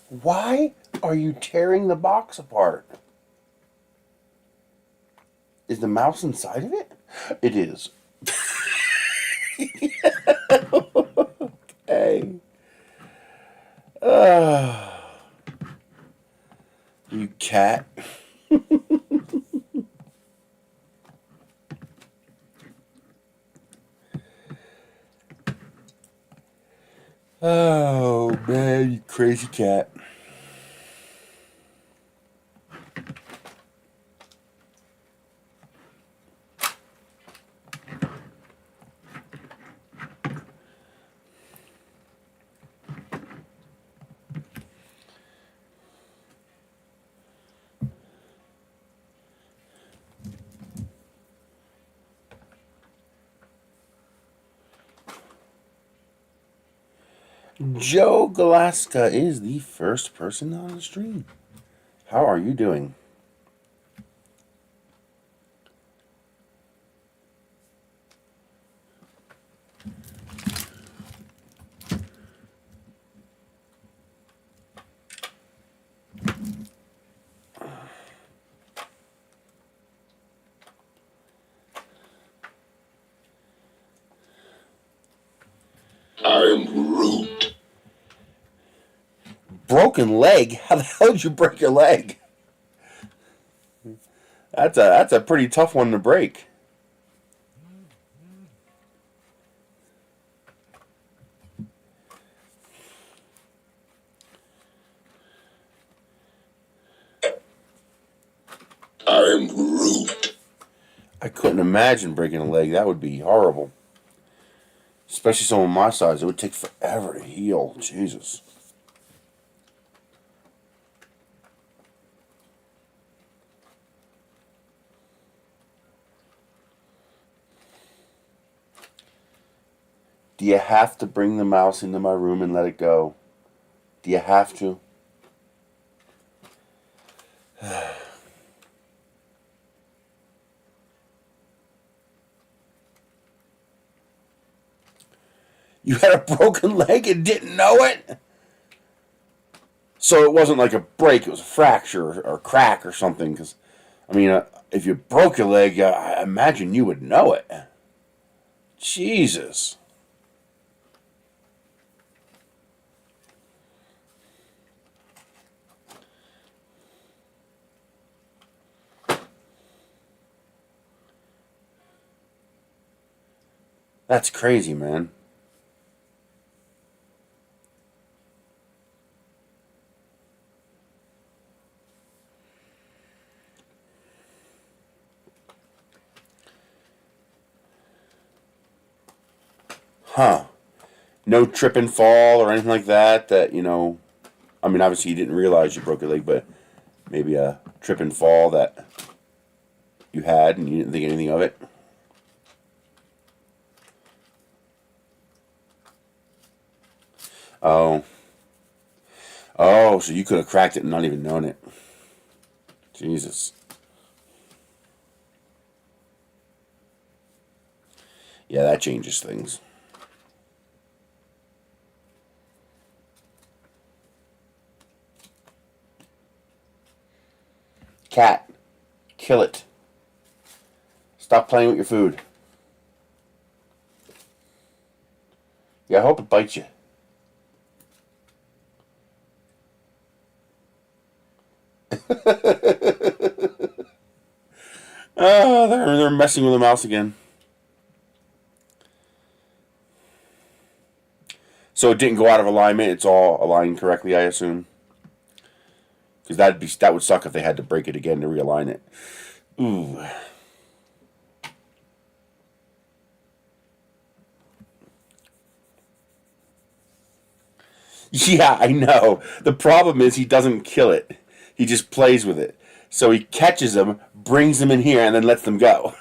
Why are you tearing the box apart? Is the mouse inside of it? It is. Hey. You cat. Oh, man, you crazy cat. Joe Galaska is the first person on the stream. How are you doing? I'm Groot. Broken leg? How the hell did you break your leg? That's a pretty tough one to break. I'm Groot. I couldn't imagine breaking a leg. That would be horrible. Especially someone my size. It would take forever to heal. Jesus. Do you have to bring the mouse into my room and let it go? Do you have to? You had a broken leg and didn't know it? So it wasn't like a break, it was a fracture or crack or something. Because, I mean, if you broke your leg, I imagine you would know it. Jesus. That's crazy, man. Huh. No trip and fall or anything like that, you know, I mean, obviously you didn't realize you broke your leg, but maybe a trip and fall that you had and you didn't think anything of it. Oh. Oh, so you could have cracked it and not even known it. Jesus. Yeah, that changes things. Cat, kill it. Stop playing with your food. Yeah, I hope it bites you. Oh, they're messing with the mouse again. So it didn't go out of alignment. It's all aligned correctly, I assume. Because that would suck if they had to break it again to realign it. Ooh. Yeah, I know. The problem is he doesn't kill it. He just plays with it. So he catches them, brings them in here, and then lets them go.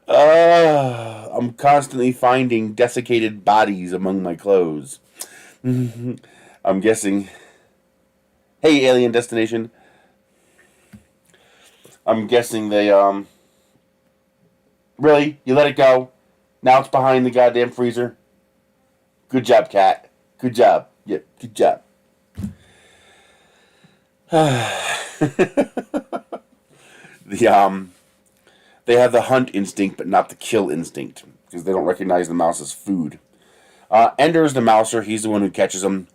I'm constantly finding desiccated bodies among my clothes. I'm guessing. Hey, alien destination. I'm guessing they, Really? You let it go? Now it's behind the goddamn freezer? Good job, cat. Good job. Yep, good job. the They have the hunt instinct, but not the kill instinct, because they don't recognize the mouse as food. Ender's the mouser. He's the one who catches them.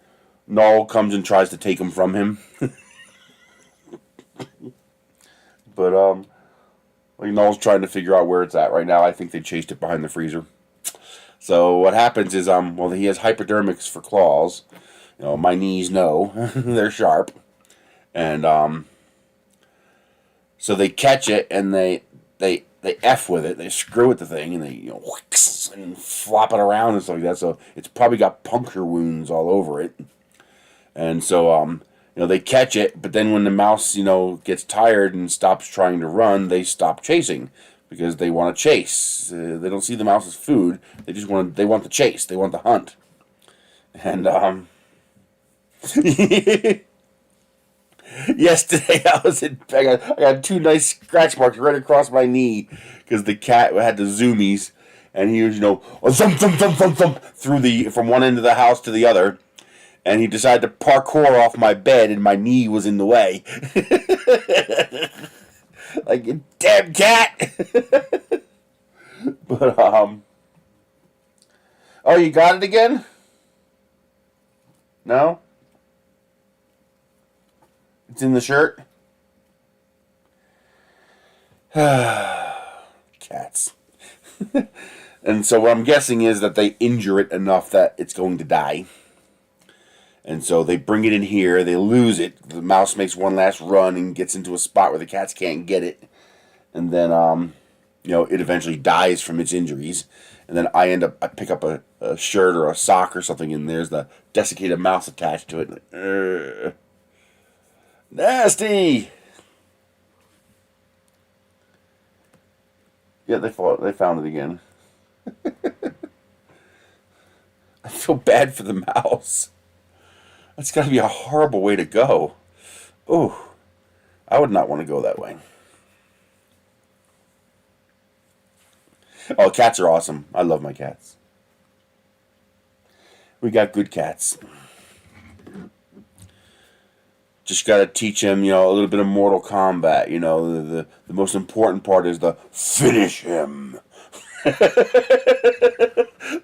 Null comes and tries to take them from him. But, Null's trying to figure out where it's at right now. I think they chased it behind the freezer. So what happens is, he has hypodermics for claws. My knees know. They're sharp. And, so they catch it, and they F with it. They screw with the thing, and they, whooks, and flop it around and stuff like that. So it's probably got puncture wounds all over it. And so, they catch it, but then when the mouse, gets tired and stops trying to run, they stop chasing because they want to chase. They don't see the mouse as food. They just want the chase. They want the hunt. And, yesterday I got 2 nice scratch marks right across my knee because the cat had the zoomies, and he was, thump, thump, thump, thump, thump, from one end of the house to the other. And he decided to parkour off my bed, and my knee was in the way. Like, you damn cat! But, oh, you got it again? No? It's in the shirt? Cats. And so what I'm guessing is that they injure it enough that it's going to die. And so they bring it in here, they lose it, the mouse makes one last run and gets into a spot where the cats can't get it. And then, it eventually dies from its injuries. And then I pick up a shirt or a sock or something, and there's the desiccated mouse attached to it. Like, nasty! Yeah, they found it again. I feel bad for the mouse. That's got to be a horrible way to go. Ooh, I would not want to go that way. Oh, cats are awesome. I love my cats. We got good cats. Just got to teach him, a little bit of Mortal Kombat. The most important part is the finish him. They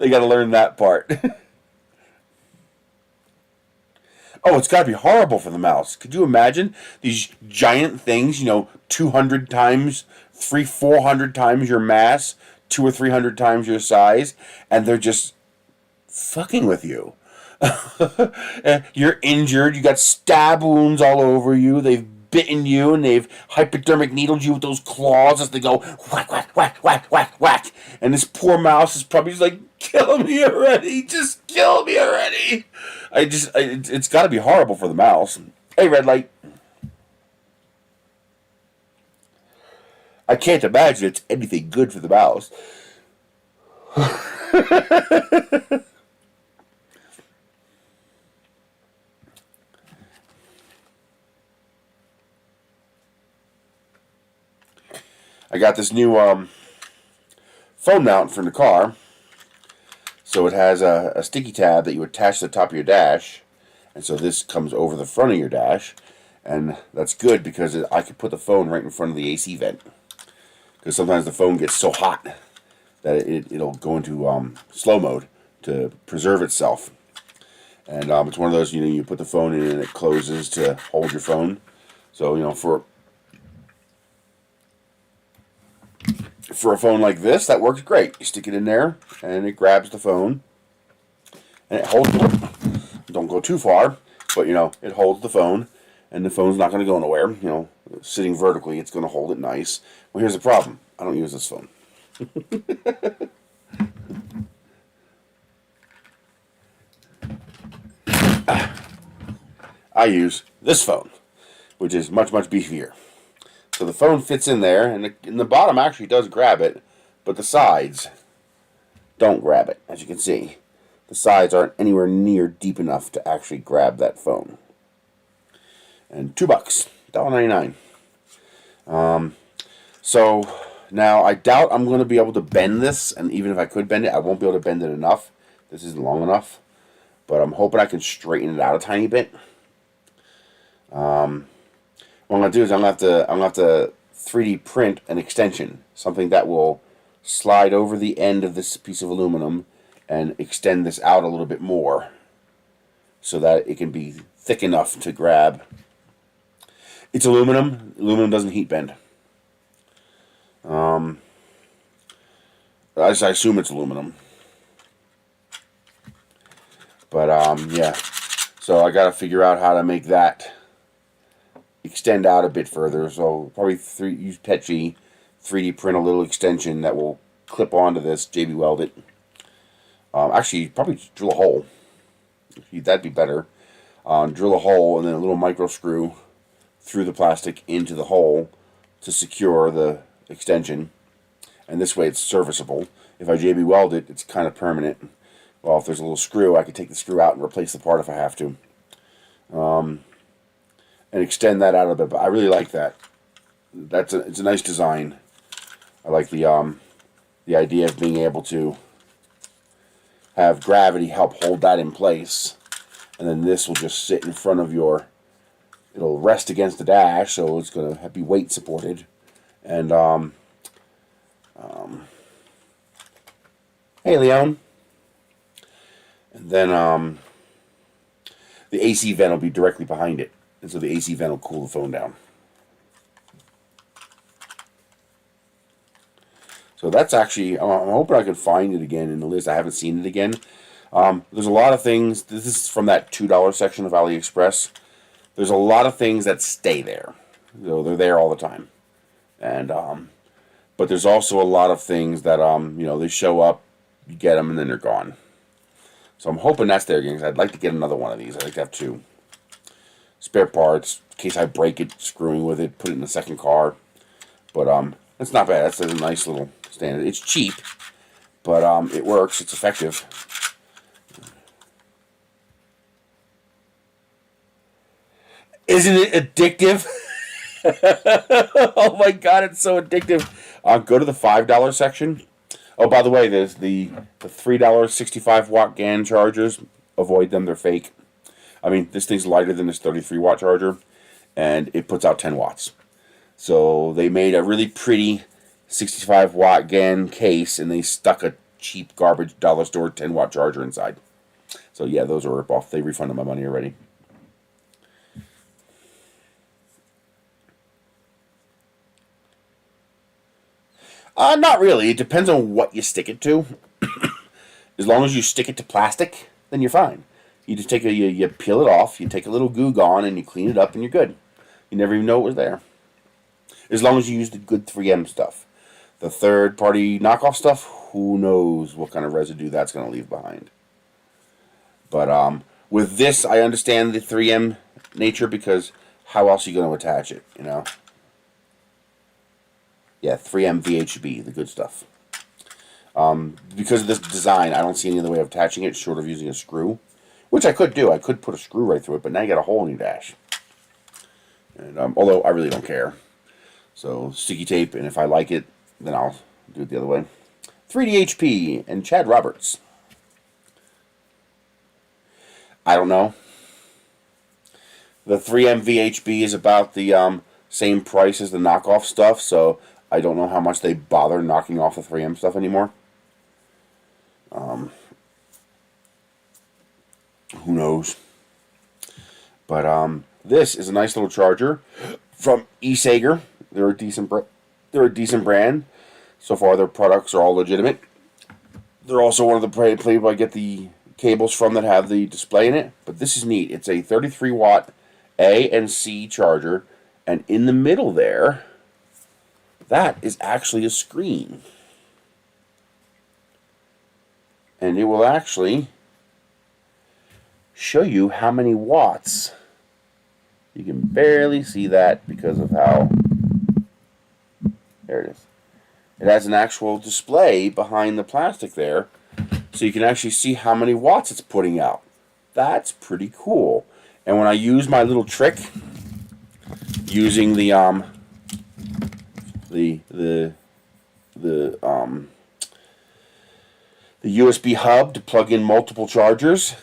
got to learn that part. Oh, it's got to be horrible for the mouse. Could you imagine these giant things, 200 times, 400 times your mass, 200 or 300 times your size, and they're just fucking with you. You're injured, you got stab wounds all over you, they've bitten you, and they've hypodermic needled you with those claws as they go whack, whack, whack, whack, whack, whack. And this poor mouse is probably just like, kill me already, just kill me already. It's got to be horrible for the mouse. Hey, red light. I can't imagine it's anything good for the mouse. I got this new phone mount for the car. So it has a sticky tab that you attach to the top of your dash. And so this comes over the front of your dash. And that's good because I could put the phone right in front of the AC vent. Because sometimes the phone gets so hot that it'll go into slow mode to preserve itself. And it's one of those, you put the phone in and it closes to hold your phone. So, for a phone like this, that works great. You stick it in there, and it grabs the phone, and it holds it. Don't go too far, but, it holds the phone, and the phone's not going to go nowhere. Sitting vertically, it's going to hold it nice. Well, here's the problem. I don't use this phone. I use this phone, which is much, much beefier. So the phone fits in there, and the bottom actually does grab it, but the sides don't grab it, as you can see. The sides aren't anywhere near deep enough to actually grab that phone. And $2, $1.99. So now I doubt I'm going to be able to bend this, and even if I could bend it, I won't be able to bend it enough This isn't long enough, but I'm hoping I can straighten it out a tiny bit. What I'm gonna do is I'm gonna have to 3D print an extension, something that will slide over the end of this piece of aluminum and extend this out a little bit more, so that it can be thick enough to grab. It's aluminum. Aluminum doesn't heat bend. I assume it's aluminum. But yeah. So I got to figure out how to make that extend out a bit further. So probably use PETG, 3D print a little extension that will clip onto this, JB weld it. Actually, probably just drill a hole. That'd be better. Drill a hole and then a little micro screw through the plastic into the hole to secure the extension. And this way it's serviceable. If I JB weld it, it's kind of permanent. Well, if there's a little screw, I could take the screw out and replace the part if I have to. And extend that out a bit. But I really like that. It's a nice design. I like the idea of being able to have gravity help hold that in place. And then this will just sit in front of it'll rest against the dash, so it's going to be weight supported. And, hey, Leon. And then, the AC vent will be directly behind it. And so the AC vent will cool the phone down. So that's actually, I'm hoping I can find it again in the list. I haven't seen it again. There's a lot of things. This is from that $2 section of Aliexpress. There's a lot of things that stay there. So they're there all the time. And but there's also a lot of things that they show up, you get them, and then they're gone. So I'm hoping that's there again, because I'd like to get another one of these. I'd like to have 2 spare parts in case I break it, screwing with it, put it in the second car. But that's not bad. That's a nice little standard. It's cheap, but it works. It's effective. Isn't it addictive? Oh my god, it's so addictive. Go to the $5 section. Oh, by the way, there's the $3 65-watt GAN chargers. Avoid them, they're fake. I mean, this thing's lighter than this 33-watt charger, and it puts out 10 watts. So they made a really pretty 65-watt GAN case, and they stuck a cheap garbage dollar store 10-watt charger inside. So yeah, those are a rip-off. They refunded my money already. Not really. It depends on what you stick it to. As long as you stick it to plastic, then you're fine. You just you peel it off, you take a little Goo Gone, and you clean it up, and you're good. You never even know it was there. As long as you use the good 3M stuff. The third-party knockoff stuff, who knows what kind of residue that's going to leave behind. But with this, I understand the 3M nature, because how else are you going to attach it, you know? Yeah, 3M VHB, the good stuff. Because of this design, I don't see any other way of attaching it short of using a screw. Which I could do. I could put a screw right through it, but now you got a hole in your dash. And although I really don't care. So, sticky tape, and if I like it, then I'll do it the other way. 3DHP and Chad Roberts. I don't know. The 3M VHB is about the same price as the knockoff stuff, so I don't know how much they bother knocking off the 3M stuff anymore. Who knows? But this is a nice little charger from eSager. They're a decent brand. So far, their products are all legitimate. They're also one of the people I get the cables from that have the display in it. But this is neat. It's a 33-watt A and C charger, and in the middle there, that is actually a screen. And it will actually show you how many watts. You can barely see that because of how... There it is. It has an actual display behind the plastic there, so you can actually see how many watts it's putting out. That's pretty cool. And when I use my little trick, using the the USB hub to plug in multiple chargers.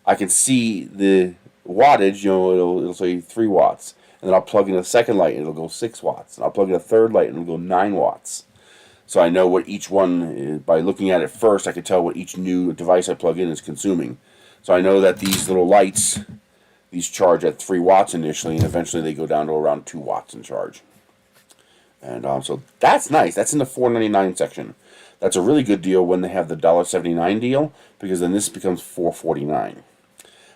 I can see the wattage, you know, it'll say 3 watts. And then I'll plug in a second light and it'll go 6 watts. And I'll plug in a third light and it'll go 9 watts. So I know what each one is. By looking at it first, I can tell what each new device I plug in is consuming. So I know that these little lights, these charge at 3 watts initially, and eventually they go down to around 2 watts in charge. And so that's nice. That's in the $4.99 section. That's a really good deal when they have the $1.79 deal, because then this becomes $4.49.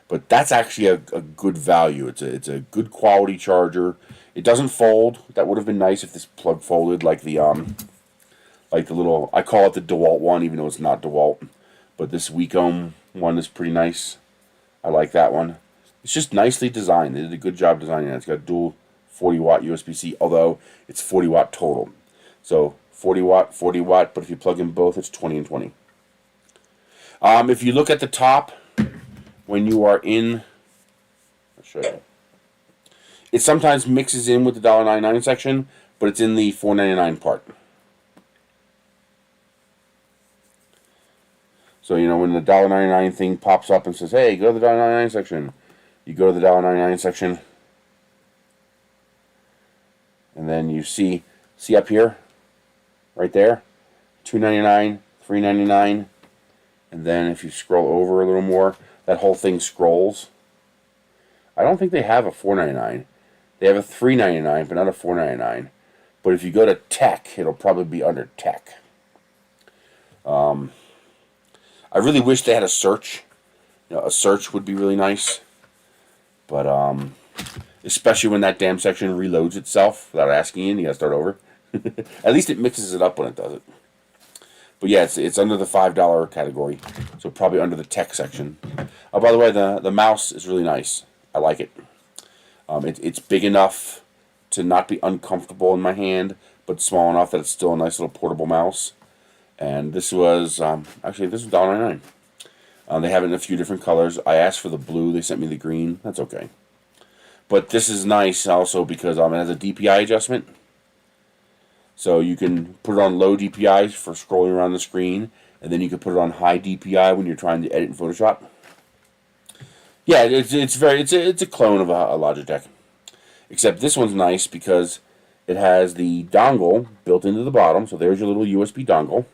But that's actually a good value. It's a good quality charger. It doesn't fold. That would have been nice if this plug folded like the little, I call it the DeWalt one, even though it's not DeWalt. But this Wacom one is pretty nice. I like that one. It's just nicely designed. They did a good job designing it. It's got dual 40-watt USB-C, although it's 40-watt total. So 40-watt, 40-watt, but if you plug in both, it's 20 and 20. If you look at the top, when you are in, I'll show you. It sometimes mixes in with the $1.99 section, but it's in the $4.99 part. So, you know, when the $1.99 thing pops up and says, hey, go to the $1.99 section, you go to the $1.99 section, and then you see up here, right there, $2.99, $3.99, and then if you scroll over a little more, that whole thing scrolls. I don't think they have a $4.99. They have a $3.99, but not a $4.99. But if you go to Tech, it'll probably be under Tech. I really wish they had a search. You know, a search would be really nice. But especially when that damn section reloads itself without asking you, and you gotta start over. At least it mixes it up when it does it. But yeah, it's under the $5 category, so probably under the tech section. Oh, by the way, the mouse is really nice. I like it. It's big enough to not be uncomfortable in my hand, but small enough that it's still a nice little portable mouse. And this was actually this was $1.99. They have it in a few different colors. I asked for the blue. They sent me the green. That's okay. But this is nice also because it has a DPI adjustment. So you can put it on low DPI for scrolling around the screen, and then you can put it on high DPI when you're trying to edit in Photoshop. Yeah, it's a clone of a Logitech, except this one's nice because it has the dongle built into the bottom. So there's your little USB dongle.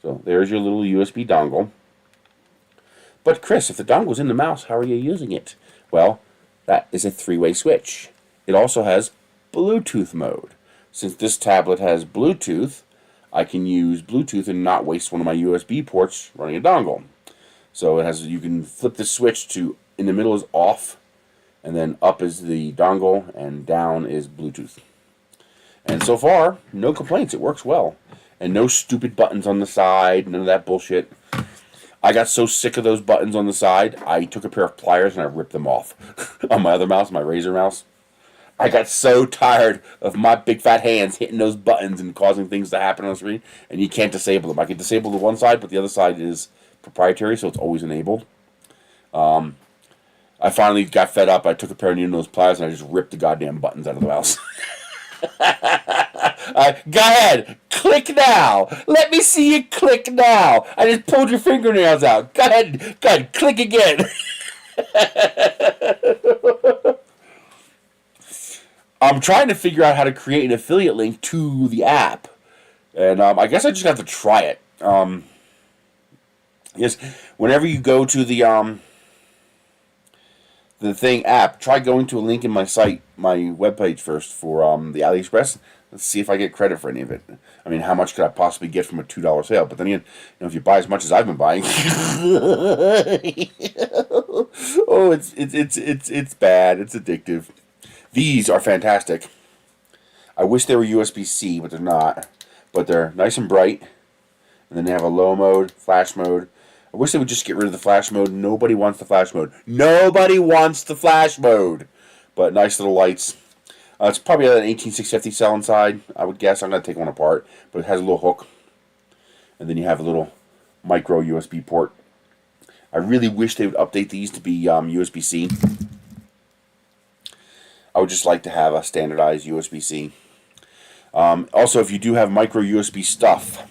So there's your little USB dongle. But Chris, if the dongle's in the mouse, how are you using it? Well, that is a 3-way switch. It also has Bluetooth mode. Since this tablet has Bluetooth, I can use Bluetooth and not waste one of my USB ports running a dongle. So it has, you can flip the switch to, in the middle is off, and then up is the dongle, and down is Bluetooth. And so far, no complaints. It works well. And no stupid buttons on the side, none of that bullshit. I got so sick of those buttons on the side, I took a pair of pliers and I ripped them off on my other mouse, my Razer mouse. I got so tired of my big fat hands hitting those buttons and causing things to happen on the screen, and you can't disable them. I can disable the one side, but the other side is proprietary, so it's always enabled. I finally got fed up. I took a pair of those pliers and I just ripped the goddamn buttons out of the mouse. Go ahead, click now. Let me see you click now. I just pulled your fingernails out. Go ahead, click again. I'm trying to figure out how to create an affiliate link to the app, and I guess I just have to try it. Yes, whenever you go to the thing app, try going to a link in my site, my webpage first for the Aliexpress. Let's see if I get credit for any of it. I mean, how much could I possibly get from a $2 sale? But then again, if you buy as much as I've been buying, oh, it's bad. It's addictive. These are fantastic. I wish they were USB-C, but they're not. But they're nice and bright. And then they have a low mode, flash mode. I wish they would just get rid of the flash mode. Nobody wants the flash mode. Nobody wants the flash mode. But nice little lights. It's probably an 18650 cell inside, I would guess. I'm going to take one apart. But it has a little hook. And then you have a little micro USB port. I really wish they would update these to be USB-C. I would just like to have a standardized USB-C. Also, if you do have micro USB stuff,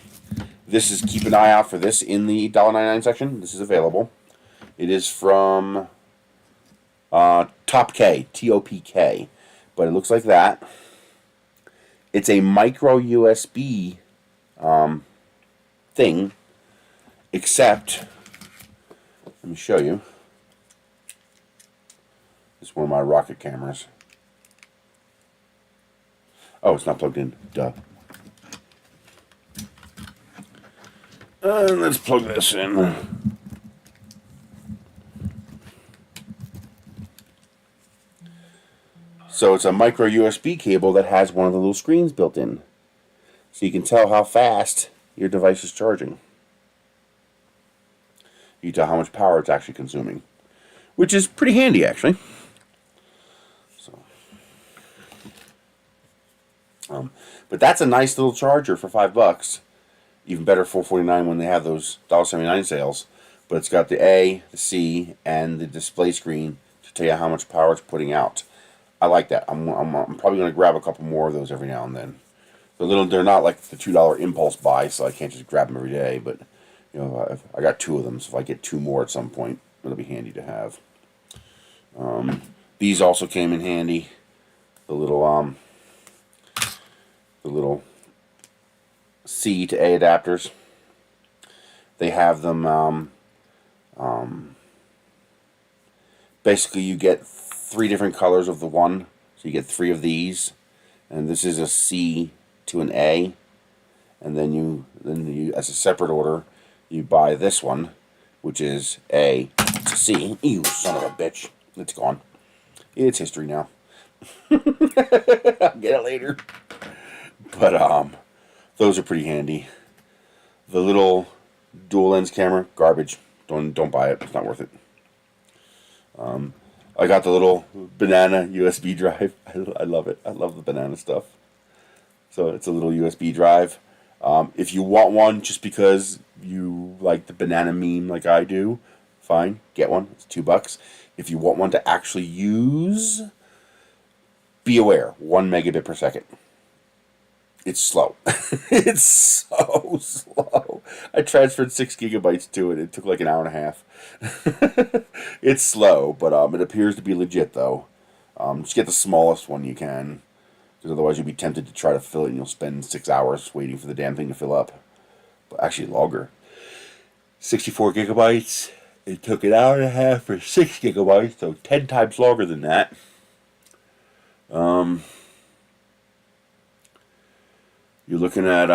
keep an eye out for this in the $1.99 section. This is available. It is from Topk, T-O-P-K, but it looks like that. It's a micro USB thing, except, let me show you. It's one of my rocket cameras. Oh, it's not plugged in. Duh. Let's plug this in. So it's a micro USB cable that has one of the little screens built in. So you can tell how fast your device is charging. You can tell how much power it's actually consuming. Which is pretty handy, actually. But that's a nice little charger for $5. Even better, $4.49 when they have those $1.79 sales. But it's got the A, the C, and the display screen to tell you how much power it's putting out. I like that. I'm probably going to grab a couple more of those every now and then. They're not like the $2 impulse buy, so I can't just grab them every day. But you know, I got 2 of them, so if I get 2 more at some point, it'll be handy to have. These also came in handy. The little C to A adapters. They have them, basically you get 3 different colors of the one, so you get 3 of these, and this is a C to an A, and then you as a separate order you buy this one, which is A to C. You son of a bitch, it's gone. It's history now. I'll get it later. But those are pretty handy. The little dual lens camera, garbage. Don't buy it. It's not worth it. I got the little banana USB drive. I love it. I love the banana stuff. So it's a little USB drive. If you want one just because you like the banana meme like I do, fine, get one. It's $2. If you want one to actually use, be aware, 1 megabit per second. It's slow. It's so slow. I transferred 6 gigabytes to it. It took like an hour and a half. It's slow, but it appears to be legit though. Just get the smallest one you can, because otherwise you'll be tempted to try to fill it and you'll spend 6 hours waiting for the damn thing to fill up. But actually longer. 64 gigabytes. It took an hour and a half for 6 gigabytes, so 10 times longer than that. You're looking at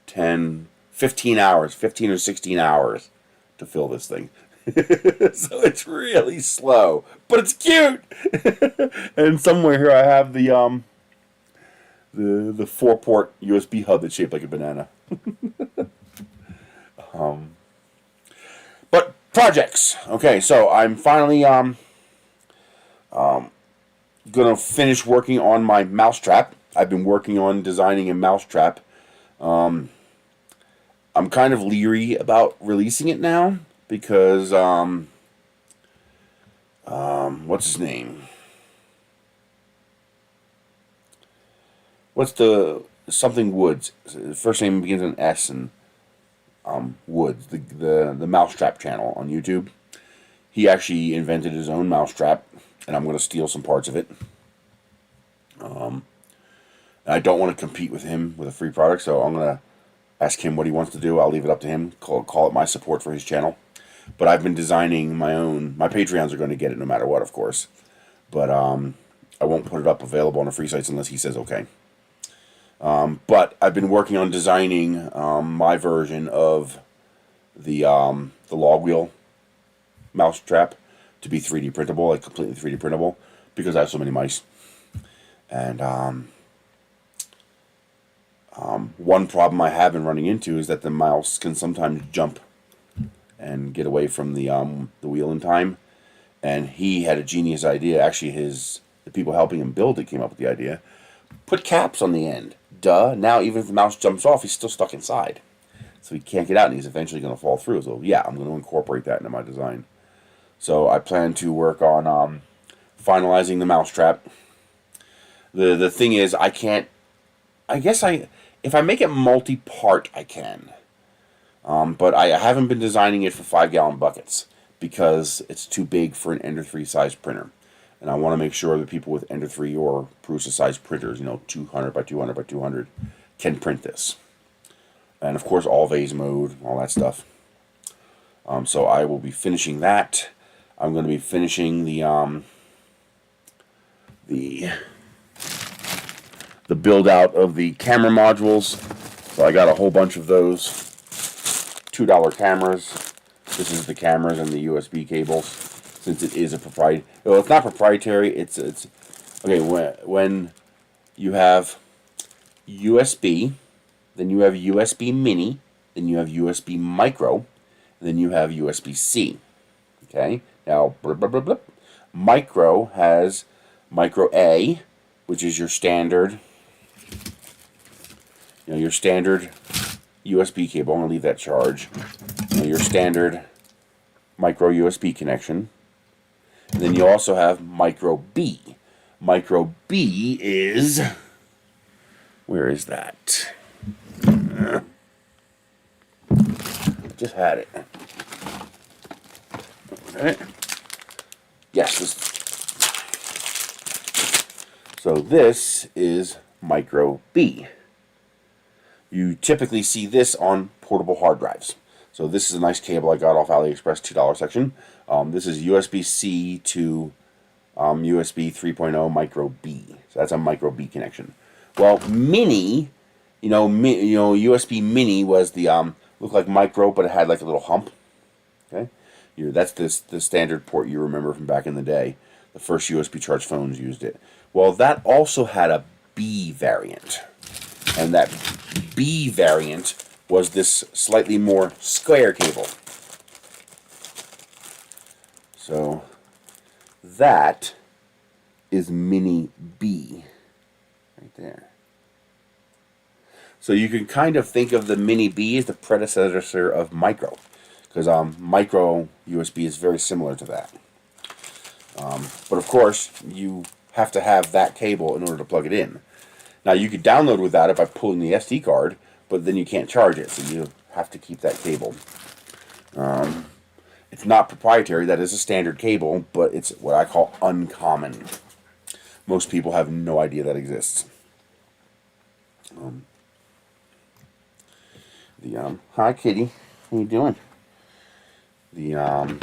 15 hours, 15 or 16 hours to fill this thing. So it's really slow, but it's cute. And somewhere here I have the 4-port USB hub that's shaped like a banana. But projects. Okay, so I'm finally gonna finish working on my mousetrap. I've been working on designing a mousetrap. I'm kind of leery about releasing it now because what's his name? What's the something Woods? First name begins with an S, and Woods, the mousetrap channel on YouTube. He actually invented his own mousetrap, and I'm going to steal some parts of it. I don't want to compete with him with a free product, so I'm going to ask him what he wants to do. I'll leave it up to him. Call it my support for his channel. But I've been designing my own. My Patreons are going to get it no matter what, of course. But I won't put it up available on the free sites unless he says okay. But I've been working on designing my version of the log wheel mousetrap to be 3D printable, like completely 3D printable, because I have so many mice. And one problem I have been running into is that the mouse can sometimes jump and get away from the wheel in time. And he had a genius idea. Actually, the people helping him build it came up with the idea. Put caps on the end. Duh. Now even if the mouse jumps off, he's still stuck inside. So he can't get out, and he's eventually going to fall through. So yeah, I'm going to incorporate that into my design. So I plan to work on finalizing the mousetrap. The thing is, I guess if I make it multi-part, I can. But I haven't been designing it for 5-gallon buckets because it's too big for an Ender 3 size printer. And I want to make sure that people with Ender 3 or Prusa size printers, 200 by 200 by 200, can print this. And of course, all vase mode, all that stuff. So I will be finishing that. I'm going to be finishing the build out of the camera modules. So I got a whole bunch of those $2 cameras. This is the cameras and the USB cables, since it is a proprietary. Well, it's not proprietary. It's okay. When you have USB, then you have USB Mini, then you have USB Micro, and then you have USB-C. Okay. Now, Micro has Micro A, which is your standard. Your standard USB cable. I'm going to leave that charge. Your standard micro USB connection. And then you also have Micro B. Micro B is... Where is that? Just had it. Okay. Yes. So this is Micro B. You typically see this on portable hard drives. So this is a nice cable I got off Aliexpress $2 section. This is USB-C to USB 3.0 Micro B. So that's a Micro B connection. Well, Mini, USB Mini was the looked like Micro, but it had like a little hump. Okay, that's the standard port you remember from back in the day. The first USB charged phones used it. Well, that also had a B variant. And that B variant was this slightly more square cable. So that is Mini B right there. So you can kind of think of the Mini B as the predecessor of Micro, because Micro USB is very similar to that. But of course, you have to have that cable in order to plug it in. Now, you could download without it by pulling the SD card, but then you can't charge it, so you have to keep that cable. It's not proprietary. That is a standard cable, but it's what I call uncommon. Most people have no idea that exists. Hi, kitty. How you doing? I'm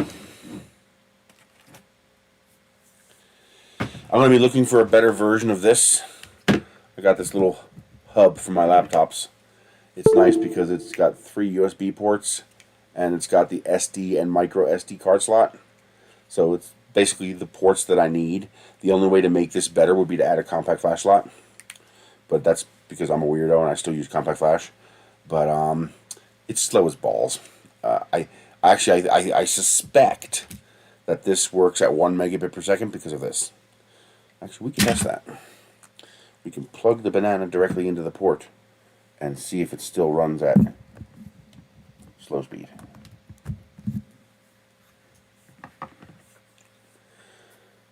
going to be looking for a better version of this. I got this little hub for my laptops. It's nice because it's got 3 USB ports, and it's got the SD and micro SD card slot. So it's basically the ports that I need. The only way to make this better would be to add a compact flash slot. But that's because I'm a weirdo and I still use compact flash. But it's slow as balls. I suspect that this works at 1 megabit per second because of this. Actually, we can test that. We can plug the banana directly into the port and see if it still runs at slow speed.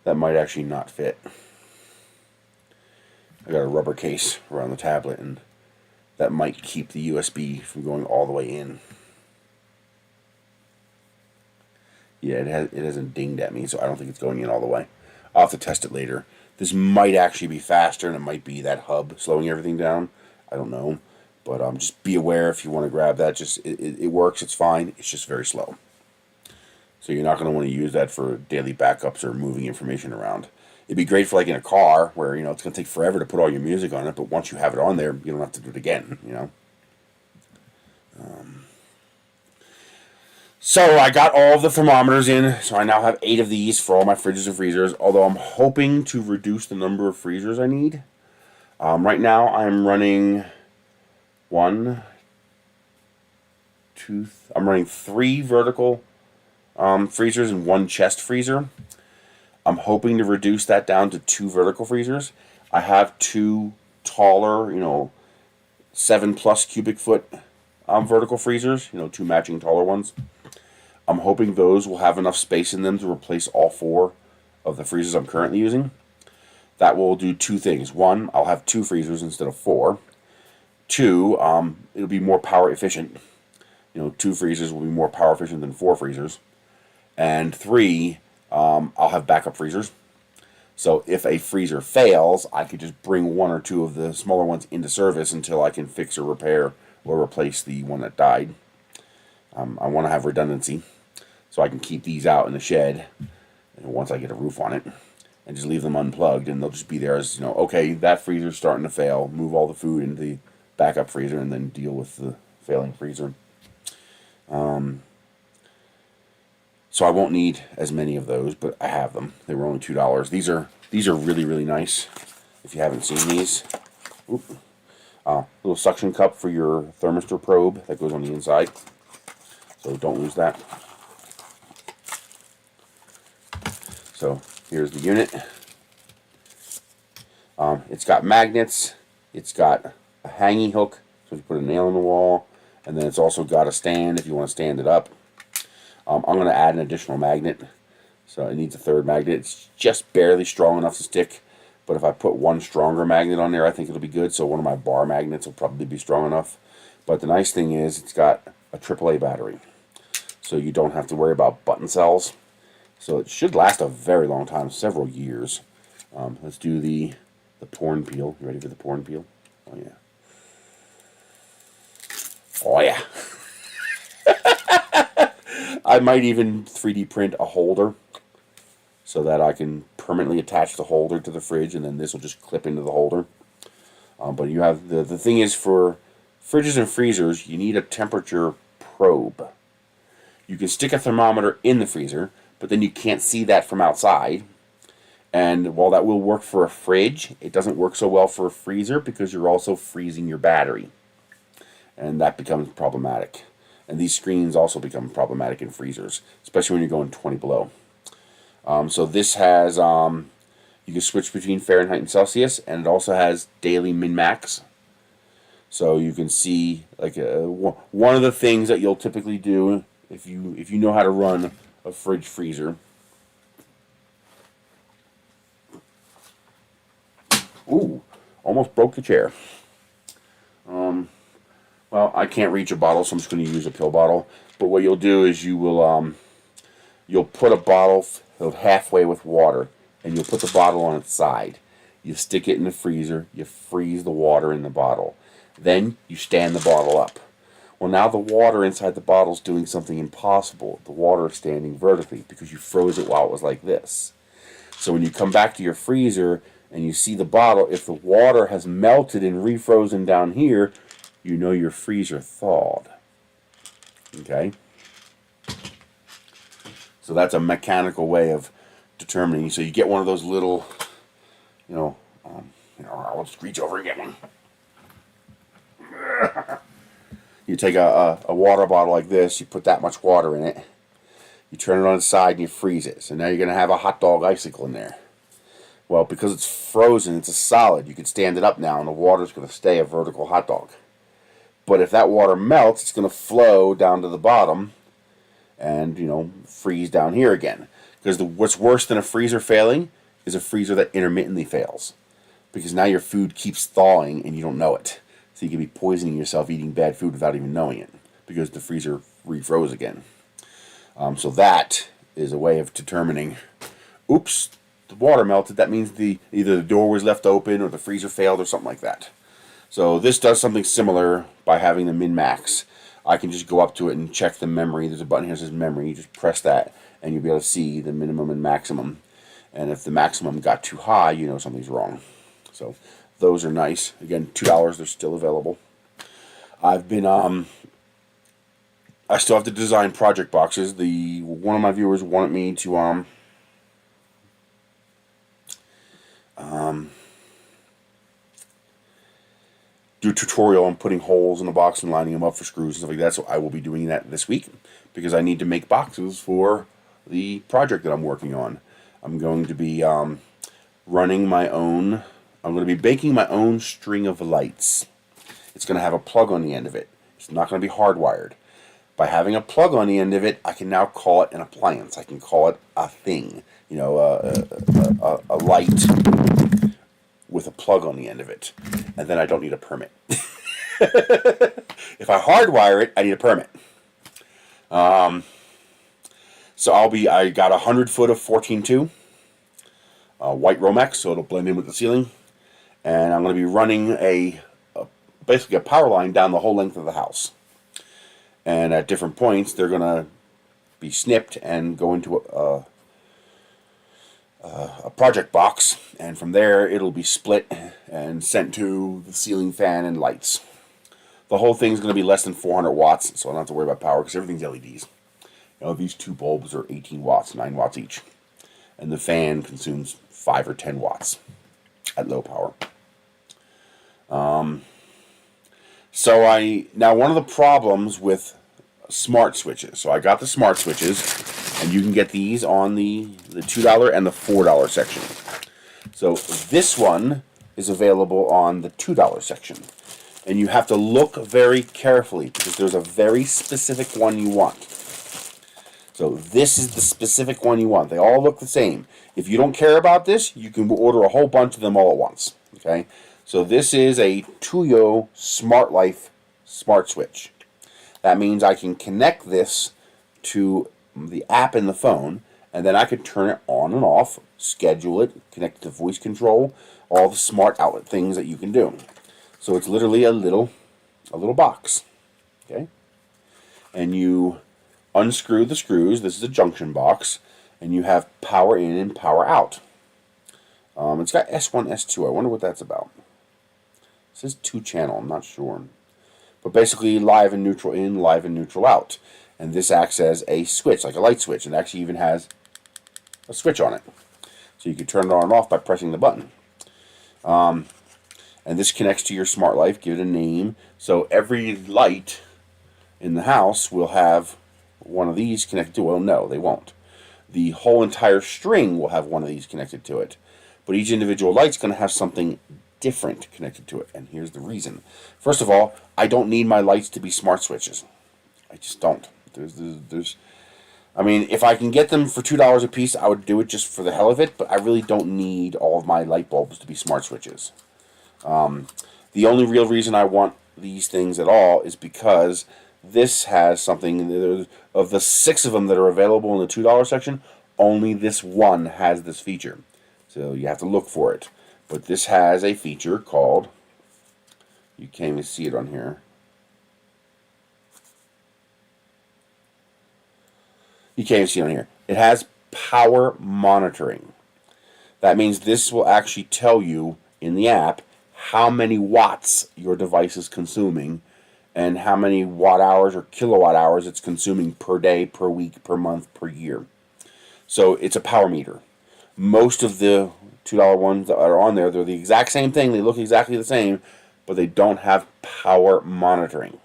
That might actually not fit. I got a rubber case around the tablet, and that might keep the USB from going all the way in. Yeah, it hasn't dinged at me, so I don't think it's going in all the way. I'll have to test it later. This might actually be faster, and it might be that hub slowing everything down. I don't know. But just be aware if you want to grab that. It works, it's fine. It's just very slow. So you're not going to want to use that for daily backups or moving information around. It'd be great for like in a car where, it's going to take forever to put all your music on it, but once you have it on there, you don't have to do it again, So I got all of the thermometers in, so I now have 8 of these for all my fridges and freezers, although I'm hoping to reduce the number of freezers I need. Right now I'm running I'm running 3 vertical freezers and 1 chest freezer. I'm hoping to reduce that down to 2 vertical freezers. I have 2 taller, 7+ cubic foot vertical freezers, 2 matching taller ones. I'm hoping those will have enough space in them to replace all 4 of the freezers I'm currently using. That will do 2 things. 1, I'll have 2 freezers instead of 4. 2, it'll be more power efficient. 2 freezers will be more power efficient than 4 freezers. And 3, I'll have backup freezers. So if a freezer fails, I could just bring 1 or 2 of the smaller ones into service until I can fix or repair or replace the one that died. I want to have redundancy, so I can keep these out in the shed once I get a roof on it, and just leave them unplugged, and they'll just be there as, okay, that freezer's starting to fail, move all the food into the backup freezer, and then deal with the failing freezer. So I won't need as many of those, but I have them. They were only $2. These are really, really nice. If you haven't seen these, little suction cup for your thermistor probe that goes on the inside. So don't lose that. So here's the unit. It's got magnets. It's got a hanging hook, so if you put a nail in the wall, and then it's also got a stand if you want to stand it up. I'm going to add an additional magnet, so it needs a 3rd magnet. It's just barely strong enough to stick, but if I put 1 stronger magnet on there, I think it'll be good. So one of my bar magnets will probably be strong enough. But the nice thing is it's got a AAA battery, so you don't have to worry about button cells. So it should last a very long time, several years. Let's do the porn peel. You ready for the porn peel? Oh yeah. Oh yeah. I might even 3D print a holder so that I can permanently attach the holder to the fridge, and then this will just clip into the holder. But you have the thing is, for fridges and freezers, you need a temperature probe. You can stick a thermometer in the freezer, but then you can't see that from outside. And while that will work for a fridge, it doesn't work so well for a freezer because you're also freezing your battery. And that becomes problematic. And these screens also become problematic in freezers, especially when you're going 20 below. So this has, you can switch between Fahrenheit and Celsius, and it also has daily min-max. So you can see, like, one of the things that you'll typically do if you know how to run a fridge freezer. Ooh, almost broke the chair. Well, I can't reach a bottle, so I'm just going to use a pill bottle. But what you'll do is you'll put a bottle filled halfway with water, and you'll put the bottle on its side. You stick it in the freezer. You freeze the water in the bottle. Then you stand the bottle up. Well, now the water inside the bottle is doing something impossible. The water is standing vertically because you froze it while it was like this. So when you come back to your freezer and you see the bottle, if the water has melted and refrozen down here, you know your freezer thawed. Okay? So that's a mechanical way of determining. So you get one of those little, I'll just reach over and get one. You take a water bottle like this, you put that much water in it, you turn it on its side and you freeze it. So now you're going to have a hot dog icicle in there. Well, because it's frozen, it's a solid, you can stand it up now and the water's going to stay a vertical hot dog. But if that water melts, it's going to flow down to the bottom and, freeze down here again. Because what's worse than a freezer failing is a freezer that intermittently fails. Because now your food keeps thawing and you don't know it. So you can be poisoning yourself eating bad food without even knowing it. Because the freezer refroze again. So that is a way of determining, oops, the water melted. That means either the door was left open or the freezer failed or something like that. So this does something similar by having the min-max. I can just go up to it and check the memory. There's a button here that says memory. You just press that and you'll be able to see the minimum and maximum. And if the maximum got too high, you know something's wrong. So those are nice. Again, $2, they're still available. I've been, I still have to design project boxes. One of my viewers wanted me to, do a tutorial on putting holes in a box and lining them up for screws and stuff like that. So I will be doing that this week because I need to make boxes for the project that I'm working on. I'm going to be running my own. I'm going to be baking my own string of lights. It's going to have a plug on the end of it. It's not going to be hardwired. By having a plug on the end of it, I can now call it an appliance. I can call it a thing. A light with a plug on the end of it, and then I don't need a permit. If I hardwire it, I need a permit. So I got 100 foot of 14.2 white Romex, so it'll blend in with the ceiling. And I'm going to be running basically a power line down the whole length of the house. And at different points, they're going to be snipped and go into a project box. And from there, it'll be split and sent to the ceiling fan and lights. The whole thing's going to be less than 400 watts, so I don't have to worry about power because everything's LEDs. These two bulbs are 18 watts, 9 watts each. And the fan consumes 5 or 10 watts at low power. Now one of the problems with smart switches, so I got the smart switches, and you can get these on the $2 and the $4 section. So this one is available on the $2 section. And you have to look very carefully because there's a very specific one you want. So this is the specific one you want. They all look the same. If you don't care about this, you can order a whole bunch of them all at once. Okay? So this is a Tuyo Smart Life smart switch. That means I can connect this to the app in the phone, and then I can turn it on and off, schedule it, connect it to voice control, all the smart outlet things that you can do. So it's literally a little box. Okay? And you unscrew the screws. This is a junction box, and you have power in and power out. It's got S1, S2. I wonder what that's about. It says 2-channel. I'm not sure. But basically, live and neutral in, live and neutral out. And this acts as a switch, like a light switch. It actually even has a switch on it. So you can turn it on and off by pressing the button. And this connects to your smart life. Give it a name. So every light in the house will have one of these connected to it. Well, no, they won't. The whole entire string will have one of these connected to it. But each individual light's going to have something different connected to it. And here's the reason. First of all, I don't need my lights to be smart switches. I just don't. I mean, if I can get them for $2 a piece, I would do it just for the hell of it. But I really don't need all of my light bulbs to be smart switches. The only real reason I want these things at all is because this has something. Of the 6 of them that are available in the $2 section, only this one has this feature. So you have to look for it. But this has a feature called, you can't even see it on here. You can't even see it on here. It has power monitoring. That means this will actually tell you in the app how many watts your device is consuming and how many watt hours or kilowatt hours it's consuming per day, per week, per month, per year. So it's a power meter. Most of the $2 ones that are on there, they're the exact same thing. They look exactly the same, but they don't have power monitoring.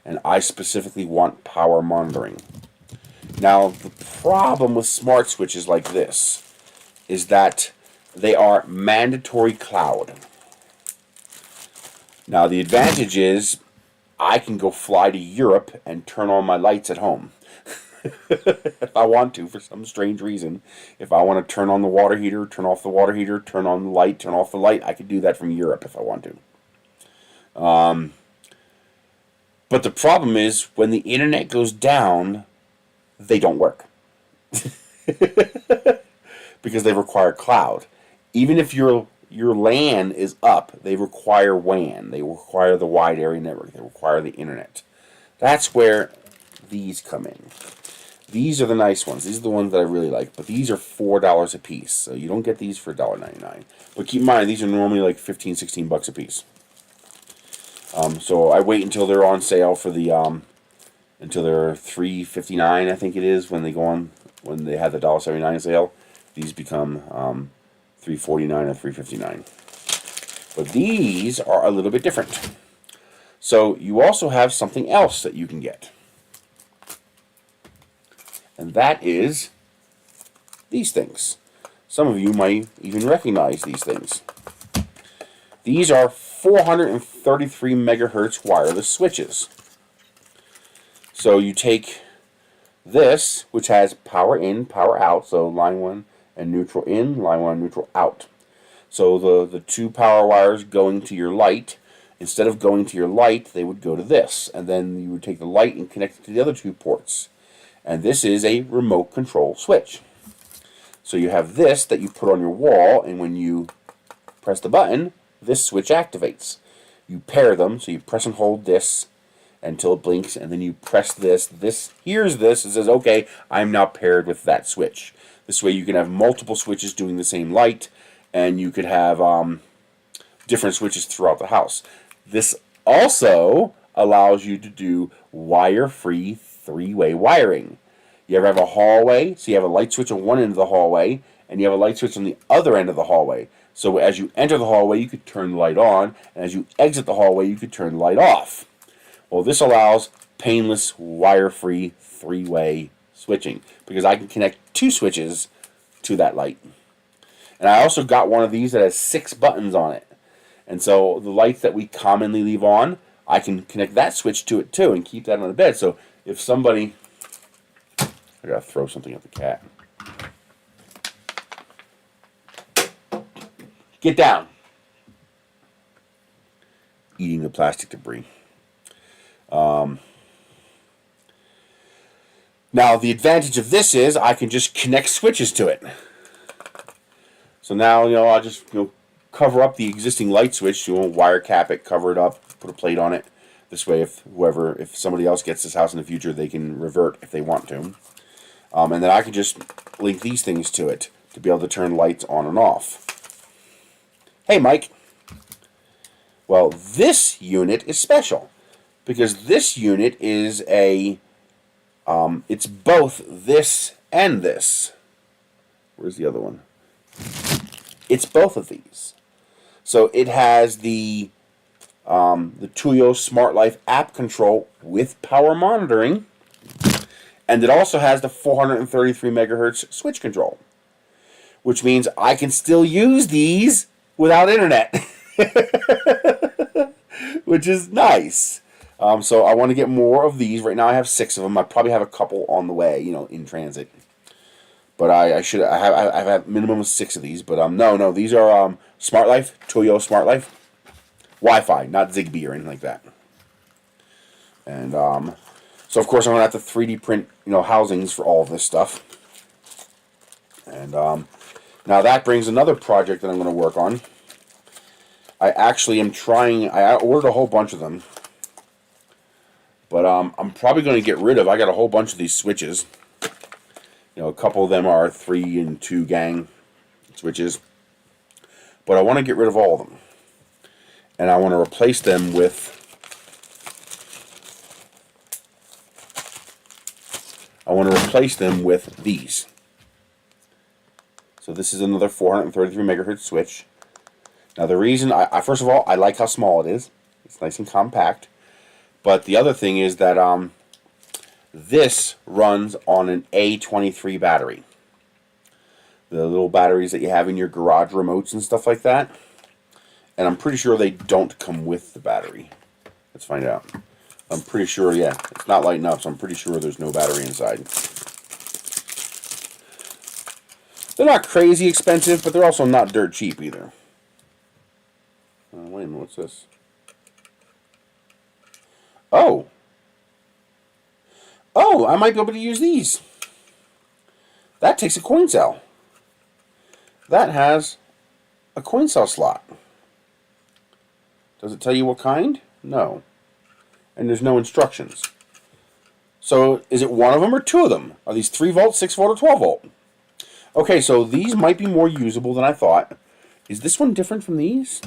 And I specifically want power monitoring. Now, the problem with smart switches like this is that they are mandatory cloud. Now, the advantage is I can go fly to Europe and turn on my lights at home. If I want to, for some strange reason. If I want to turn on the water heater, turn off the water heater, turn on the light, turn off the light, I could do that from Europe if I want to. But the problem is, when the internet goes down, they don't work. Because they require cloud. Even if your LAN is up, they require WAN. They require the wide area network. They require the internet. That's where these come in. These are the nice ones. These are the ones that I really like. But these are $4 a piece. So you don't get these for $1.99. But keep in mind, these are normally like $15, $16 a piece. So I wait until they're on sale for the until they're $3.59, I think it is, when they go on, when they have the $1.79 sale. These become $3.49 or $3.59. But these are a little bit different. So you also have something else that you can get. And that is these things. Some of you might even recognize these things. These are 433 megahertz wireless switches. So you take this, which has power in, power out, so line 1 and neutral in, line 1 and neutral out. So the two power wires going to your light instead of going to your light, they would go to this. And then you would take the light and connect it to the other 2 ports. And this is a remote control switch. So you have this that you put on your wall, and when you press the button, this switch activates. You pair them, so you press and hold this until it blinks, and then you press this. This hears this and says, okay, I'm now paired with that switch. This way you can have multiple switches doing the same light, and you could have different switches throughout the house. This also allows you to do wire-free 3-way wiring. You ever have a hallway, so you have a light switch on one end of the hallway, and you have a light switch on the other end of the hallway. So as you enter the hallway, you could turn the light on, and as you exit the hallway, you could turn the light off. Well, this allows painless, wire-free 3-way switching, because I can connect 2 switches to that light. And I also got one of these that has 6 buttons on it. And so the lights that we commonly leave on, I can connect that switch to it too and keep that on the bed. So if somebody... I gotta throw something at the cat. Get down. Eating the plastic debris. Now the advantage of this is I can just connect switches to it. So now, I'll just cover up the existing light switch. Wire cap it, cover it up, put a plate on it. This way, if somebody else gets this house in the future, they can revert if they want to. And then I can just link these things to it to be able to turn lights on and off. Hey, Mike. Well, this unit is special because this unit is it's both this and this. Where's the other one? It's both of these. So it has the Tuyo Smart Life app control with power monitoring, and it also has the 433 megahertz switch control, which means I can still use these without internet, which is nice. So I want to get more of these. Right now I have 6 of them. I probably have a couple on the way, in transit. But I have a minimum of 6 of these. But no, these are Smart Life, Tuyo Smart Life, Wi-Fi, not Zigbee or anything like that. And so of course I'm gonna have to 3D print housings for all of this stuff. And now that brings another project that I'm going to work on. I actually am trying. I ordered a whole bunch of them. But I'm probably going to get rid of... I got a whole bunch of these switches. A couple of them are 3 and 2 gang switches. But I want to get rid of all of them. And I want to replace them with... these. So this is another 433 megahertz switch. Now the reason... first of all, I like how small it is. It's nice and compact. But the other thing is that this runs on an A23 battery. The little batteries that you have in your garage remotes and stuff like that. And I'm pretty sure they don't come with the battery. Let's find out. I'm pretty sure, yeah, it's not lighting up, so I'm pretty sure there's no battery inside. They're not crazy expensive, but they're also not dirt cheap either. Wait a minute, what's this? Oh, I might be able to use these. That takes a coin cell. That has a coin cell slot. Does it tell you what kind? No. And there's no instructions. So is it one of them or 2 of them? Are these 3 volt, 6 volt, or 12 volt? Okay, so these might be more usable than I thought. Is this one different from these?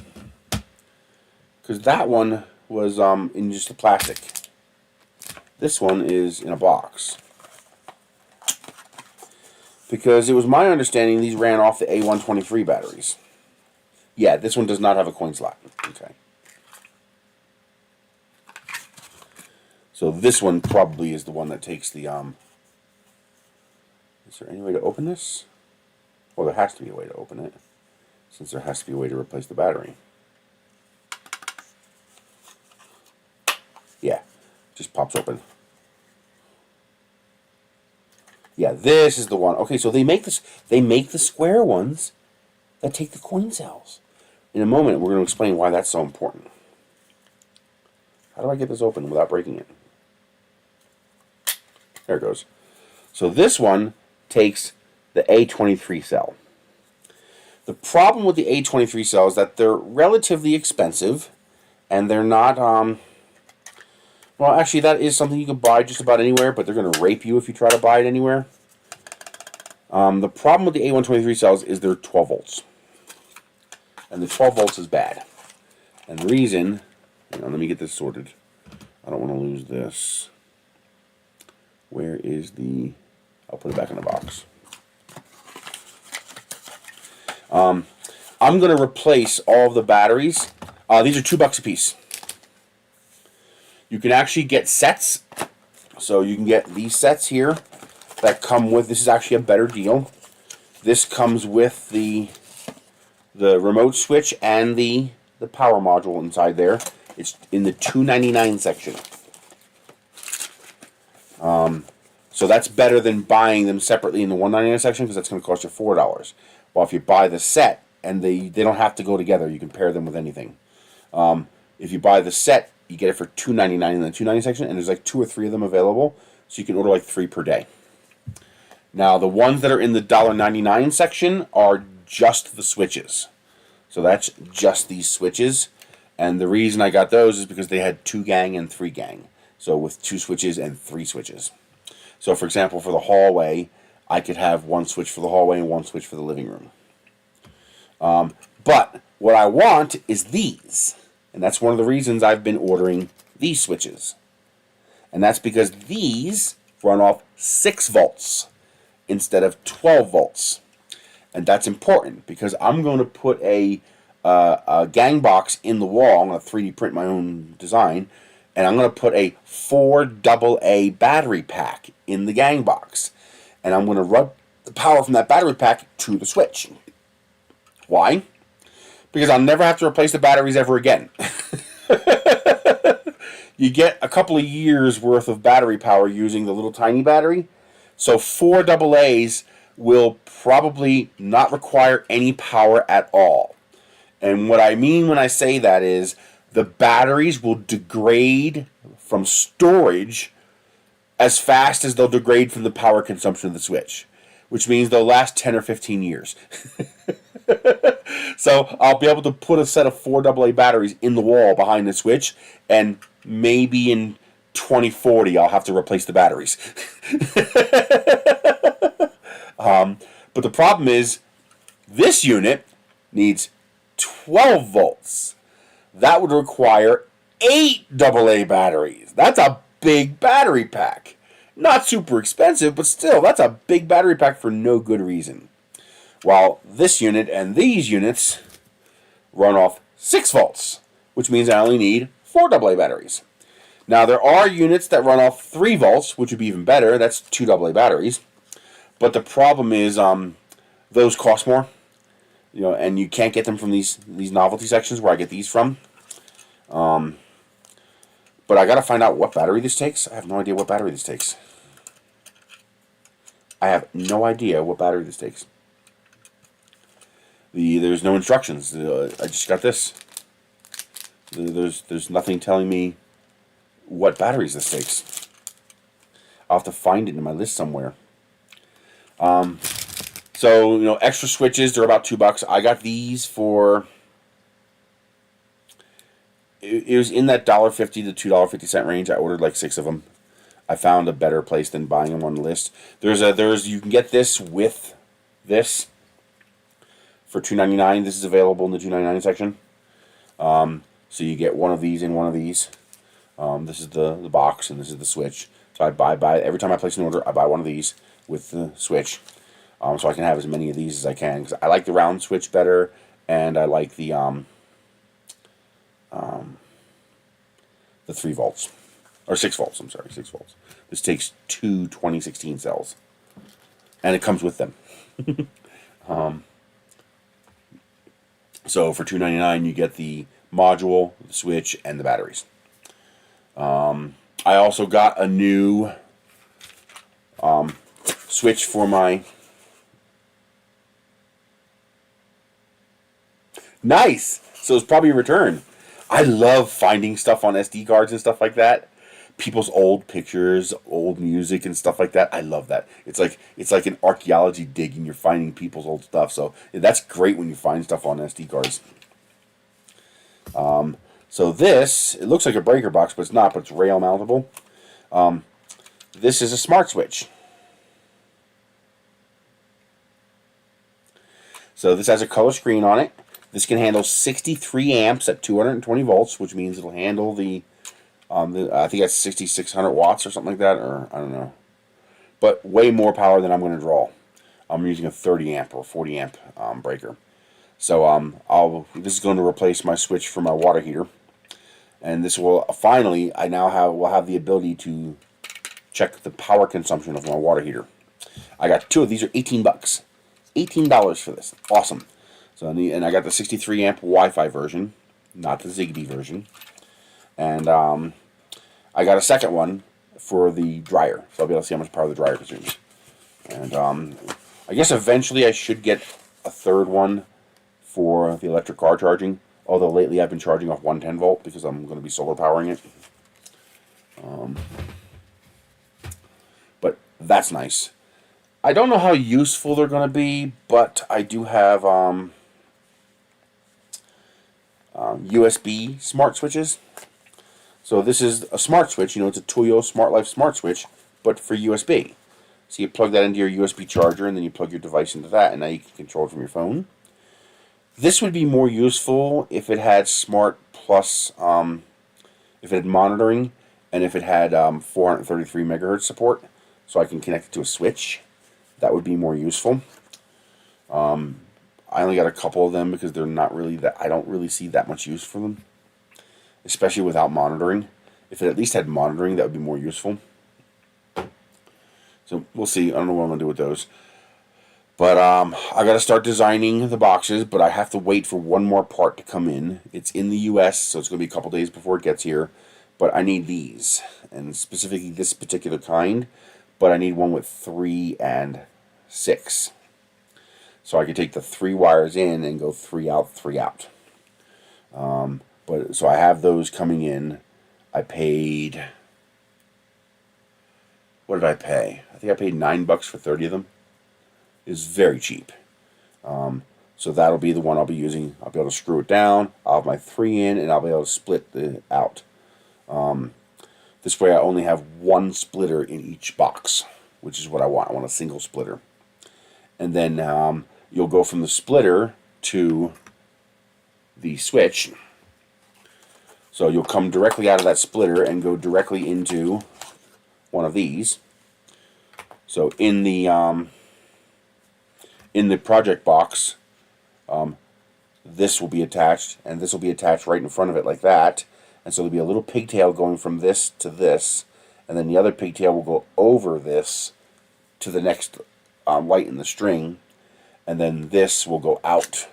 Because that one was in just a plastic. This one is in a box. Because it was my understanding these ran off the A123 batteries. Yeah, this one does not have a coin slot. Okay. So this one probably is the one that takes the... Is there any way to open this? Well, there has to be a way to open it, since there has to be a way to replace the battery. Yeah, just pops open. Yeah, this is the one. Okay, so they make this. They make the square ones that take the coin cells. In a moment, we're going to explain why that's so important. How do I get this open without breaking it? There it goes. So this one takes the A23 cell. The problem with the A23 cell is that they're relatively expensive, and they're not, well, actually, that is something you can buy just about anywhere, but they're going to rape you if you try to buy it anywhere. The problem with the A123 cells is they're 12 volts. And the 12 volts is bad. And the reason, hang on, let me get this sorted. I don't want to lose this. Where is the, I'll put it back in the box. I'm going to replace all of the batteries. These are $2 a piece. You can actually get sets. So you can get these sets here that come with, this is actually a better deal. This comes with the remote switch and the power module inside there. It's in the $2.99 section. So that's better than buying them separately in the $1.99 section, because that's going to cost you $4. Well, if you buy the set, and they don't have to go together, you can pair them with anything. If you buy the set, you get it for $2.99 in the $2.99 section, and there's like 2 or 3 of them available, so you can order like 3 per day. Now, the ones that are in the $1.99 section are just the switches. So that's just these switches. And the reason I got those is because they had 2 gang and 3 gang. So with 2 switches and 3 switches. So for example, for the hallway, I could have 1 switch for the hallway and 1 switch for the living room. But what I want is these. And that's one of the reasons I've been ordering these switches. And that's because these run off 6 volts instead of 12 volts. And that's important because I'm going to put a gang box in the wall. I'm going to 3D print my own design. And I'm going to put a 4 AA battery pack in the gang box. And I'm going to run the power from that battery pack to the switch. Why? Because I'll never have to replace the batteries ever again. You get a couple of years worth of battery power using the little tiny battery. So 4 AA's will probably not require any power at all. And what I mean when I say that is the batteries will degrade from storage as fast as they'll degrade from the power consumption of the switch, which means they'll last 10 or 15 years. So I'll be able to put a set of 4 AA batteries in the wall behind the switch, and maybe in 2040 I'll have to replace the batteries. But the problem is this unit needs 12 volts. That would require 8 AA batteries. That's a big battery pack. Not super expensive, but still, that's a big battery pack for no good reason. While this unit and these units run off 6 volts, which means I only need 4 AA batteries. Now, there are units that run off 3 volts, which would be even better. That's 2 AA batteries. But the problem is those cost more. You know, and you can't get them from these novelty sections where I get these from. But I got to find out what battery this takes. I have no idea what battery this takes. I have no idea what battery this takes. There's no instructions. I just got this. There's nothing telling me what batteries this takes. I'll have to find it in my list somewhere. So, you know, extra switches, they're about $2. I got these for, it was in that $1.50 to $2.50 range. I ordered like 6 of them. I found a better place than buying them on the list. You can get this with this for $2.99. This is available in the $2.99 section. So you get one of these and one of these. This is the box and this is the switch. So I buy every time I place an order, I buy one of these with the switch. So I can have as many of these as I can, because I like the round switch better, and I like the 3 volts. Or 6 volts, I'm sorry, 6 volts. This takes 2 2016 cells. And it comes with them. So for $2.99 you get the module, the switch, and the batteries. I also got a new switch for my... Nice! So it's probably a return. I love finding stuff on SD cards and stuff like that. People's old pictures, old music and stuff like that. I love that. It's like an archaeology dig and you're finding people's old stuff. So that's great when you find stuff on SD cards. So this, it looks like a breaker box, but it's not, but it's rail mountable. This is a smart switch. So this has a color screen on it. This can handle 63 amps at 220 volts, which means it'll handle the I think that's 6,600 watts or something like that, or I don't know. But way more power than I'm going to draw. I'm using a 30 amp or 40 amp breaker. So this is going to replace my switch for my water heater. And this will finally, I now will have the ability to check the power consumption of my water heater. I got two of these, are 18 bucks. $18 for this. Awesome. So and I got the 63 amp Wi-Fi version, not the Zigbee version. And I got a second one for the dryer, so I'll be able to see how much power the dryer consumes. And I guess eventually I should get a third one for the electric car charging. Although lately I've been charging off 110 volt because I'm going to be solar powering it. But that's nice. I don't know how useful they're going to be, but I do have USB smart switches. So this is a smart switch. You know, it's a Toyo Smart Life smart switch, but for USB. So you plug that into your USB charger, and then you plug your device into that, and now you can control it from your phone. This would be more useful if it had Smart Plus, if it had monitoring, and if it had 433 megahertz support, so I can connect it to a switch. That would be more useful. I only got a couple of them because they're not really that. I don't really see that much use for them, especially without monitoring. If it at least had monitoring, that would be more useful. So we'll see. I don't know what I'm gonna do with those. But I got to start designing the boxes, but I have to wait for one more part to come in. It's in the U.S., so it's going to be a couple days before it gets here. But I need these, and specifically this particular kind. But I need one with 3 and 6. So I can take the 3 wires in and go 3 out, 3 out. So I have those coming in. I paid... What did I pay? I think I paid $9 for 30 of them. Is very cheap. So that'll be the one I'll be using. I'll be able to screw it down. I'll have my 3 in, and I'll be able to split it out. This way I only have one splitter in each box, which is what I want. I want a single splitter. And then you'll go from the splitter to the switch. So you'll come directly out of that splitter and go directly into one of these. So in the project box, this will be attached, and this will be attached right in front of it like that. And so there'll be a little pigtail going from this to this, and then the other pigtail will go over this to the next light in the string, and then this will go out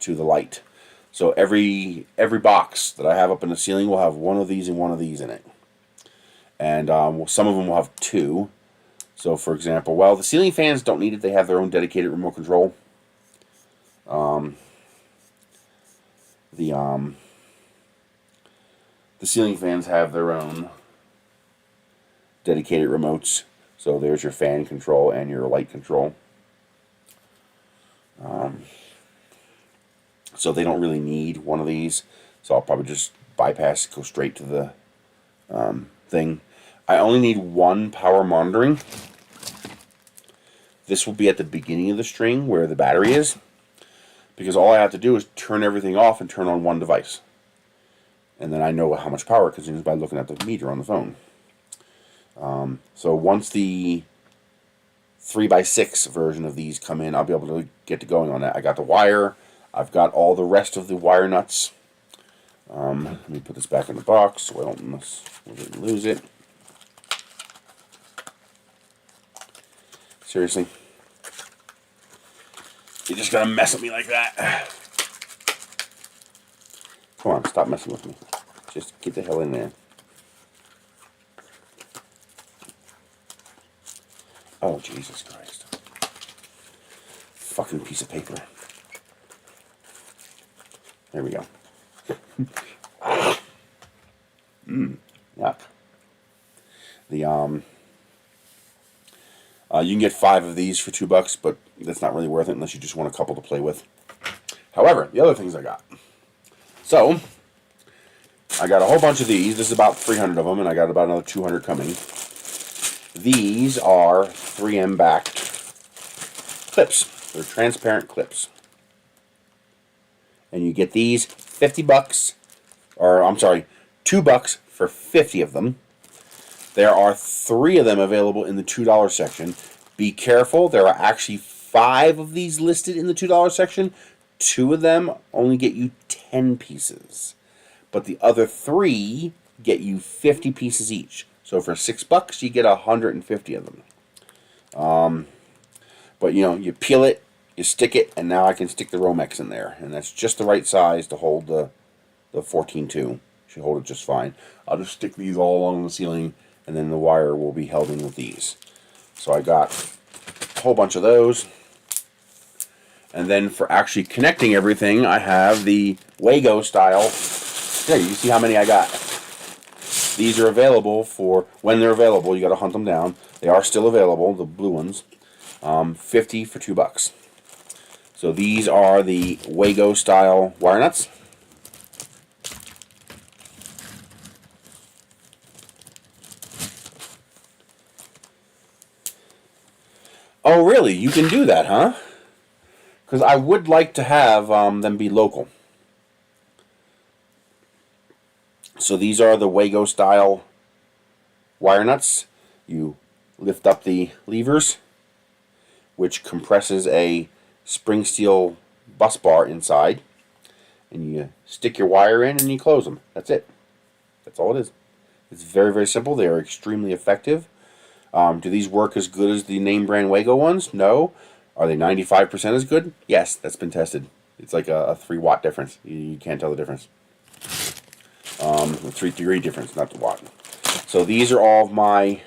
to the light. So every box that I have up in the ceiling will have one of these and one of these in it. And some of them will have 2. So, for example, well, the ceiling fans don't need it. They have their own dedicated remote control. The ceiling fans have their own dedicated remotes. So there's your fan control and your light control. So they don't really need one of these. So I'll probably just bypass, go straight to the thing. I only need one power monitoring. This will be at the beginning of the string where the battery is, because all I have to do is turn everything off and turn on one device. And then I know how much power it consumes by looking at the meter on the phone. So once the 3x6 version of these come in, I'll be able to get to going on that. I got the wire. I've got all the rest of the wire nuts. Let me put this back in the box so I don't lose it. Seriously. You're just gonna mess with me like that. Come on, stop messing with me. Just get the hell in there. Oh, Jesus Christ. Fucking piece of paper. There we go. Yuck. The you can get 5 of these for $2, but that's not really worth it unless you just want a couple to play with. However, the other things I got. So, I got a whole bunch of these. This is about 300 of them, and I got about another 200 coming. These are 3M backed clips. They're transparent clips. And you get these $50, or I'm sorry, $2 for 50 of them. There are 3 of them available in the $2 section. Be careful, there are actually 5 of these listed in the $2 section. 2 of them only get you 10 pieces. But the other 3 get you 50 pieces each. So for $6, you get 150 of them. But you know, you peel it, you stick it, and now I can stick the Romex in there. And that's just the right size to hold the 14.2. Should hold it just fine. I'll just stick these all along the ceiling, and then the wire will be held in with these. So I got a whole bunch of those. And then for actually connecting everything, I have the Wago style. Yeah, you see how many I got. These are available for, when they're available, you got to hunt them down. They are still available, the blue ones. 50 for $2. So these are the Wago style wire nuts. Oh, really? You can do that, huh? Because I would like to have them be local. So these are the Wago style wire nuts. You lift up the levers, which compresses a spring steel bus bar inside, and you stick your wire in and you close them. That's it. That's all it is. It's very, very simple. They are extremely effective. Do these work as good as the name brand Wago ones? No. Are they 95% as good? Yes, that's been tested. It's like a 3-watt difference. You can't tell the difference. A 3-degree difference, not the watt. So these are all of my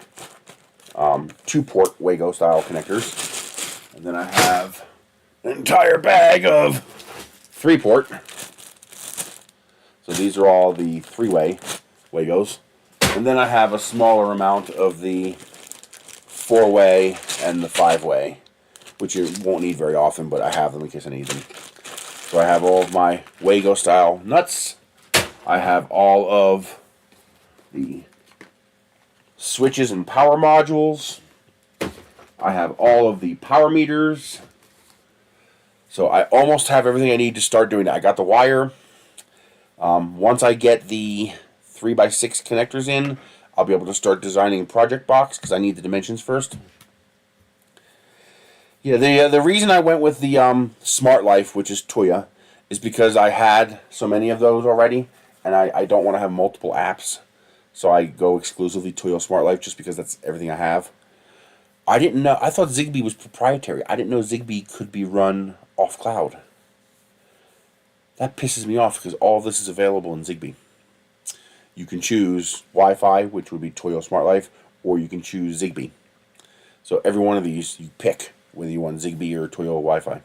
2-port Wago style connectors. And then I have an entire bag of 3-port. So these are all the 3-way Wagos. And then I have a smaller amount of the 4-way and the 5-way, which you won't need very often, but I have them in case I need them. So I have all of my Wago style nuts. I have all of the switches and power modules. I have all of the power meters. So I almost have everything I need to start doing that. I got the wire. Once I get the 3x6 connectors in, I'll be able to start designing a project box because I need the dimensions first. Yeah, the reason I went with the Smart Life, which is Toya, is because I had so many of those already, and I don't want to have multiple apps. So I go exclusively Toya Smart Life just because that's everything I have. I didn't know. I thought Zigbee was proprietary. I didn't know Zigbee could be run off cloud. That pisses me off because all this is available in Zigbee. You can choose Wi-Fi, which would be Toya Smart Life, or you can choose Zigbee. So every one of these you pick, whether you want Zigbee or Toya Wi-Fi.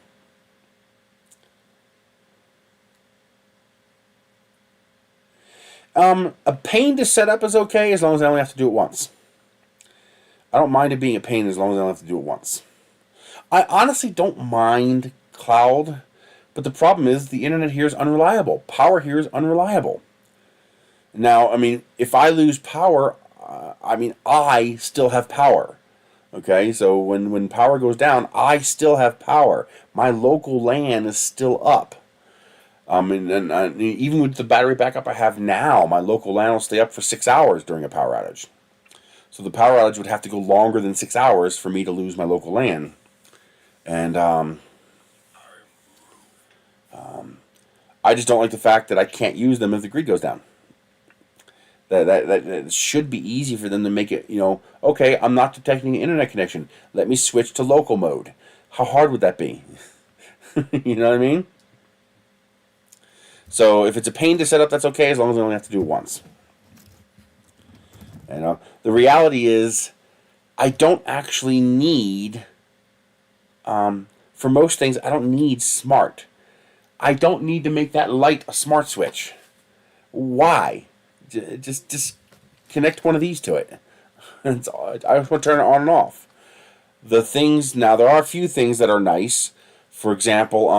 A pain to set up is okay as long as I only have to do it once. I don't mind it being a pain as long as I don't have to do it once. I honestly don't mind cloud, but the problem is the internet here is unreliable. Power here is unreliable. Now, I mean, if I lose power, I still have power. Okay, so when power goes down, I still have power. My local LAN is still up. And even with the battery backup I have now, my local LAN will stay up for 6 hours during a power outage. So the power outage would have to go longer than 6 hours for me to lose my local LAN. And I just don't like the fact that I can't use them if the grid goes down. That should be easy for them to make it, okay, I'm not detecting an internet connection. Let me switch to local mode. How hard would that be? You know what I mean? So if it's a pain to set up, that's okay as long as I only have to do it once. The reality is I don't actually need, for most things, I don't need smart. I don't need to make that light a smart switch. Why? Just connect one of these to it. I just want to turn it on and off. The things, now there are a few things that are nice. For example,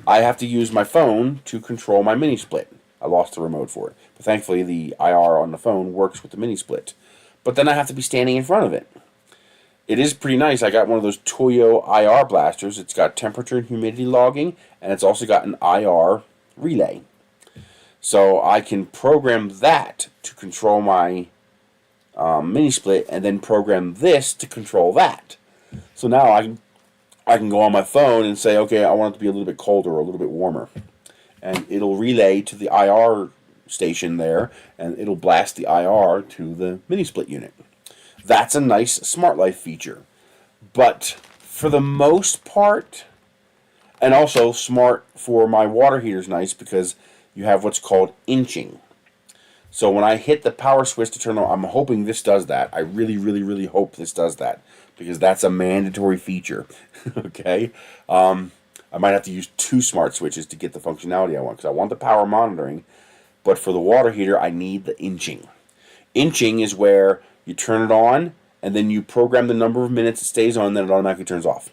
I have to use my phone to control my mini split. I lost the remote for it. But thankfully the IR on the phone works with the mini split. But then I have to be standing in front of it. It is pretty nice. I got one of those Toyo IR blasters. It's got temperature and humidity logging, and it's also got an IR relay. So I can program that to control my mini split, and then program this to control that. So now I can go on my phone and say, okay, I want it to be a little bit colder or a little bit warmer, and it'll relay to the IR station there, and it'll blast the IR to the mini split unit. That's a nice Smart Life feature. But for the most part, and also smart for my water heater is nice because you have what's called inching. So when I hit the power switch to turn on, I'm hoping this does that. I really, really, really hope this does that because that's a mandatory feature. Okay? I might have to use 2 smart switches to get the functionality I want because I want the power monitoring, but for the water heater, I need the inching. Inching is where you turn it on, and then you program the number of minutes it stays on, and then it automatically turns off.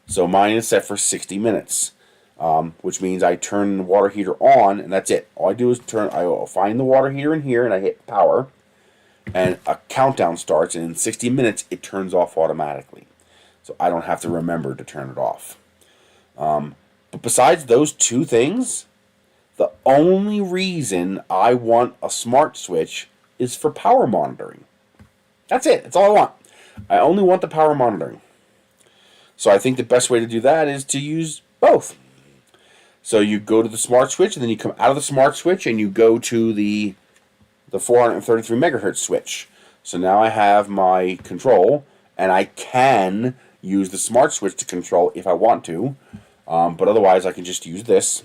So mine is set for 60 minutes, which means I turn the water heater on, and that's it. All I do is I find the water heater in here, and I hit power, and a countdown starts, and in 60 minutes, it turns off automatically. So I don't have to remember to turn it off. But besides those 2 things, the only reason I want a smart switch is for power monitoring. That's it. That's all I want. I only want the power monitoring. So I think the best way to do that is to use both. So you go to the smart switch, and then you come out of the smart switch, and you go to the 433 megahertz switch. So now I have my control, and I can use the smart switch to control if I want to. But otherwise, I can just use this,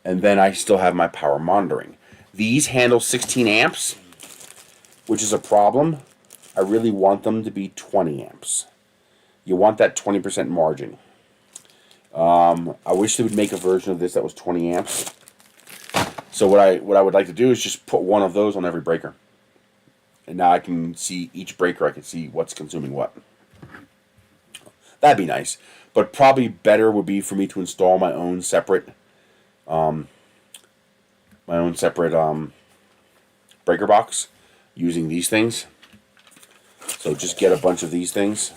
and then I still have my power monitoring. These handle 16 amps, which is a problem. I really want them to be 20 amps. You want that 20% margin. I wish they would make a version of this that was 20 amps. So what I would like to do is just put one of those on every breaker. And now I can see each breaker, I can see what's consuming what. That'd be nice. But probably better would be for me to install my own separate breaker box using these things. So just get a bunch of these things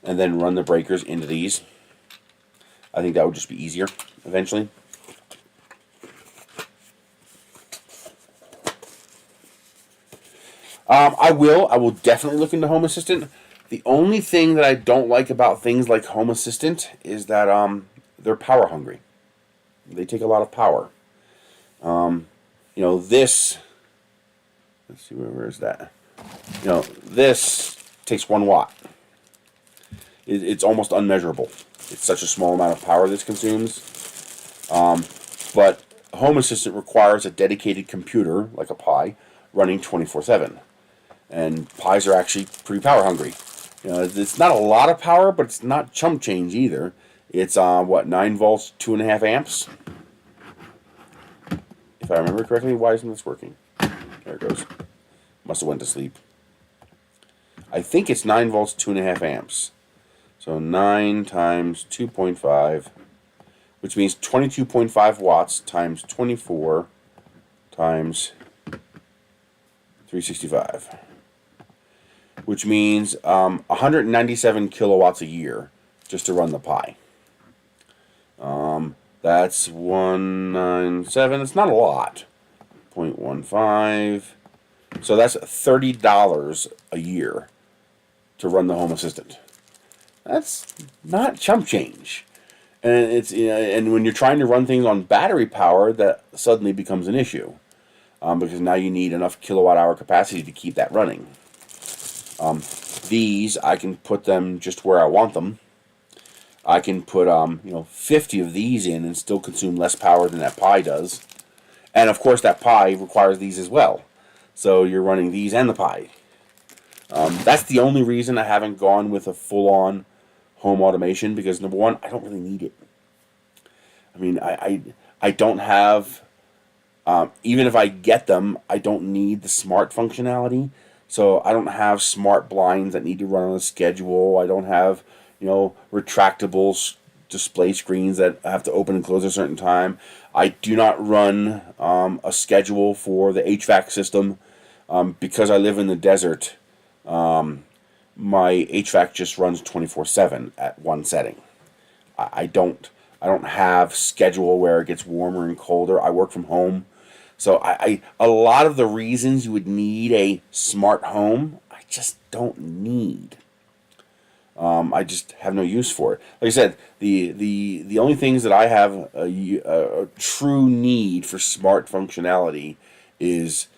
and then run the breakers into these. I think that would just be easier eventually. I will definitely look into Home Assistant. The only thing that I don't like about things like Home Assistant is that they're power hungry. They take a lot of power. This, let's see, where is that? This takes 1 watt. It's almost unmeasurable. It's such a small amount of power this consumes. But Home Assistant requires a dedicated computer, like a Pi, running 24/7. And Pis are actually pretty power hungry. It's not a lot of power, but it's not chump change either. It's 9 volts, 2.5 amps. If I remember correctly, why isn't this working? There it goes. Must have went to sleep. I think it's 9 volts, 2.5 amps. So 9 times 2.5, which means 22.5 watts times 24 times 365. Which means 197 kilowatts a year just to run the Pi. That's 197. It's not a lot. 0.15. So that's $30 a year to run the Home Assistant. That's not chump change. And and when you're trying to run things on battery power, that suddenly becomes an issue. Because now you need enough kilowatt hour capacity to keep that running. These, I can put them just where I want them. I can put 50 of these in and still consume less power than that Pi does. And of course that Pi requires these as well. So you're running these and the Pi. That's the only reason I haven't gone with a full-on home automation, because number one, I don't really need it. I mean, I don't have Even if I get them, I don't need the smart functionality. So I don't have smart blinds that need to run on a schedule. I don't have, retractable display screens that I have to open and close at a certain time. I do not run a schedule for the HVAC system because I live in the desert. My HVAC just runs 24/7 at one setting. I don't have schedule where it gets warmer and colder. I work from home. So a lot of the reasons you would need a smart home, I just don't need. I just have no use for it. Like I said, the only things that I have a true need for smart functionality is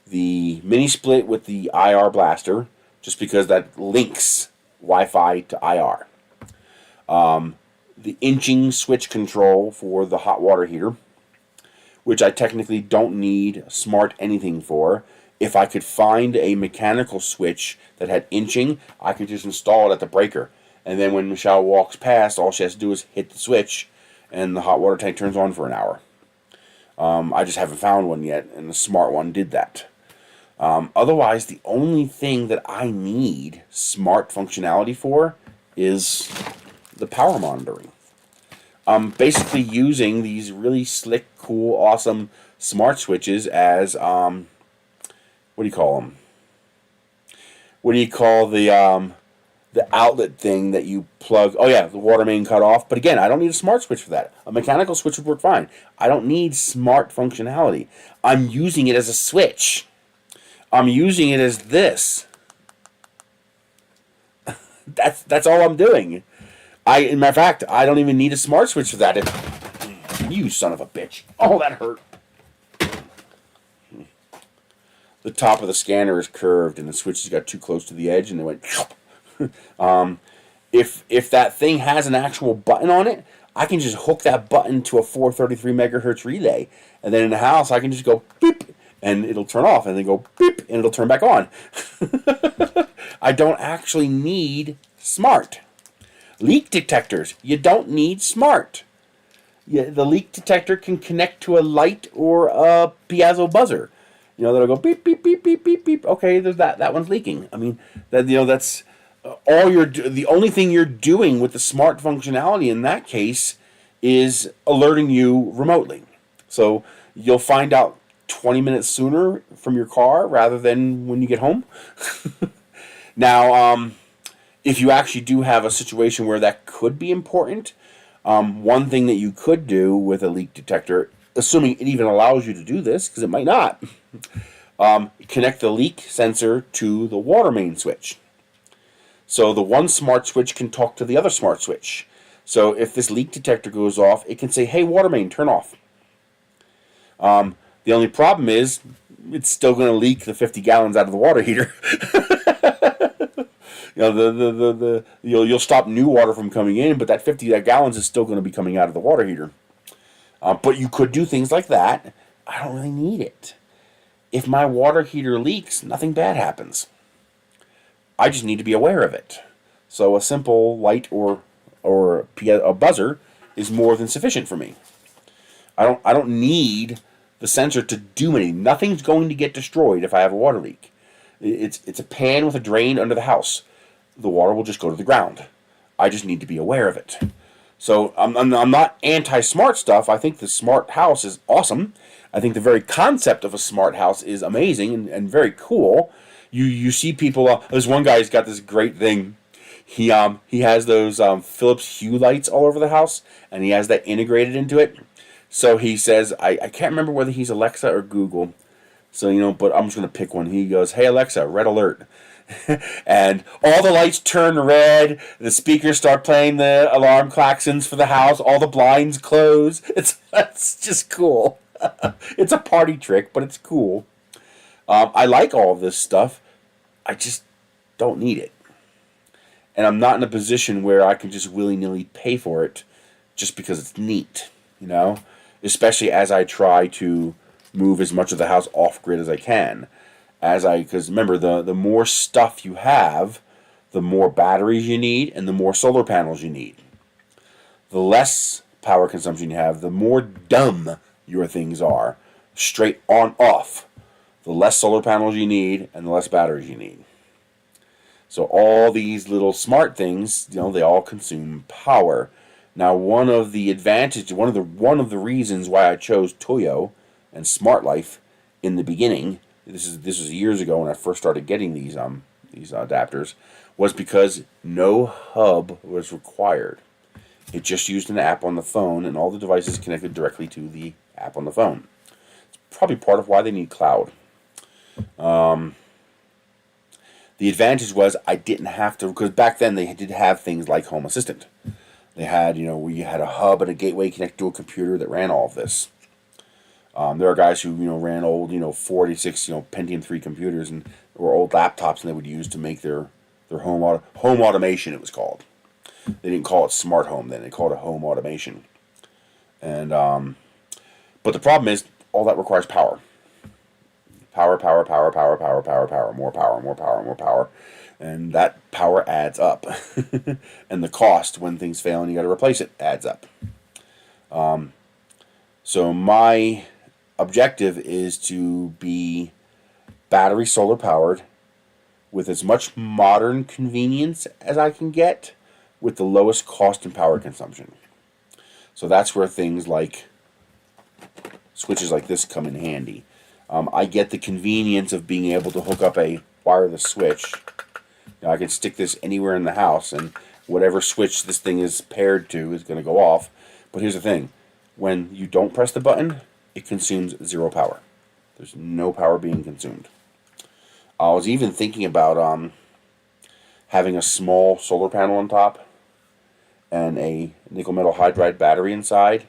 the mini split with the IR blaster, just because that links Wi-Fi to IR. The inching switch control for the hot water heater, which I technically don't need smart anything for. If I could find a mechanical switch that had inching, I could just install it at the breaker. And then when Michelle walks past, all she has to do is hit the switch, and the hot water tank turns on for an hour. I just haven't found one yet, and the smart one did that. Otherwise, the only thing that I need smart functionality for is the power monitoring. I'm basically using these really slick, cool, awesome smart switches as, what do you call them? What do you call the outlet thing that you plug? Oh yeah, the water main cut off. But again, I don't need a smart switch for that. A mechanical switch would work fine. I don't need smart functionality. I'm using it as a switch. I'm using it as this. That's all I'm doing. In matter of fact, I don't even need a smart switch for that. You son of a bitch. Oh, that hurt. The top of the scanner is curved and the switches got too close to the edge and they went... If that thing has an actual button on it, I can just hook that button to a 433 megahertz relay. And then in the house, I can just go beep and it'll turn off, and then go beep and it'll turn back on. I don't actually need smart. Leak detectors, you don't need smart. The leak detector can connect to a light or a piezo buzzer. That'll go beep, beep, beep, beep, beep, beep. Okay, there's that one's leaking. I mean, that's all the only thing you're doing with the smart functionality in that case is alerting you remotely. So you'll find out 20 minutes sooner from your car rather than when you get home. Now, if you actually do have a situation where that could be important, one thing that you could do with a leak detector, assuming it even allows you to do this, because it might not, connect the leak sensor to the water main switch. So the one smart switch can talk to the other smart switch. So if this leak detector goes off, it can say, hey, water main, turn off. The only problem is it's still going to leak the 50 gallons out of the water heater. You'll stop new water from coming in, but that 50 gallons is still going to be coming out of the water heater. But you could do things like that. I don't really need it. If my water heater leaks, nothing bad happens. I just need to be aware of it. So a simple light or a buzzer is more than sufficient for me. I don't need the sensor to do anything. Nothing's going to get destroyed if I have a water leak. It's a pan with a drain under the house. The water will just go to the ground. I just need to be aware of it. So I'm not anti-smart stuff. I think the smart house is awesome. I think the very concept of a smart house is amazing and very cool. You see people. There's one guy who's got this great thing. He has those Philips Hue lights all over the house, and he has that integrated into it. So he says, I can't remember whether he's Alexa or Google. So, but I'm just going to pick one. He goes, hey, Alexa, red alert. And all the lights turn red. The speakers start playing the alarm klaxons for the house. All the blinds close. That's just cool. It's a party trick, but it's cool. I like all of this stuff. I just don't need it. And I'm not in a position where I can just willy-nilly pay for it just because it's neat, Especially as I try to move as much of the house off-grid as I can. Because remember, the more stuff you have, the more batteries you need and the more solar panels you need. The less power consumption you have, the more dumb your things are. straight on off. The less solar panels you need and the less batteries you need. So all these little smart things, they all consume power. Now, one of the reasons why I chose Toyo and SmartLife in the beginning, this was years ago when I first started getting these adapters, was because no hub was required. It just used an app on the phone, and all the devices connected directly to the app on the phone. It's probably part of why they need cloud. The advantage was I didn't have to, because back then they did have things like Home Assistant. They had, where you had a hub and a gateway connected to a computer that ran all of this. There are guys who, ran old, 486, Pentium 3 computers, and or old laptops, and they would use to make their home automation, it was called. They didn't call it smart home then, they called it home automation. And, but the problem is, all that requires power. Power, more power. And that power adds up. And the cost when things fail and you got to replace it adds up. So my objective is to be battery solar powered with as much modern convenience as I can get with the lowest cost and power consumption. So that's where things like switches like this come in handy. I get the convenience of being able to hook up a wireless switch. I can stick this anywhere in the house, and whatever switch this thing is paired to is going to go off. But here's the thing. When you don't press the button, it consumes zero power. There's no power being consumed. I was even thinking about having a small solar panel on top and a nickel metal hydride battery inside,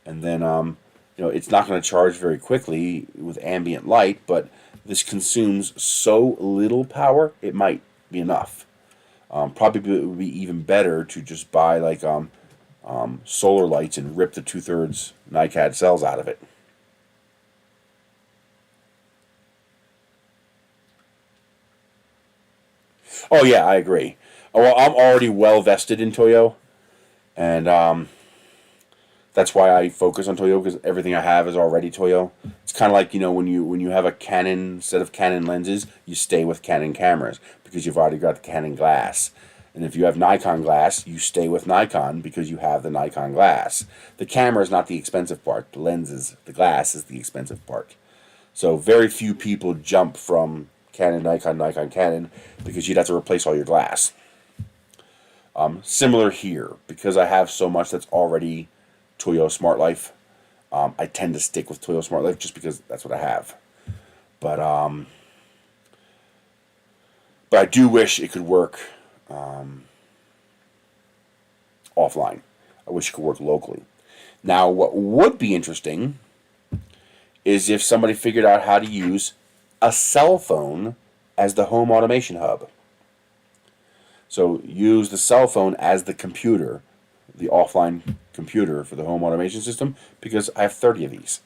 and then it's not going to charge very quickly with ambient light, but this consumes so little power, it might be enough. Probably it would be even better to just buy like solar lights and rip the 2/3 NiCad cells out of it. Oh yeah, I agree. Well, I'm already well vested in Toyo, and that's why I focus on Toyo, because everything I have is already Toyo. It's kind of like, when you have a Canon set of Canon lenses, you stay with Canon cameras because you've already got the Canon glass. And if you have Nikon glass, you stay with Nikon because you have the Nikon glass. The camera is not the expensive part. The glass is the expensive part. So very few people jump from Canon, Nikon, Nikon, Canon, because you'd have to replace all your glass. Similar here, because I have so much that's already Toyo SmartLife. I tend to stick with Toyo SmartLife just because that's what I have. But I do wish it could work offline. I wish it could work locally. Now, what would be interesting is if somebody figured out how to use a cell phone as the home automation hub. So use the cell phone as the computer, the offline computer for the home automation system, because I have 30 of these.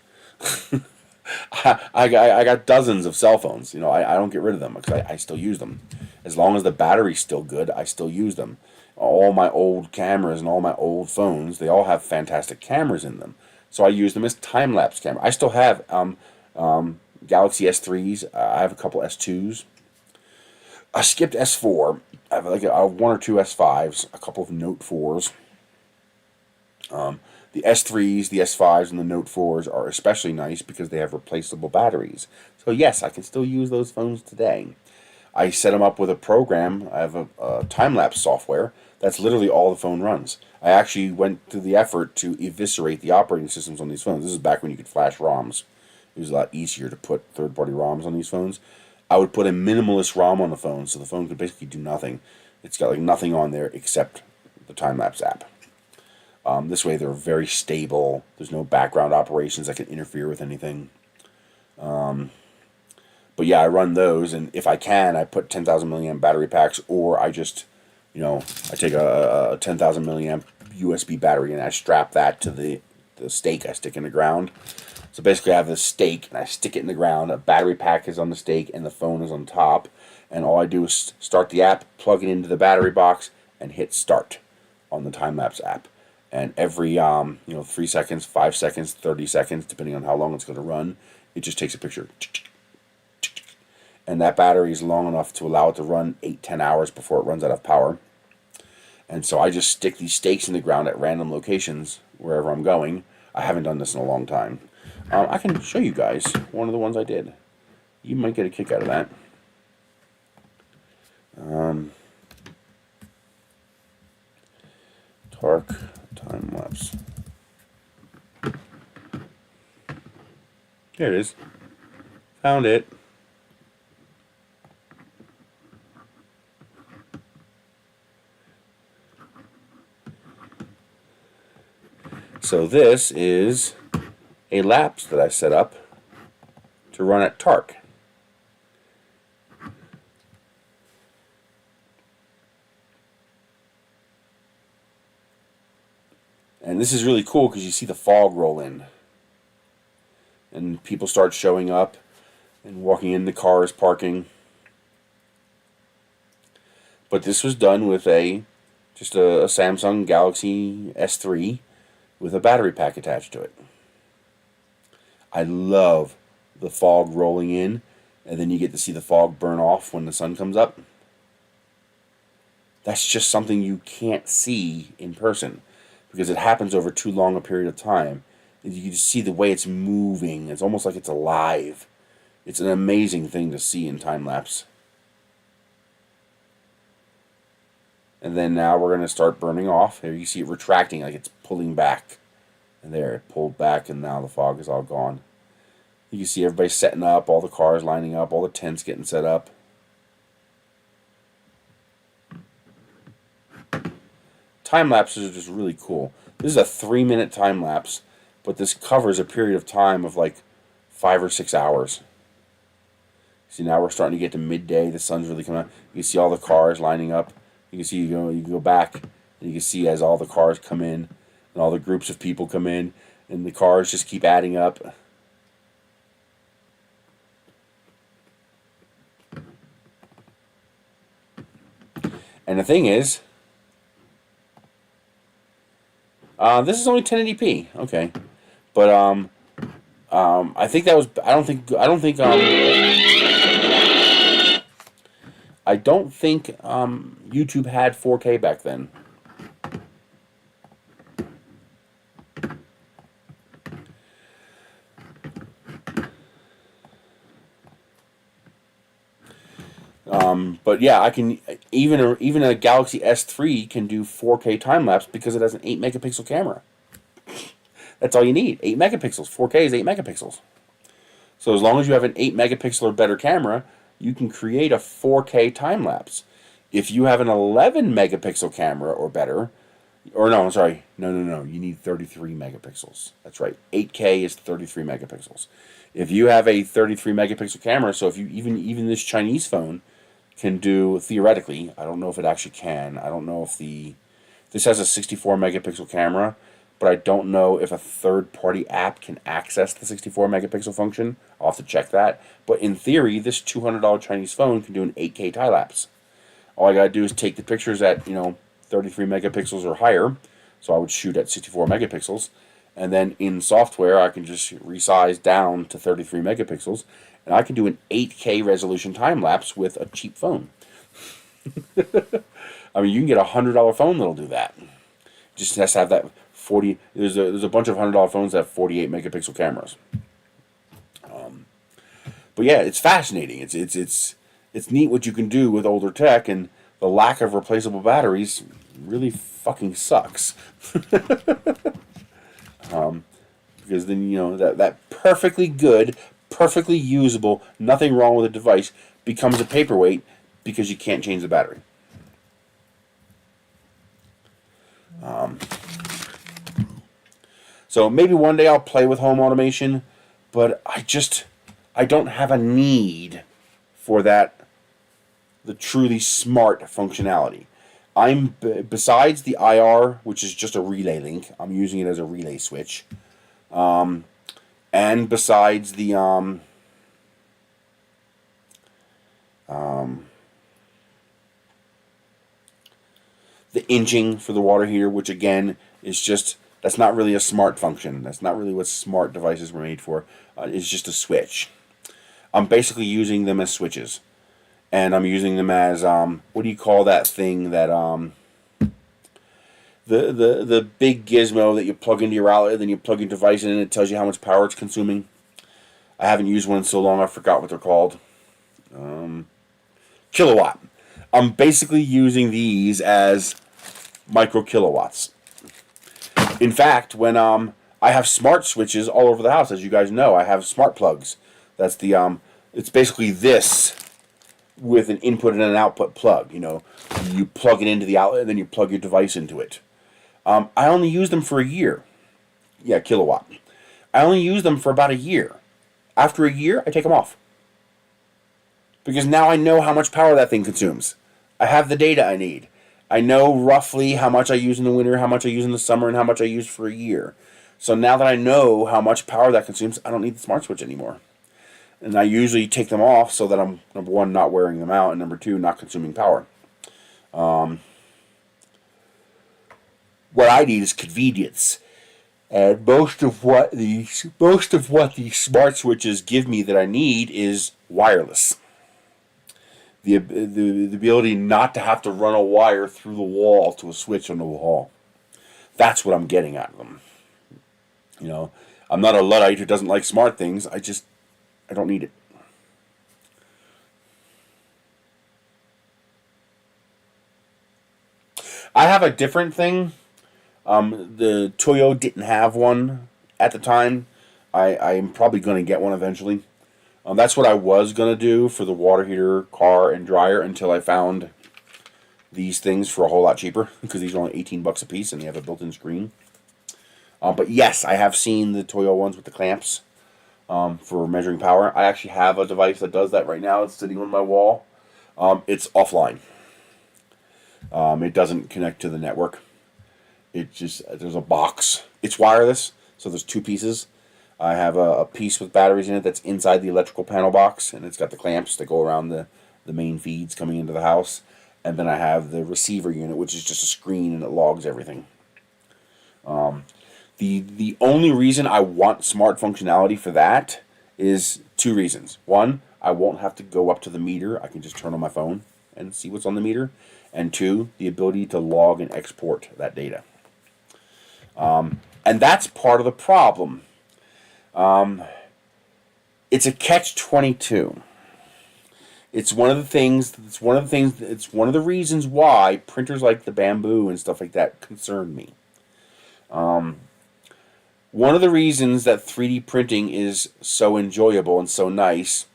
I got dozens of cell phones. I don't get rid of them because I still use them. As long as the battery's still good, I still use them. All my old cameras and all my old phones, they all have fantastic cameras in them. So I use them as time-lapse camera. I still have Galaxy S3s. I have a couple S2s. I skipped S4. I have like one or two S5s, a couple of Note 4s. The S3s, the S5s, and the Note 4s are especially nice because they have replaceable batteries. So yes, I can still use those phones today. I set them up with a program. I have a time-lapse software. That's literally all the phone runs. I actually went to the effort to eviscerate the operating systems on these phones. This is back when you could flash ROMs. It was a lot easier to put third-party ROMs on these phones. I would put a minimalist ROM on the phone, so the phone could basically do nothing. It's got like nothing on there except the time-lapse app. This way they're very stable. There's no background operations that can interfere with anything. But yeah, I run those, and if I can, I put 10,000 milliamp battery packs, or I just, I take a 10,000 milliamp USB battery and I strap that to the stake I stick in the ground. So basically I have this stake and I stick it in the ground, a battery pack is on the stake and the phone is on top, and all I do is start the app, plug it into the battery box, and hit start on the time-lapse app. and every 3 seconds, 5 seconds, 30 seconds, depending on how long it's going to run, it just takes a picture. And that battery is long enough to allow it to run 8-10 hours before it runs out of power. And so I just stick these stakes in the ground at random locations wherever I'm going. I haven't done this in a long time. I can show you guys one of the ones I did. You might get a kick out of that. Torque time lapse. There it is. Found it. So this is a lapse that I set up to run at Torque. And this is really cool because you see the fog roll in. And people start showing up and walking in, the cars parking. But this was done with just a Samsung Galaxy S3 with a battery pack attached to it. I love the fog rolling in, and then you get to see the fog burn off when the sun comes up. That's just something you can't see in person because it happens over too long a period of time. And you can just see the way it's moving. It's almost like it's alive. It's an amazing thing to see in time lapse. And then now we're going to start burning off. Here you see it retracting, like it's pulling back. And there, it pulled back, and now the fog is all gone. You can see everybody setting up, all the cars lining up, all the tents getting set up. Time lapses are just really cool. This is a 3-minute time lapse, but this covers a period of time of like 5 or 6 hours. See, now we're starting to get to midday. The sun's really coming out. You can see all the cars lining up. You can see you can go back, and you can see as all the cars come in, and all the groups of people come in, and the cars just keep adding up. And the thing is, this is only 1080p, okay, but I think that was I don't think YouTube had 4K back then. But yeah, I can even a Galaxy S3 can do 4K time lapse because it has an 8 megapixel camera. That's all you need. 8 megapixels. 4K is 8 megapixels. So as long as you have an 8 megapixel or better camera, you can create a 4K time lapse. If you have an 11 megapixel camera or better, or no, I'm sorry, no, you need 33 megapixels. That's right. 8K is 33 megapixels. If you have a 33 megapixel camera, so if you even this Chinese phone can do, theoretically, I don't know if it actually can. I don't know if this has a 64 megapixel camera, but I don't know if a third-party app can access the 64 megapixel function. I'll have to check that. But in theory, this $200 Chinese phone can do an 8K time lapse. All I gotta do is take the pictures at 33 megapixels or higher. So I would shoot at 64 megapixels, and then in software I can just resize down to 33 megapixels, and I can do an 8K resolution time lapse with a cheap phone. I mean, you can get a $100 phone that'll do that. Just has to have that 40. There's a bunch of $100 phones that have 48 megapixel cameras. But yeah, it's fascinating. It's neat what you can do with older tech, and the lack of replaceable batteries really fucking sucks. Because then that perfectly good, perfectly usable, nothing wrong with the device becomes a paperweight because you can't change the battery. So maybe one day I'll play with home automation, but I don't have a need for that, the truly smart functionality. Besides the IR, which is just a relay link, I'm using it as a relay switch. And besides the inching for the water heater, which again It's just, that's not really a smart function. That's not really what smart devices were made for. It's just a switch. I'm basically using them as switches. And I'm using them as, what do you call that thing that, the big gizmo that you plug into your outlet, then you plug your device in and it tells you how much power it's consuming. I haven't used one in so long I forgot what they're called. Kilowatt. I'm basically using these as micro kilowatts. In fact, when I have smart switches all over the house, as you guys know, I have smart plugs. That's the it's basically this with an input and an output plug. You know, you plug it into the outlet and then you plug your device into it. I only use them for a year. Yeah, kilowatt. I only use them for about a year. After a year, I take them off. Because now I know how much power that thing consumes. I have the data I need. I know roughly how much I use in the winter, how much I use in the summer, and how much I use for a year. So now that I know how much power that consumes, I don't need the smart switch anymore. And I usually take them off so that I'm, number one, not wearing them out, and number two, not consuming power. What I need is convenience. And most of what the smart switches give me that I need is wireless. The ability not to have to run a wire through the wall to a switch on the wall. That's what I'm getting out of them. You know, I'm not a Luddite who doesn't like smart things. I don't need it. I have a different thing. The Toyo didn't have one at the time. I'm probably going to get one eventually. That's what I was going to do for the water heater, car, and dryer until I found these things for a whole lot cheaper, because these are only 18 bucks a piece and they have a built-in screen. But yes, I have seen the Toyo ones with the clamps for measuring power. I actually have a device that does that right now. It's sitting on my wall. It's offline. It doesn't connect to the network. It just, there's a box. It's wireless, so there's two pieces. I have a piece with batteries in it that's inside the electrical panel box, and it's got the clamps that go around the main feeds coming into the house. And then I have the receiver unit, which is just a screen, and it logs everything. The only reason I want smart functionality for that is two reasons. One, I won't have to go up to the meter. I can just turn on my phone and see what's on the meter. And two, the ability to log and export that data. And that's part of the problem. It's a catch-22. It's one of the reasons why printers like the Bamboo and stuff like that concern me. One of the reasons that 3D printing is so enjoyable and so nice,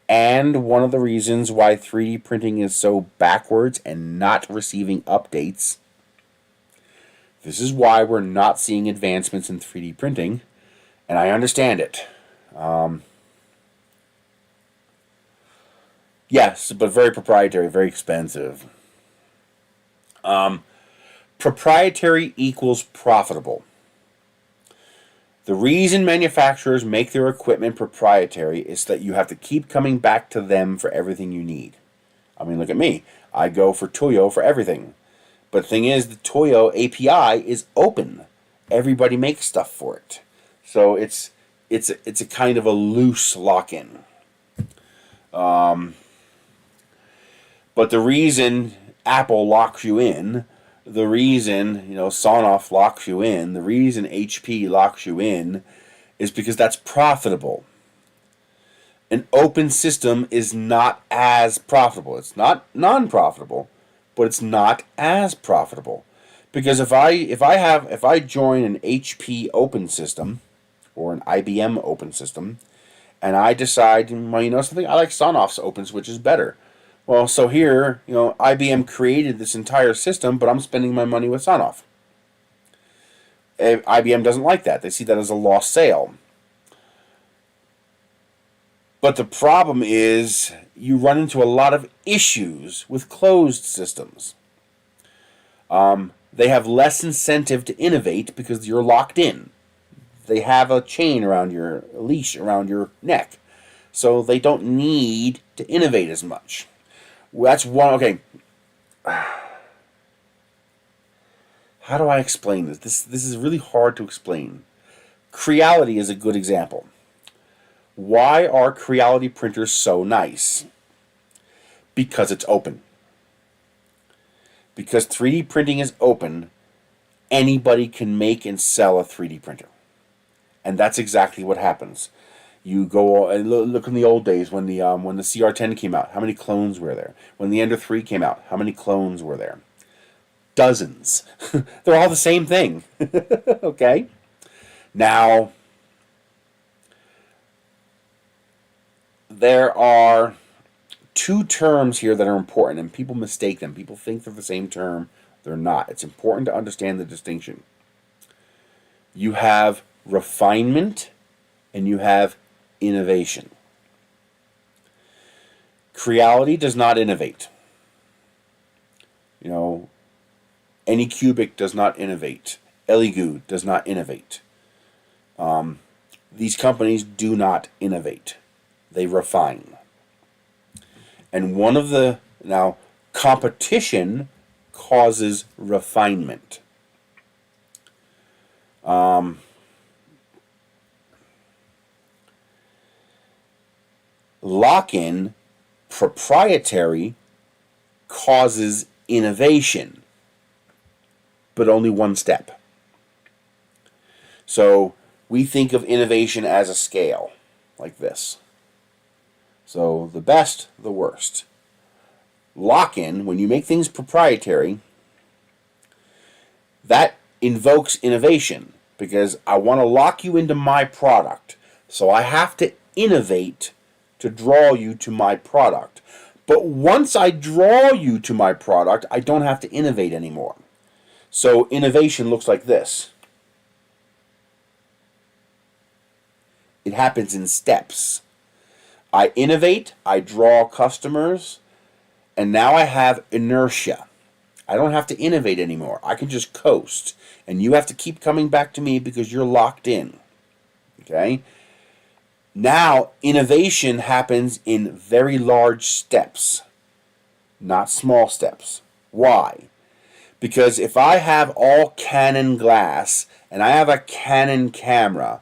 and one of the reasons why 3D printing is so backwards and not receiving updates. This is why we're not seeing advancements in 3D printing, and I understand it. Yes, but very proprietary, very expensive. Proprietary equals profitable. The reason manufacturers make their equipment proprietary is that you have to keep coming back to them for everything you need. I mean, look at me. I go for Toyo for everything. But the thing is, the Toyo API is open. Everybody makes stuff for it. So it's a kind of a loose lock-in. But the reason Apple locks you in, the reason, Sonoff locks you in, the reason HP locks you in is because that's profitable. An open system is not as profitable. It's not non-profitable, but it's not as profitable. Because if I join an HP open system or an IBM open system, and I decide, well, something, I like Sonoff's open switches better. Well, so here, IBM created this entire system, but I'm spending my money with Sonoff. IBM doesn't like that. They see that as a lost sale. But the problem is you run into a lot of issues with closed systems. They have less incentive to innovate because you're locked in. They have a chain around a leash around your neck. So they don't need to innovate as much. That's one, okay. How do I explain this? This is really hard to explain. Creality is a good example. Why are Creality printers so nice? Because it's open. Because 3D printing is open, anybody can make and sell a 3D printer. And that's exactly what happens. You go and look in the old days when the CR10 came out. How many clones were there? When the Ender 3 came out, how many clones were there? Dozens. They're all the same thing. Okay? Now, there are two terms here that are important, and people mistake them. People think they're the same term. They're not. It's important to understand the distinction. You have refinement and you have innovation. Creality does not innovate. You know, Anycubic does not innovate. Elegoo does not innovate. These companies do not innovate. They refine. And one of the, now, competition causes refinement. Lock-in, proprietary, causes innovation, but only one step. So we think of innovation as a scale, like this. So the best, the worst. Lock-in, when you make things proprietary, that invokes innovation, because I want to lock you into my product. So I have to innovate to draw you to my product. But once I draw you to my product, I don't have to innovate anymore. So innovation looks like this. It happens in steps. I innovate, I draw customers, and now I have inertia. I don't have to innovate anymore. I can just coast. And you have to keep coming back to me because you're locked in. Okay? Now, innovation happens in very large steps, not small steps. Why? Because if I have all Canon glass and I have a Canon camera,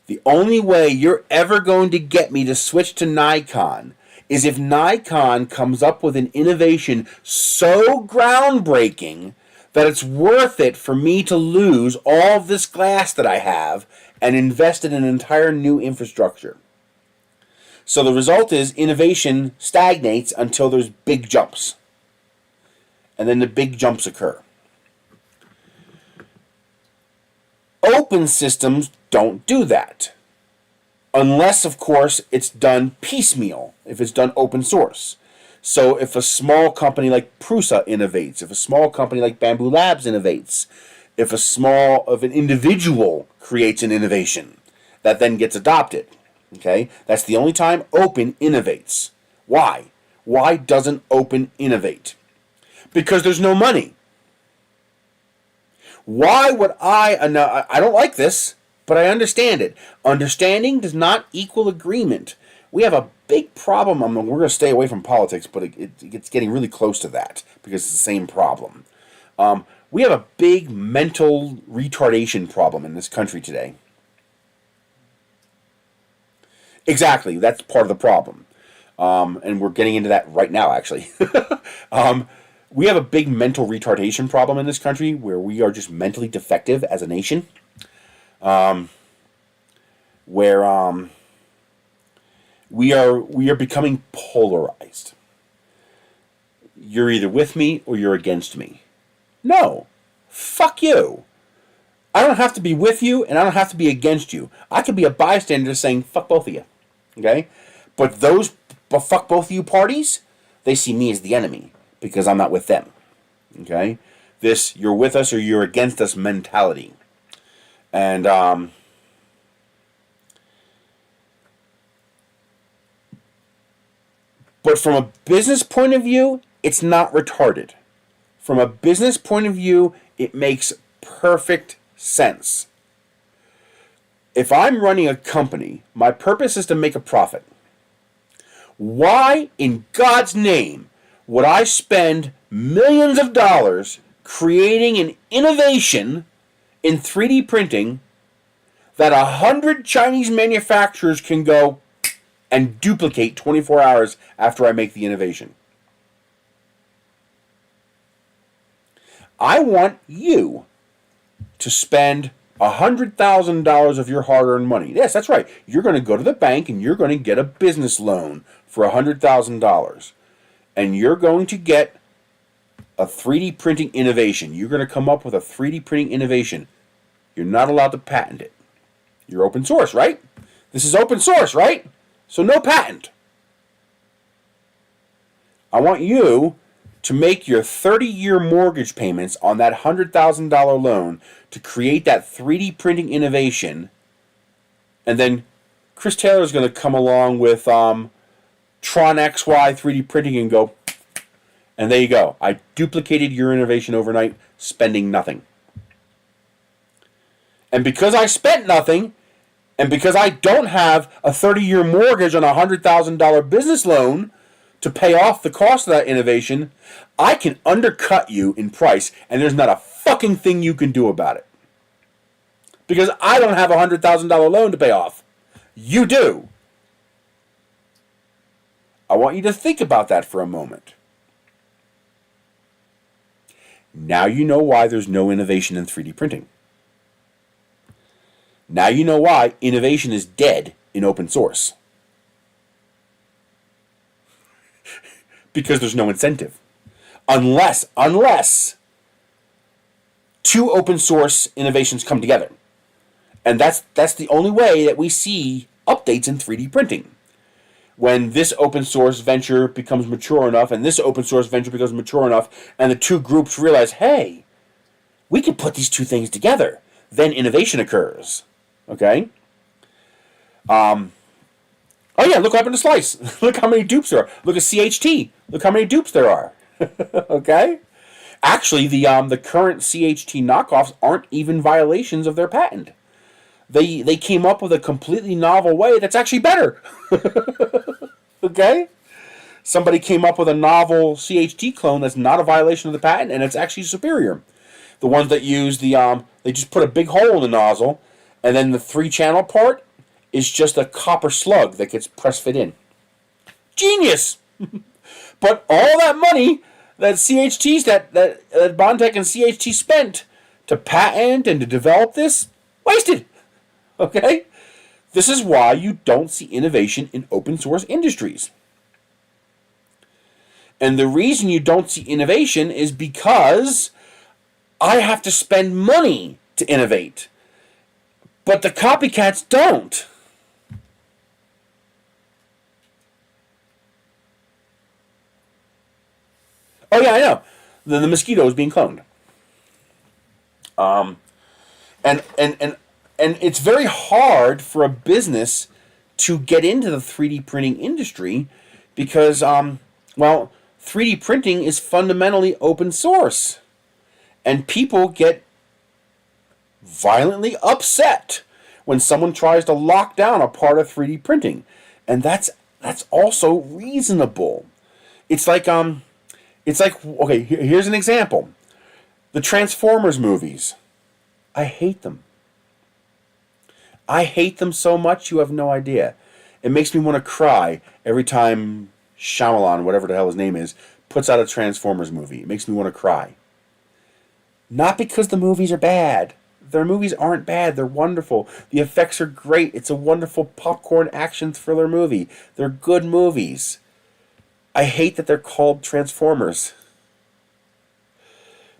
the only way you're ever going to get me to switch to Nikon is if Nikon comes up with an innovation so groundbreaking that it's worth it for me to lose all of this glass that I have and invest in an entire new infrastructure. So the result is innovation stagnates until there's big jumps. And then the big jumps occur. Open systems don't do that. Unless, of course, it's done piecemeal, if it's done open source. So if a small company like Prusa innovates, if a small company like Bamboo Labs innovates, if an individual creates an innovation, that then gets adopted. Okay? That's the only time open innovates. Why? Why doesn't open innovate? Because there's no money. Why would I don't like this, but I understand it. Understanding does not equal agreement. We have a big problem. We're going to stay away from politics, but it's getting really close to that because it's the same problem. We have a big mental retardation problem in this country today. Exactly, that's part of the problem. And we're getting into that right now, actually. We have a big mental retardation problem in this country where we are just mentally defective as a nation. Where we are becoming polarized. You're either with me or you're against me. No. Fuck you. I don't have to be with you and I don't have to be against you. I could be a bystander saying fuck both of you. Okay? But fuck both of you parties, they see me as the enemy because I'm not with them. Okay? This you're with us or you're against us mentality. And but from a business point of view, it's not retarded. From a business point of view, it makes perfect sense. If I'm running a company, my purpose is to make a profit. Why in God's name would I spend millions of dollars creating an innovation in 3D printing that 100 Chinese manufacturers can go and duplicate 24 hours after I make the innovation. I want you to spend $100,000 of your hard-earned money. Yes, that's right. You're going to go to the bank and you're going to get a business loan for $100,000. And you're going to get a 3D printing innovation. You're going to come up with a 3D printing innovation. You're not allowed to patent it. You're open source, right? This is open source, right? So no patent. I want you to make your 30-year mortgage payments on that $100,000 loan to create that 3D printing innovation. And then Chris Taylor's going to come along with Tron XY 3D printing and go, and there you go. I duplicated your innovation overnight, spending nothing. And because I spent nothing, and because I don't have a 30-year mortgage on a $100,000 business loan to pay off the cost of that innovation, I can undercut you in price, and there's not a fucking thing you can do about it. Because I don't have a $100,000 loan to pay off. You do. I want you to think about that for a moment. Now you know why there's no innovation in 3D printing. Now you know why innovation is dead in open source. Because there's no incentive. Unless two open source innovations come together. And that's the only way that we see updates in 3D printing. When this open source venture becomes mature enough and this open source venture becomes mature enough and the two groups realize, hey, we can put these two things together. Then innovation occurs. Okay? Oh yeah, look what happened to Slice. Look how many dupes there are. Look at CHT. Look how many dupes there are. Okay? Actually, the current CHT knockoffs aren't even violations of their patent. They came up with a completely novel way that's actually better. Okay? Somebody came up with a novel CHT clone that's not a violation of the patent, and it's actually superior. The ones that use they just put a big hole in the nozzle, and then the 3-channel part is just a copper slug that gets press fit in. Genius! But all that money that CHTs, that Bondtech and CHT spent to patent and to develop this, wasted. Okay? This is why you don't see innovation in open source industries. And the reason you don't see innovation is because I have to spend money to innovate. But the copycats don't. Oh yeah, I know. The mosquito is being cloned. And it's very hard for a business to get into the 3D printing industry because, 3D printing is fundamentally open source. And people get violently upset when someone tries to lock down a part of 3D printing. And that's also reasonable. It's like, okay, here's an example. The Transformers movies. I hate them. I hate them so much you have no idea. It makes me want to cry every time Shyamalan, whatever the hell his name is, puts out a Transformers movie. It makes me want to cry. Not because the movies are bad. Their movies aren't bad. They're wonderful. The effects are great. It's a wonderful popcorn action thriller movie. They're good movies. I hate that they're called Transformers.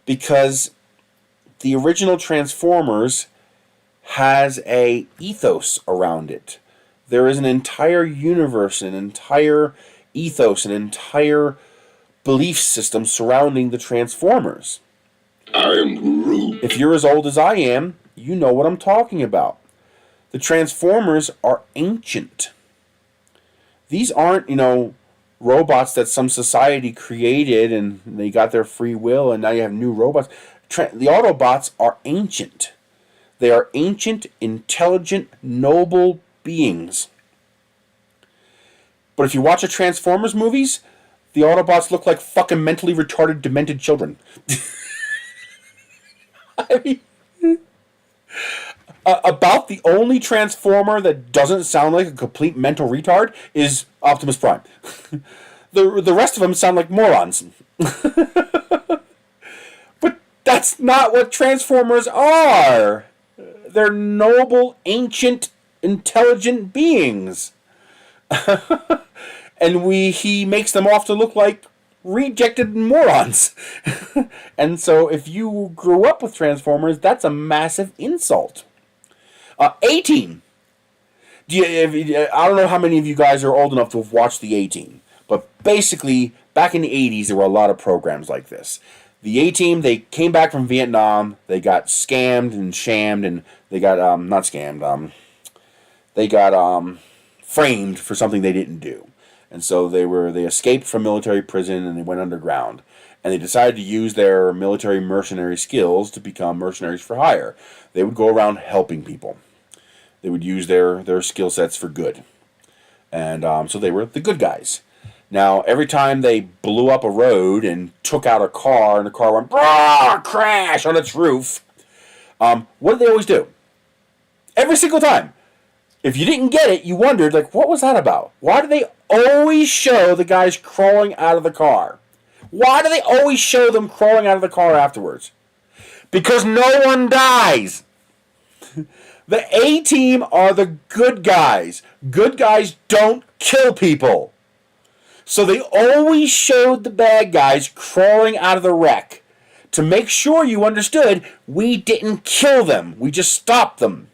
Because the original Transformers has a ethos around it. There is an entire universe, an entire ethos, an entire belief system surrounding the Transformers. I am Groot. If you're as old as I am, you know what I'm talking about. The Transformers are ancient. These aren't, robots that some society created and they got their free will and now you have new robots. The Autobots are ancient. They are ancient, intelligent, noble beings. But if you watch the Transformers movies, the Autobots look like fucking mentally retarded, demented children. I mean, about the only Transformer that doesn't sound like a complete mental retard is Optimus Prime. The rest of them sound like morons. But that's not what Transformers are. They're noble, ancient, intelligent beings. And he makes them off to look like rejected morons. And so if you grew up with Transformers, that's a massive insult. A-Team. I don't know how many of you guys are old enough to have watched the A-Team. But basically, back in the 80s, there were a lot of programs like this. The A-Team, they came back from Vietnam. They got scammed and shammed, and they got, not scammed, they got framed for something they didn't do. And so they escaped from military prison and they went underground. And they decided to use their military mercenary skills to become mercenaries for hire. They would go around helping people. They would use their skill sets for good. And so they were the good guys. Now, every time they blew up a road and took out a car, and the car went, crash on its roof, what did they always do? Every single time. If you didn't get it, you wondered, like, what was that about? Why do they always show the guys crawling out of the car? Why do they always show them crawling out of the car afterwards? Because no one dies. The A-Team are the good guys. Good guys don't kill people. So they always showed the bad guys crawling out of the wreck to make sure you understood we didn't kill them. We just stopped them.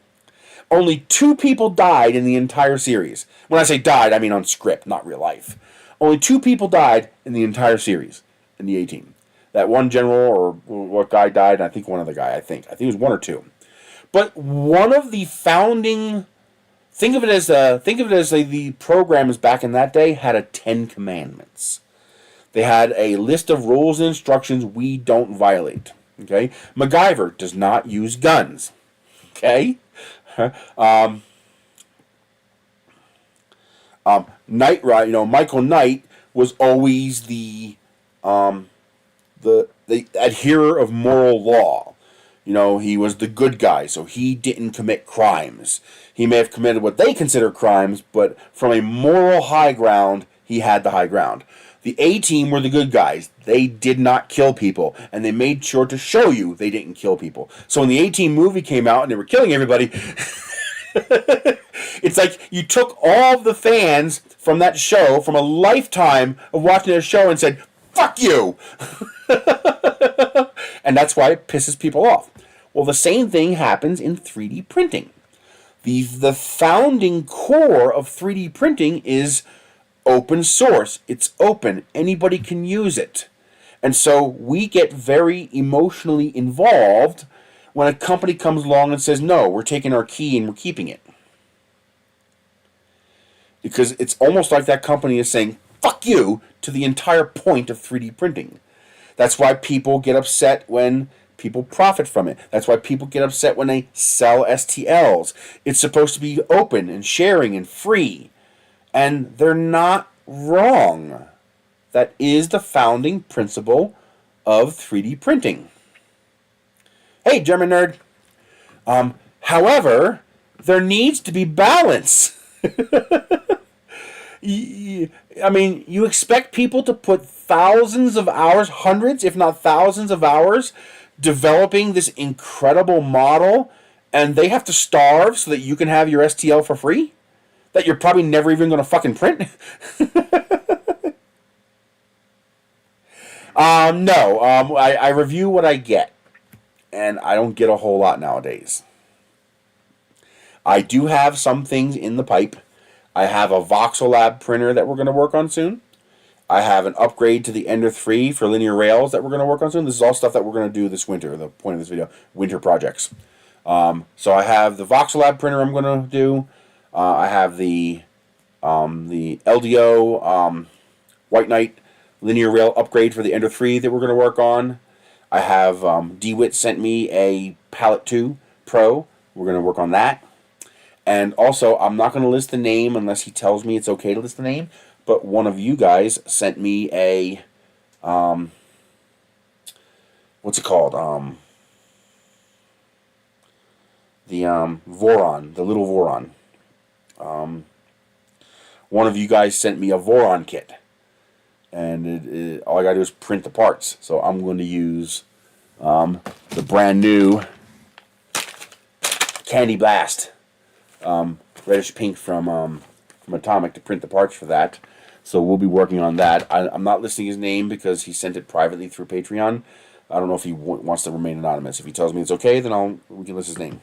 Only 2 people died in the entire series. When I say died, I mean on script, not real life. Only 2 people died in the entire series in the A-Team. That one general or what guy died, and I think one other guy, I think it was 1 or 2. But one of the founding, think of it as the programs back in that day had a 10 commandments. They had a list of rules and instructions we don't violate. Okay, MacGyver does not use guns. Okay. Knight Rider, Michael Knight was always the adherer of moral law. He was the good guy, so he didn't commit crimes. He may have committed what they consider crimes, but from a moral high ground, he had the high ground. The A-Team were the good guys. They did not kill people, and they made sure to show you they didn't kill people. So when the A-Team movie came out and they were killing everybody, it's like you took all of the fans from that show, from a lifetime of watching their show, and said, fuck you! And that's why it pisses people off. Well, the same thing happens in 3D printing. The founding core of 3D printing is open source. It's open. Anybody can use it. And so we get very emotionally involved when a company comes along and says, no, we're taking our key and we're keeping it. Because it's almost like that company is saying, fuck you, to the entire point of 3D printing. That's why people get upset when people profit from it. That's why people get upset when they sell STLs. It's supposed to be open and sharing and free. And they're not wrong. That is the founding principle of 3D printing. Hey, German nerd. However, there needs to be balance. I mean, you expect people to put thousands of hours, hundreds, if not thousands of hours, developing this incredible model, and they have to starve so that you can have your STL for free? That you're probably never even going to fucking print? No. I review what I get, and I don't get a whole lot nowadays. I do have some things in the pipe. I have a Voxelab printer that we're going to work on soon. I have an upgrade to the Ender 3 for linear rails that we're going to work on soon. This is all stuff that we're going to do this winter, the point of this video, winter projects. So I have the Voxelab printer I'm going to do. I have the LDO White Knight linear rail upgrade for the Ender 3 that we're going to work on. I have DeWitt sent me a Palette 2 Pro. We're going to work on that. And also, I'm not going to list the name unless he tells me it's okay to list the name. But one of you guys sent me a, what's it called? the Voron, the little Voron. One of you guys sent me a Voron kit, and all I gotta do is print the parts. So I'm going to use the brand new Candy Blast, reddish pink from Atomic to print the parts for that. So we'll be working on that. I'm not listing his name because he sent it privately through Patreon. I don't know if he wants to remain anonymous. If he tells me it's okay, then we can list his name.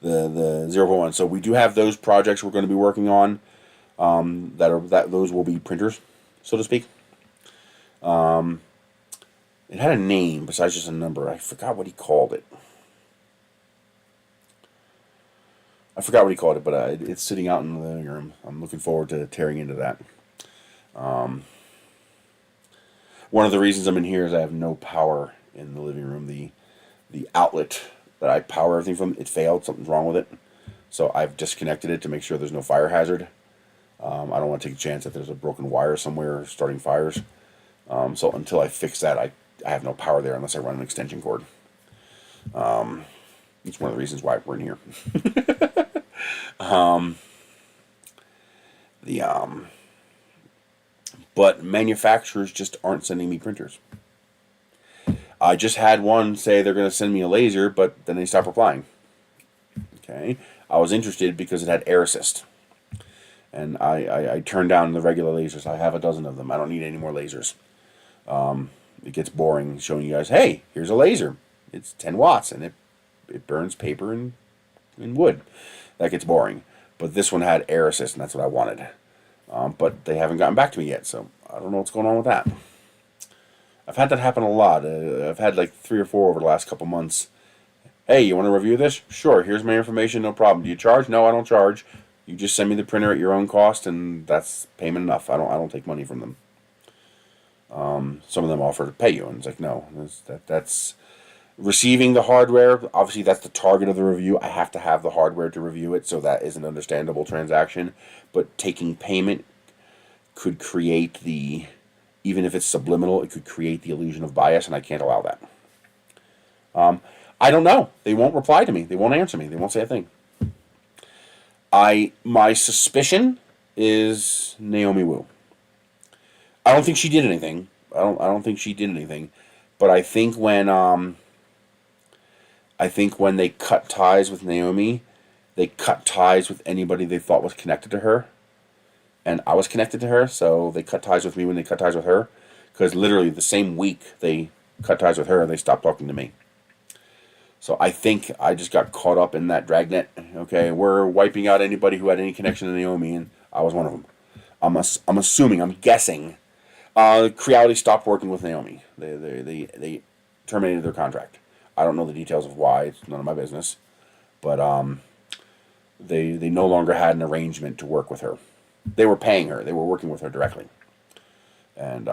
The 0.1. So we do have those projects we're going to be working on. Those will be printers, so to speak. It had a name besides just a number. I forgot what he called it. But it's sitting out in the living room. I'm looking forward to tearing into that. One of the reasons I'm in here is I have no power in the living room. The outlet that I power everything from, it failed. Something's wrong with it. So I've disconnected it to make sure there's no fire hazard. I don't want to take a chance that there's a broken wire somewhere starting fires. So until I fix that, I have no power there unless I run an extension cord. It's one of the reasons why we're in here. But manufacturers just aren't sending me printers. I just had one say they're going to send me a laser, but then they stopped replying. Okay, I was interested because it had air assist, and I turned down the regular lasers. I have a dozen of them. I don't need any more lasers. It gets boring showing you guys, hey, here's a laser. It's 10 watts, and it burns paper and wood. That gets boring. But this one had air assist, and that's what I wanted. But they haven't gotten back to me yet, so I don't know what's going on with that. I've had that happen a lot. I've had like 3 or 4 over the last couple months. Hey, you want to review this? Sure, here's my information, no problem. Do you charge? No, I don't charge. You just send me the printer at your own cost, and that's payment enough. I don't take money from them. Some of them offer to pay you, and it's like, no, that's receiving the hardware. Obviously, that's the target of the review. I have to have the hardware to review it, so that is an understandable transaction. But taking payment could create even if it's subliminal, it could create the illusion of bias, and I can't allow that. I don't know. They won't reply to me. They won't answer me. They won't say a thing. My suspicion is Naomi Wu. I don't think she did anything. I don't think she did anything. But I think when they cut ties with Naomi, they cut ties with anybody they thought was connected to her. And I was connected to her, so they cut ties with me when they cut ties with her. Because literally the same week they cut ties with her, they stopped talking to me. So I think I just got caught up in that dragnet. Okay, we're wiping out anybody who had any connection to Naomi, and I was one of them. I'm assuming, I'm guessing, Creality stopped working with Naomi. They terminated their contract. I don't know the details of why. It's none of my business. But they no longer had an arrangement to work with her. They were paying her. They were working with her directly. And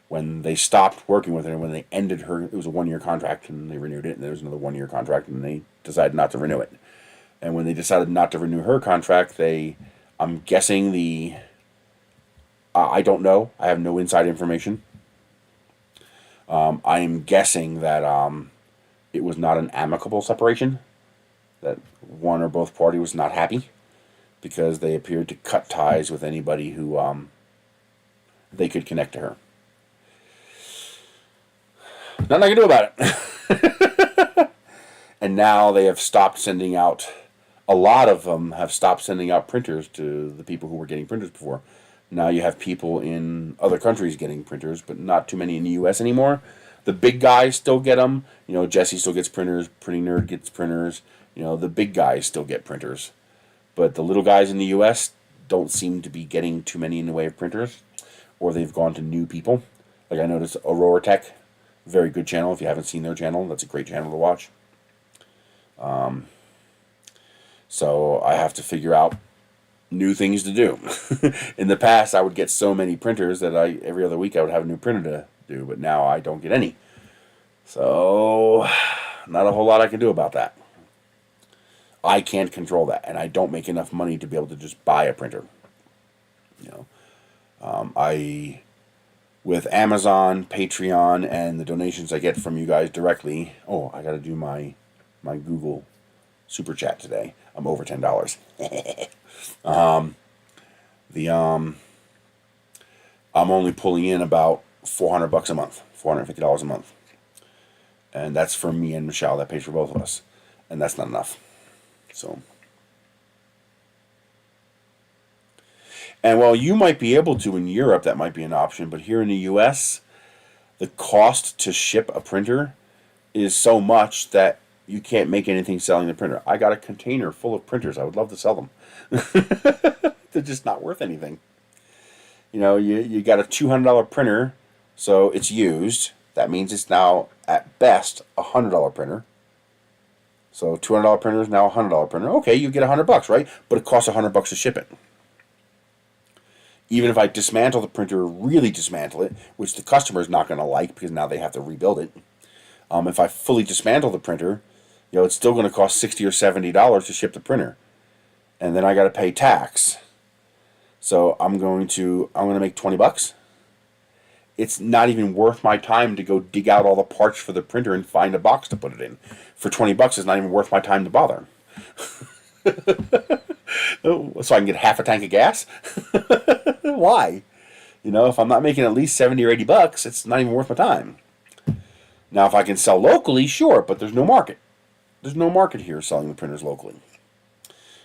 when they stopped working with her, when they ended her, it was a 1-year contract, and they renewed it, and there was another 1-year contract, and they decided not to renew it. And when they decided not to renew her contract, I'm guessing I don't know. I have no inside information. I'm guessing that it was not an amicable separation, that one or both party was not happy, because they appeared to cut ties with anybody who they could connect to her. Nothing I can do about it. And now they have stopped sending out, a lot of them have stopped sending out printers to the people who were getting printers before. Now you have people in other countries getting printers, but not too many in the U.S. anymore. The big guys still get them. Jesse still gets printers. Printing Nerd gets printers. The big guys still get printers. But the little guys in the U.S. don't seem to be getting too many in the way of printers. Or they've gone to new people. Like I noticed Aurora Tech, very good channel. If you haven't seen their channel, that's a great channel to watch. So I have to figure out new things to do. In the past, I would get so many printers that every other week I would have a new printer to do, but now I don't get any. So, not a whole lot I can do about that. I can't control that, and I don't make enough money to be able to just buy a printer. With Amazon, Patreon, and the donations I get from you guys directly. Oh, I got to do my my Google Super Chat today. I'm over $10. I'm only pulling in about $400 a month, $450 a month. And that's for me and Michelle. That pays for both of us. And that's not enough. So. And while you might be able to in Europe, that might be an option. But here in the US, the cost to ship a printer is so much that you can't make anything selling the printer. I got a container full of printers. I would love to sell them. They're just not worth anything. You know, you got a $200 printer, so it's used. That means it's now, at best, a $100 printer. So $200 printer is now a $100 printer. Okay, you get $100, right? But it costs $100 to ship it. Even if I dismantle the printer, really dismantle it, which the customer is not going to like because now they have to rebuild it. If I fully dismantle the printer, you know, it's still going to cost $60 or $70 to ship the printer, and then I got to pay tax. So I'm going to make $20. It's not even worth my time to go dig out all the parts for the printer and find a box to put it in. For $20, it's not even worth my time to bother. So I can get half a tank of gas? Why? You know, if I'm not making at least $70 or $80, it's not even worth my time. Now, if I can sell locally, sure, but there's no market. There's no market here selling the printers locally.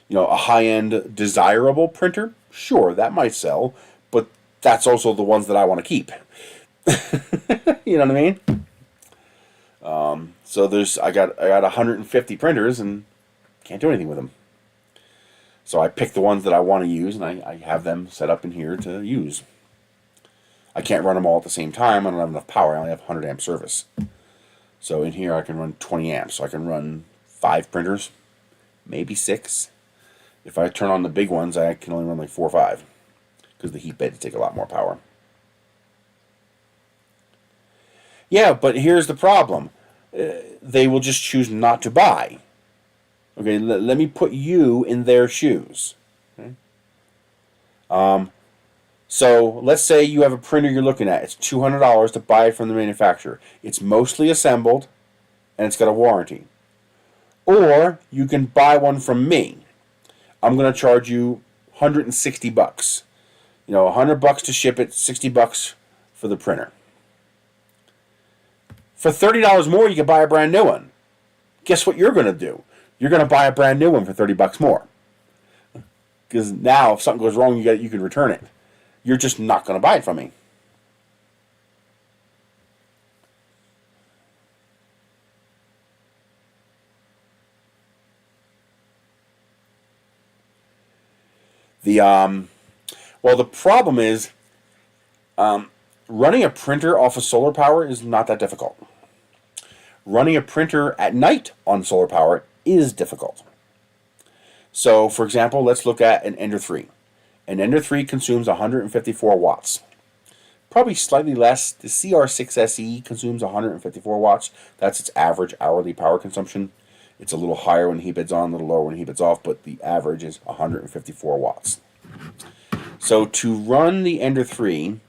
You know, a high-end desirable printer, sure, that might sell, but that's also the ones that I want to keep. You know what I mean? So I got 150 printers and can't do anything with them. So I pick the ones that I want to use and I have them set up in here to use. I can't run them all at the same time. I don't have enough power. I only have 100 amp service. So in here I can run 20 amps. So I can run 5 printers, maybe 6. If I turn on the big ones, I can only run like 4 or 5 because the heat beds take a lot more power. Yeah, but here's the problem. They will just choose not to buy. Okay, let me put you in their shoes. Okay? So let's say you have a printer you're looking at. It's $200 to buy it from the manufacturer. It's mostly assembled, and it's got a warranty. Or you can buy one from me. I'm going to charge you $160. You know, $100 to ship it, $60 for the printer. For $30 more, you can buy a brand new one. Guess what you're going to do? You're going to buy a brand new one for $30 more. Because now, if something goes wrong, you can return it. You're just not going to buy it from me. Well, the problem is, running a printer off of solar power is not that difficult. Running a printer at night on solar power is difficult. So, for example, let's look at an Ender 3. An Ender 3 consumes 154 watts. Probably slightly less. The CR6SE consumes 154 watts. That's its average hourly power consumption. It's a little higher when the heat bed's on, a little lower when the heat bed's off, but the average is 154 watts. So to run the Ender 3,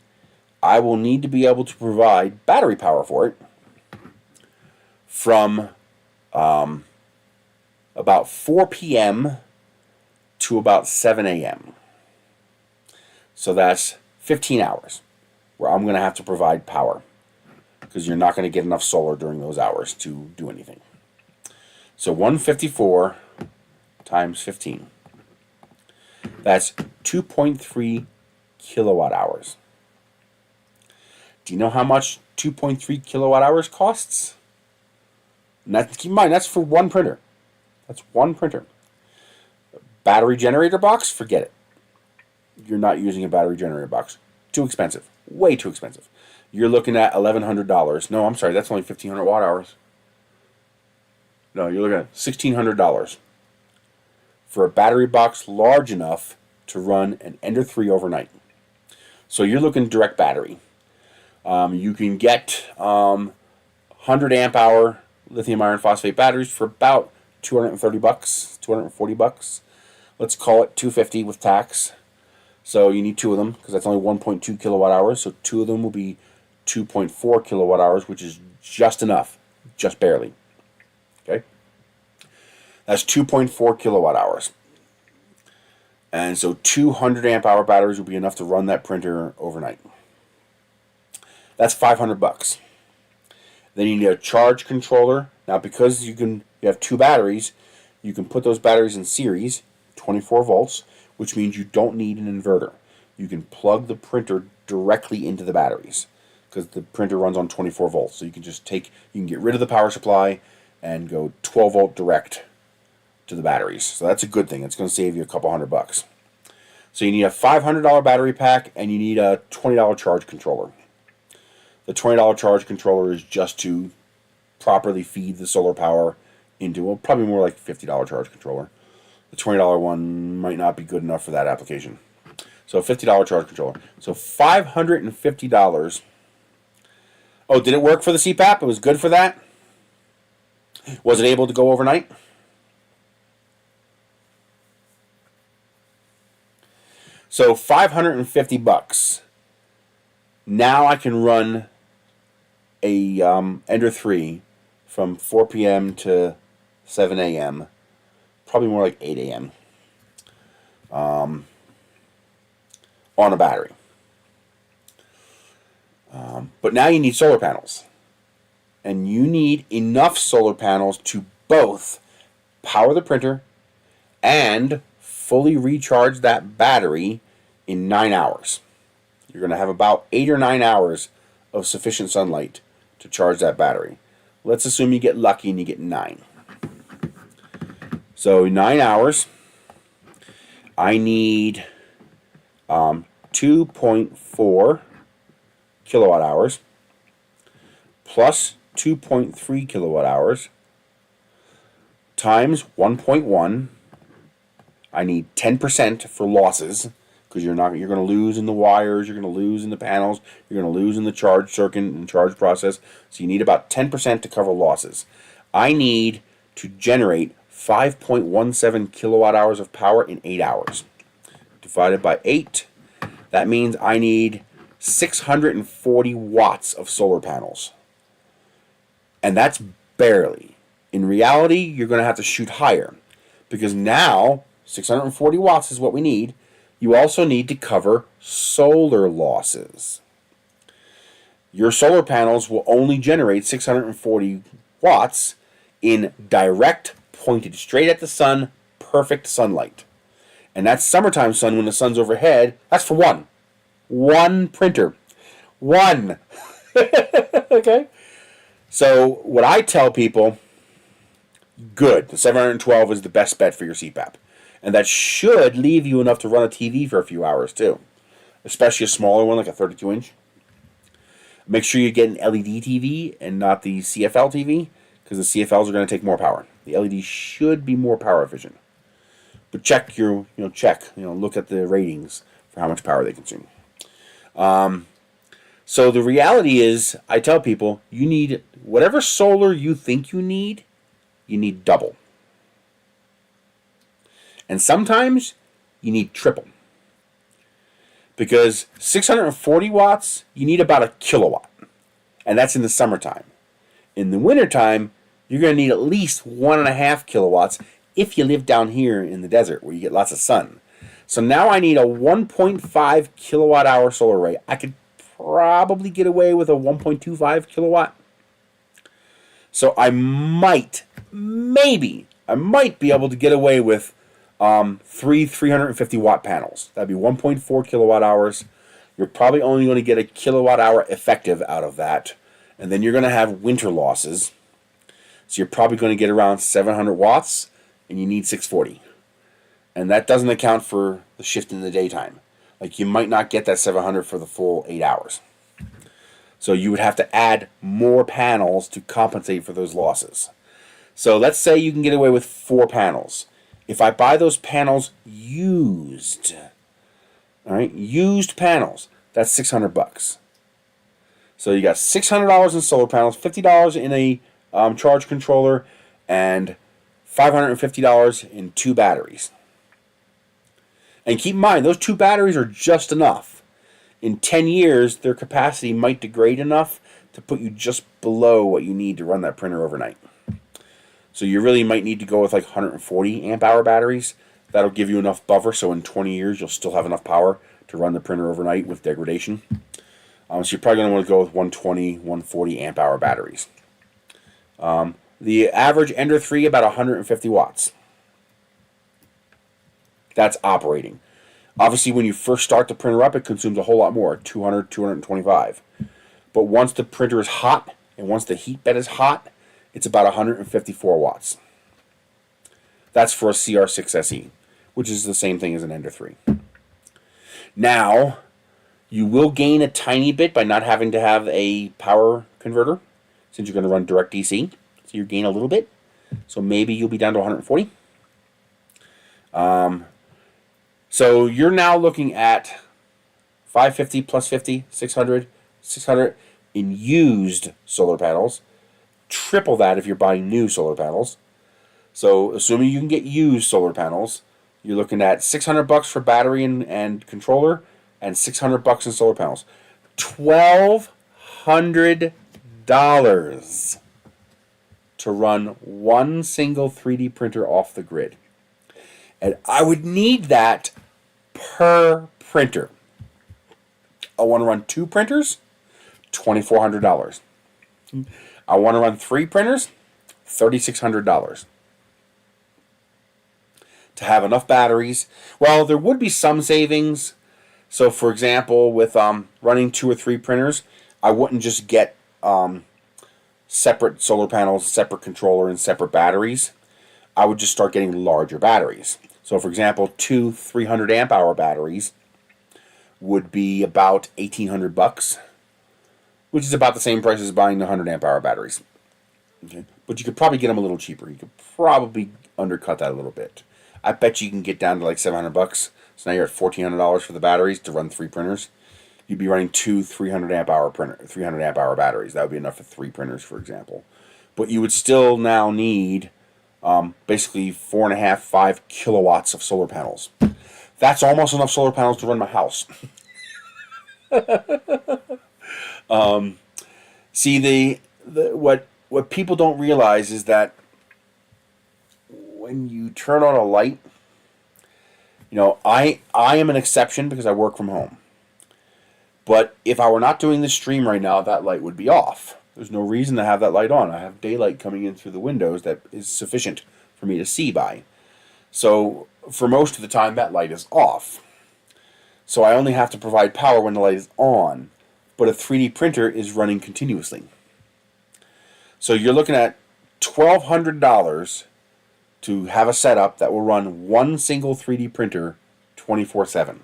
I will need to be able to provide battery power for it from about 4 p.m. to about 7 a.m. So that's 15 hours where I'm going to have to provide power because you're not going to get enough solar during those hours to do anything. So 154 times 15. That's 2.3 kilowatt hours. Do you know how much 2.3 kilowatt hours costs? And keep in mind, that's for one printer. That's one printer. Battery generator box, forget it. You're not using a battery generator box. Too expensive. Way too expensive. You're looking at $1,100. No, I'm sorry, that's only 1,500 watt hours. No, you're looking at $1,600 for a battery box large enough to run an Ender 3 overnight. So you're looking direct battery. You can get 100 amp hour lithium iron phosphate batteries for about $230, $240. Let's call it $250 with tax. So you need 2 of them because that's only 1.2 kilowatt hours. So 2 of them will be 2.4 kilowatt hours, which is just enough, just barely. Okay. That's 2.4 kilowatt hours. And so 200 amp hour batteries will be enough to run that printer overnight. That's $500. Then you need a charge controller. Now, because you have two batteries, you can put those batteries in series, 24 volts, which means you don't need an inverter. You can plug the printer directly into the batteries because the printer runs on 24 volts. So you can you can get rid of the power supply and go 12 volt direct to the batteries. So that's a good thing. It's going to save you a couple $100. So you need a $500 battery pack and you need a $20 charge controller. The $20 charge controller is just to properly feed the solar power into, well, probably more like $50 charge controller. The $20 one might not be good enough for that application. So $50 charge controller. So $550. Oh, did it work for the CPAP? It was good for that? Was it able to go overnight? So $550. Now I can run a Ender 3 from 4 p.m. to 7 a.m. Probably more like 8 a.m. On a battery. But now you need solar panels. And you need enough solar panels to both power the printer and fully recharge that battery in 9 hours. You're going to have about 8 or 9 hours of sufficient sunlight to charge that battery. Let's assume you get lucky and you get 9. So 9 hours, I need 2.4 kilowatt hours plus 2.3 kilowatt hours times 1.1. I need 10% for losses because you're going to lose in the wires, you're going to lose in the panels, you're going to lose in the charge circuit and charge process. So you need about 10% to cover losses. I need to generate 5.17 kilowatt hours of power in 8 hours. Divided by 8, that means I need 640 watts of solar panels. And that's barely. In reality, you're going to have to shoot higher because now 640 watts is what we need. You also need to cover solar losses. Your solar panels will only generate 640 watts in direct, pointed straight at the sun, perfect sunlight. And that's summertime sun when the sun's overhead. That's for one printer. One. Okay? So what I tell people, good, the 712 is the best bet for your CPAP. And that should leave you enough to run a TV for a few hours too. Especially a smaller one like a 32-inch. Make sure you get an LED TV and not the CFL TV because the CFLs are going to take more power. The LED should be more power efficient. But look at the ratings for how much power they consume. So the reality is, I tell people, you need whatever solar you think you need double. And sometimes you need triple. Because 640 watts, you need about a kilowatt. And that's in the summertime. In the wintertime, you're going to need at least 1.5 kilowatts if you live down here in the desert where you get lots of sun. So now I need a 1.5 kilowatt hour solar array. I could probably get away with a 1.25 kilowatt. So I might be able to get away with 350 watt panels. That'd be 1.4 kilowatt hours. You're probably only going to get a kilowatt hour effective out of that. And then you're going to have winter losses. So you're probably going to get around 700 watts and you need 640. And that doesn't account for the shift in the daytime. Like you might not get that 700 for the full 8 hours. So you would have to add more panels to compensate for those losses. So let's say you can get away with 4 panels. If I buy those panels used, all right, used panels, that's $600. So you got $600 in solar panels, $50 in a charge controller, and $550 in 2 batteries. And keep in mind, those 2 batteries are just enough. In 10 years, their capacity might degrade enough to put you just below what you need to run that printer overnight. So you really might need to go with like 140 amp hour batteries. That'll give you enough buffer so in 20 years you'll still have enough power to run the printer overnight with degradation. So you're probably going to want to go with 120, 140 amp hour batteries. The average Ender 3 about 150 watts. That's operating. Obviously, when you first start the printer up, it consumes a whole lot more, 200, 225. But once the printer is hot, and once the heat bed is hot, it's about 154 watts. That's for a CR6SE, which is the same thing as an Ender 3. Now, you will gain a tiny bit by not having to have a power converter, since you're going to run direct DC. So you gain a little bit. So maybe you'll be down to 140. So you're now looking at 550 plus 50, 600, 600 in used solar panels. Triple that if you're buying new solar panels. So assuming you can get used solar panels, you're looking at $600 for battery and controller, and $600 in solar panels. $1,200 to run one single 3D printer off the grid. And I would need that per printer. I want to run 2 printers, $2,400. I want to run 3 printers, $3,600. To have enough batteries. Well, there would be some savings. So, for example, with running 2 or 3 printers, I wouldn't just get separate solar panels, separate controller, and separate batteries. I would just start getting larger batteries. So, for example, 2 300 amp hour batteries would be about $1,800, which is about the same price as buying the 100 amp hour batteries. Okay. But you could probably get them a little cheaper. You could probably undercut that a little bit. I bet you can get down to like $700. So now you're at $1,400 for the batteries to run 3 printers. You'd be running 2 300 amp hour batteries. That would be enough for 3 printers, for example. But you would still now need basically 4.5, 5 kilowatts of solar panels. That's almost enough solar panels to run my house. See, what people don't realize is that when you turn on a light, I am an exception because I work from home. But if I were not doing this stream right now, that light would be off. There's no reason to have that light on. I have daylight coming in through the windows that is sufficient for me to see by. So for most of the time, that light is off. So I only have to provide power when the light is on. But a 3D printer is running continuously. So you're looking at $1,200 to have a setup that will run one single 3D printer 24/7.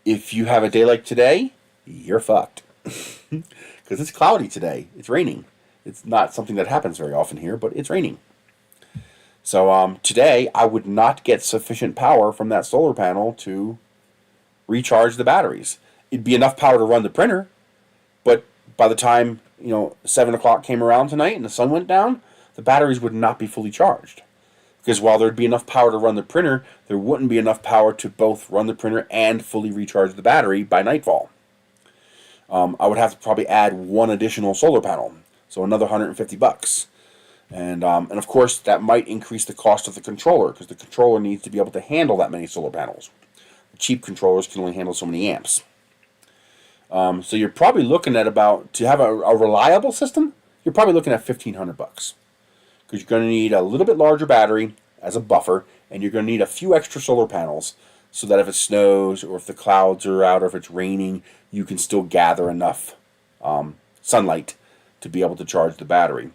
If you have a day like today, you're fucked. Because it's cloudy today. It's raining. It's not something that happens very often here, but it's raining. So today, I would not get sufficient power from that solar panel to recharge the batteries. It'd be enough power to run the printer, but by the time 7 o'clock came around tonight and the sun went down, the batteries would not be fully charged. Because while there'd be enough power to run the printer, there wouldn't be enough power to both run the printer and fully recharge the battery by nightfall. I would have to probably add 1 additional solar panel, so another $150. And of course, that might increase the cost of the controller, because the controller needs to be able to handle that many solar panels. The cheap controllers can only handle so many amps. So you're probably looking at to have a reliable system, you're probably looking at $1,500. Because you're going to need a little bit larger battery as a buffer, and you're going to need a few extra solar panels so that if it snows or if the clouds are out or if it's raining, you can still gather enough sunlight to be able to charge the battery.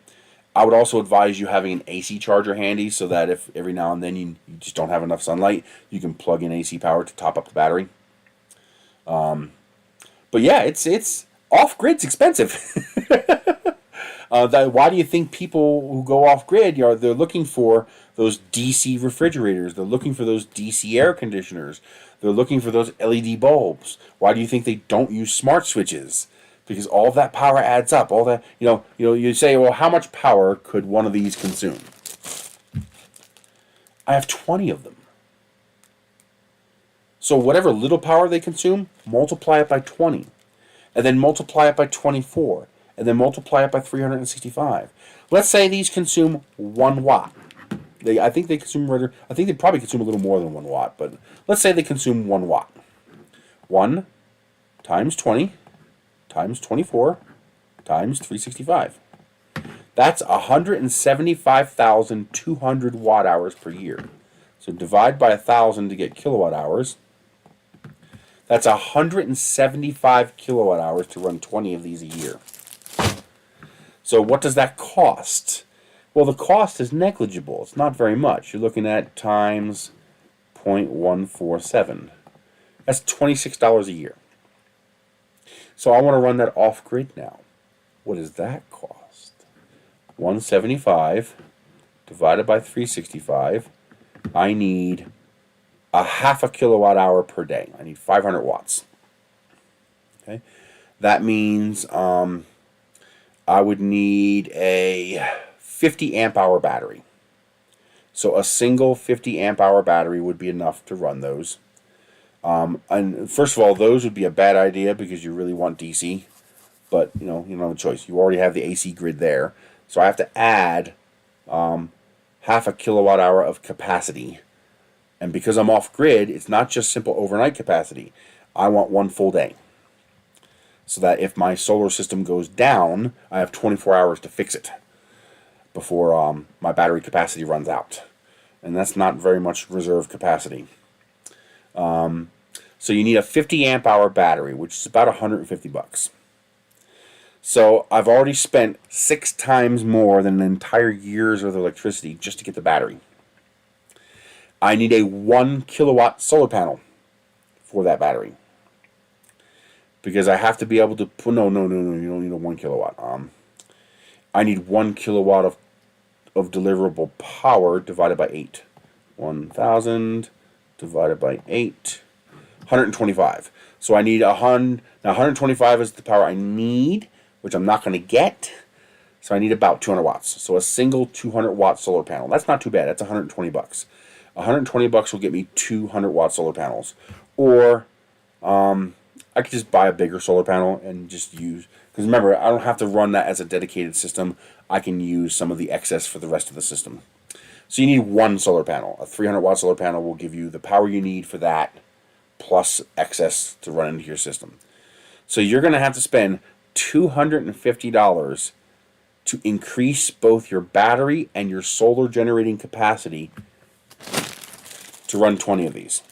I would also advise you having an AC charger handy so that if every now and then you just don't have enough sunlight, you can plug in AC power to top up the battery. But yeah, it's off-grid's expensive. Why do you think people who go off-grid, they're looking for those DC refrigerators, they're looking for those DC air conditioners, they're looking for those LED bulbs? Why do you think they don't use smart switches? Because all of that power adds up. All that, you say, well, how much power could one of these consume? I have 20 of them. So whatever little power they consume, multiply it by 20. And then multiply it by 24. and then multiply it by 365. Let's say these consume 1 watt. I think they probably consume a little more than 1 watt, but let's say they consume 1 watt. 1 times 20 times 24 times 365. That's 175,200 watt hours per year. So divide by 1,000 to get kilowatt hours. That's 175 kilowatt hours to run 20 of these a year. So what does that cost? Well, the cost is negligible. It's not very much. You're looking at times 0.147. That's $26 a year. So I want to run that off-grid now. What does that cost? 175 divided by 365. I need a half a kilowatt hour per day. I need 500 watts. Okay, that means I would need a 50 amp hour battery. So a single 50 amp hour battery would be enough to run those. And first of all, those would be a bad idea because you really want DC, but you don't have a choice. You already have the AC grid there, so I have to add half a kilowatt hour of capacity. And because I'm off grid, it's not just simple overnight capacity. I want 1 full day, so that if my solar system goes down, I have 24 hours to fix it before my battery capacity runs out. And that's not very much reserve capacity. So you need a 50 amp hour battery, which is about $150. So I've already spent 6 times more than an entire year's worth of electricity just to get the battery. I need a 1 kilowatt solar panel for that battery, because I have to be able to put, no, you don't need a 1 kilowatt. I need 1 kilowatt of deliverable power divided by 8. 1,000 divided by 8. 125. So I need 100. Now 125 is the power I need, which I'm not going to get. So I need about 200 watts. So a single 200 watt solar panel. That's not too bad. That's $120. $120 will get me 200 watt solar panels. Or I could just buy a bigger solar panel and just use, because remember, I don't have to run that as a dedicated system. I can use some of the excess for the rest of the system. So you need 1 solar panel. A 300 watt solar panel will give you the power you need for that, plus excess to run into your system. So you're going to have to spend $250 to increase both your battery and your solar generating capacity to run 20 of these.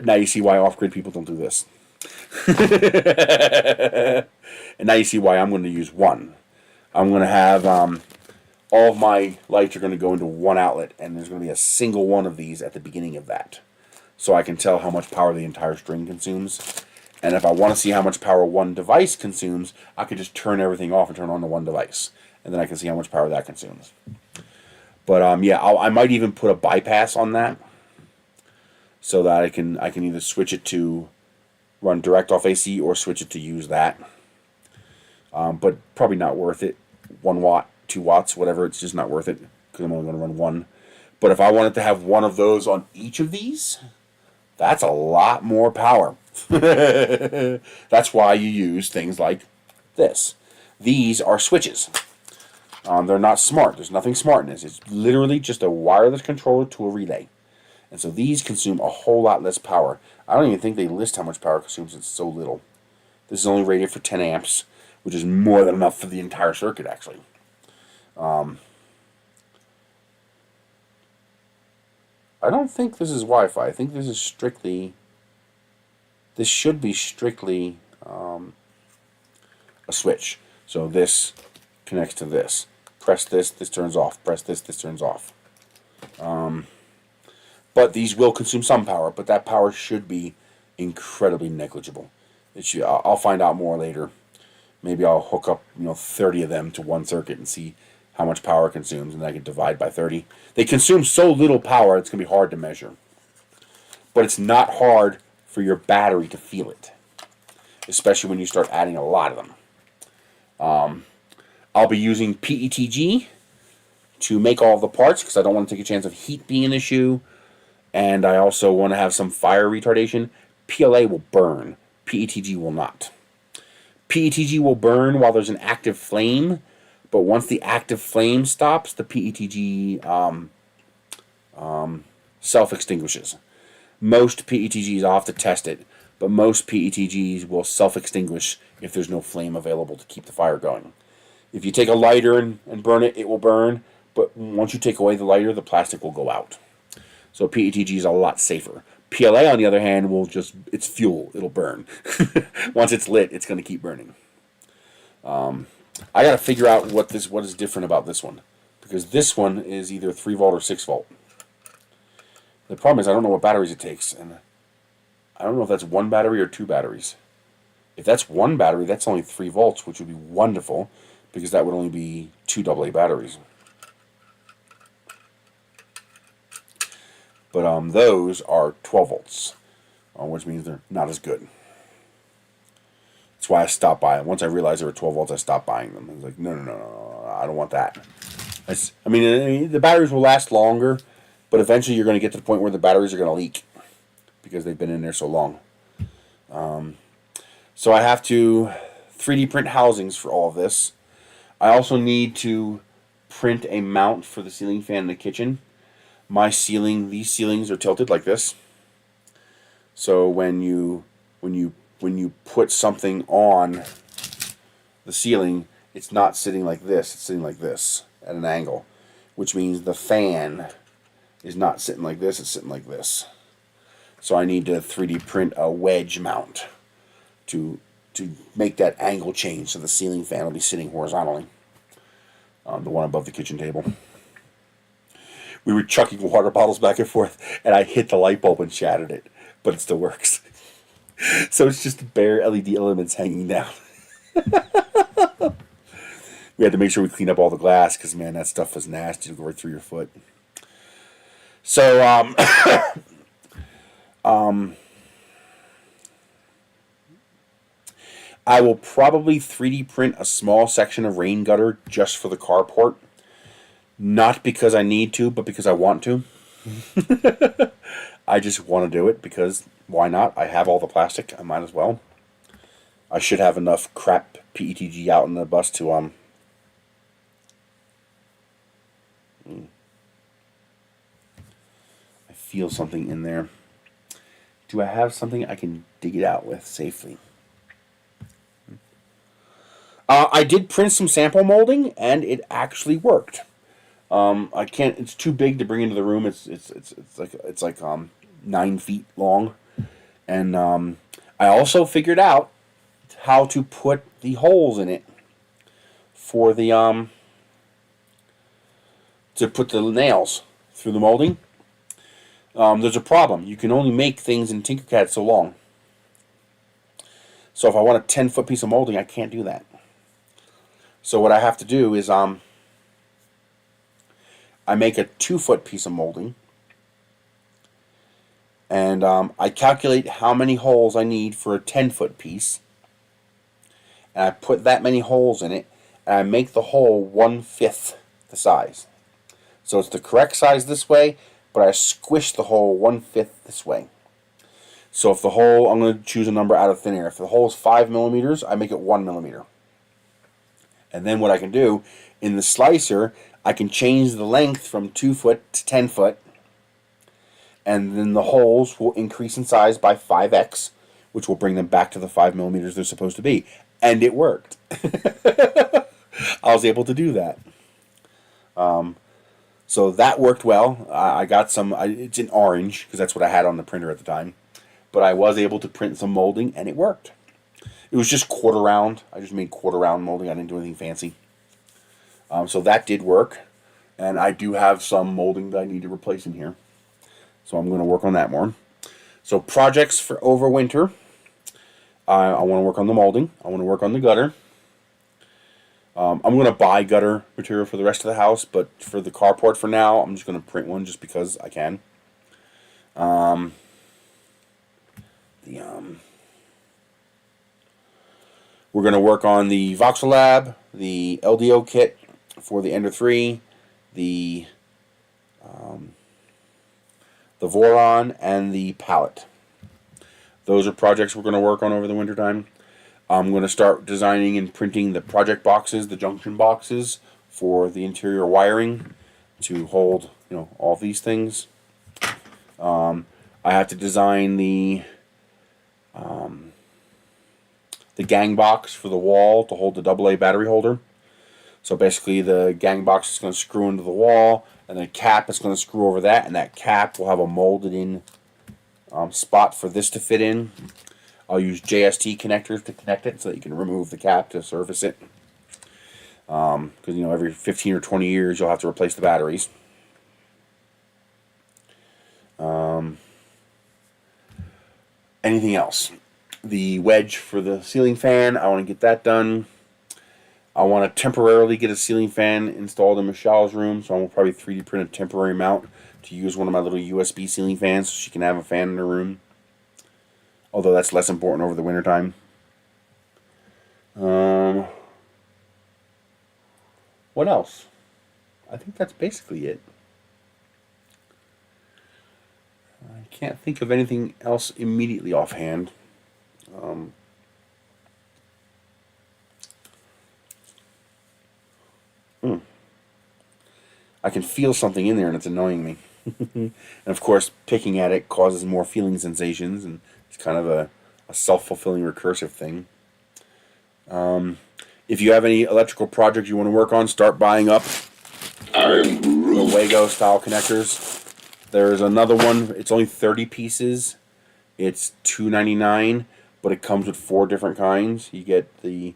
Now you see why off-grid people don't do this. And now you see why I'm going to use 1. I'm going to have all of my lights are going to go into 1 outlet, and there's going to be a single one of these at the beginning of that. So I can tell how much power the entire string consumes. And if I want to see how much power 1 device consumes, I could just turn everything off and turn on the 1 device. And then I can see how much power that consumes. But yeah, I might even put a bypass on that, so that I can either switch it to run direct off AC or switch it to use that. But probably not worth it. 1 watt, 2 watts, whatever, it's just not worth it, because I'm only going to run 1. But if I wanted to have 1 of those on each of these, that's a lot more power. That's why you use things like this. These are switches. They're not smart. There's nothing smart in this. It's literally just a wireless controller to a relay. And so these consume a whole lot less power. I don't even think they list how much power it consumes. It's so little. This is only rated for 10 amps, which is more than enough for the entire circuit, actually. I don't think this is Wi-Fi. I think this is strictly... This should be strictly a switch. So this connects to this. Press this, this turns off. Press this, this turns off. But these will consume some power, but that power should be incredibly negligible. I'll find out more later. Maybe I'll hook up 30 of them to one circuit and see how much power it consumes, and I can divide by 30. They consume so little power, it's going to be hard to measure. But it's not hard for your battery to feel it, especially when you start adding a lot of them. I'll be using PETG to make all of the parts, because I don't want to take a chance of heat being an issue, and I also want to have some fire retardation. PLA will burn. PETG will not. PETG will burn while there's an active flame, but once the active flame stops, the PETG self-extinguishes. Most PETGs, I'll have to test it, but most PETGs will self-extinguish if there's no flame available to keep the fire going. If you take a lighter and burn it, it will burn, but once you take away the lighter, the plastic will go out. So PETG is a lot safer. PLA, on the other hand, will just, it's fuel. It'll burn. Once it's lit, it's going to keep burning. I got to figure out what is different about this one, because this one is either 3 volt or 6 volt. The problem is I don't know what batteries it takes, and I don't know if that's 1 battery or 2 batteries. If that's 1 battery, that's only 3 volts, which would be wonderful, because that would only be 2 AA batteries. But those are 12 volts, which means they're not as good. That's why I stopped buying. Once I realized they were 12 volts, I stopped buying them. I was like, no, I don't want that. I mean, the batteries will last longer, but eventually you're going to get to the point where the batteries are going to leak because they've been in there so long. So I have to 3D print housings for all of this. I also need to print a mount for the ceiling fan in the kitchen. These ceilings are tilted like this. So when you put something on the ceiling, it's not sitting like this, it's sitting like this at an angle, which means the fan is not sitting like this, it's sitting like this. So I need to 3D print a wedge mount to make that angle change so the ceiling fan will be sitting horizontally on the one above the kitchen table. We were chucking water bottles back and forth, and I hit the light bulb and shattered it, but it still works. So it's just bare LED elements hanging down. We had to make sure we clean up all the glass, because, man, that stuff was nasty to go right through your foot. So, I will probably 3D print a small section of rain gutter just for the carport. Not because I need to, but because I want to. I just want to do it because why not? I have all the plastic. I might as well. I should have enough crap PETG out in the bus to I feel something in there. Do I have something I can dig it out with safely? I did print some sample molding, and it actually worked. I can't. It's too big to bring into the room. It's like 9 feet long, and I also figured out how to put the holes in it for the to put the nails through the molding. There's a problem. You can only make things in Tinkercad so long. So if I want a 10-foot piece of molding, I can't do that. So what I have to do is I make a 2-foot piece of molding, and I calculate how many holes I need for a 10-foot piece, and I put that many holes in it, and I make the hole 1/5 the size. So it's the correct size this way, but I squish the hole 1/5 this way. So if the hole, I'm going to choose a number out of thin air. If the hole is 5 millimeters, I make it 1 millimeter. And then what I can do, in the slicer, I can change the length from 2 foot to 10 foot. And then the holes will increase in size by 5x, which will bring them back to the 5 millimeters they're supposed to be. And it worked. I was able to do that. So that worked well. I got some, it's in orange, because that's what I had on the printer at the time. But I was able to print some molding, and it worked. It was just quarter round. I just made quarter round molding. I didn't do anything fancy. So that did work. And I do have some molding that I need to replace in here. So I'm going to work on that more. So projects for over winter. I want to work on the molding. I want to work on the gutter. I'm going to buy gutter material for the rest of the house. But for the carport for now, I'm just going to print one just because I can. We're going to work on the voxel lab, the LDO kit for the Ender 3, the Voron, and the palette. Those are projects we're going to work on over the wintertime. I'm going to start designing and printing the project boxes, the junction boxes for the interior wiring to hold, all these things. I have to design the gang box for the wall to hold the AA battery holder. So basically the gang box is going to screw into the wall, and the cap is going to screw over that, and that cap will have a molded in spot for this to fit in. I'll use JST connectors to connect it so that you can remove the cap to service it. Because, every 15 or 20 years you'll have to replace the batteries. Anything else? The wedge for the ceiling fan, I want to get that done. I want to temporarily get a ceiling fan installed in Michelle's room, so I'm going to probably 3D print a temporary mount to use one of my little USB ceiling fans so she can have a fan in her room. Although that's less important over the wintertime. What else? I think that's basically it. I can't think of anything else immediately offhand. I can feel something in there and it's annoying me. And of course, picking at it causes more feeling sensations, and it's kind of a self-fulfilling recursive thing. If you have any electrical projects you want to work on, start buying up the Wago style connectors. There's another one. It's only 30 pieces. It's $2.99, but it comes with 4 different kinds. You get the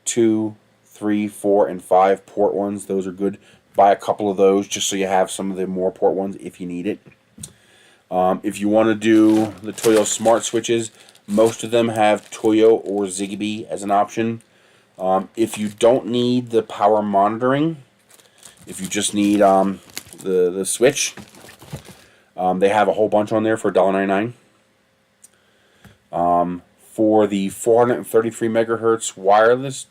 2, 3, 4, and 5 port ones. Those are good. Buy a couple of those just so you have some of the more port ones if you need it. If you want to do the Toyo Smart switches, most of them have Toyo or Zigbee as an option. If you don't need the power monitoring, if you just need the switch, they have a whole bunch on there for $1.99. For the 433 megahertz wireless,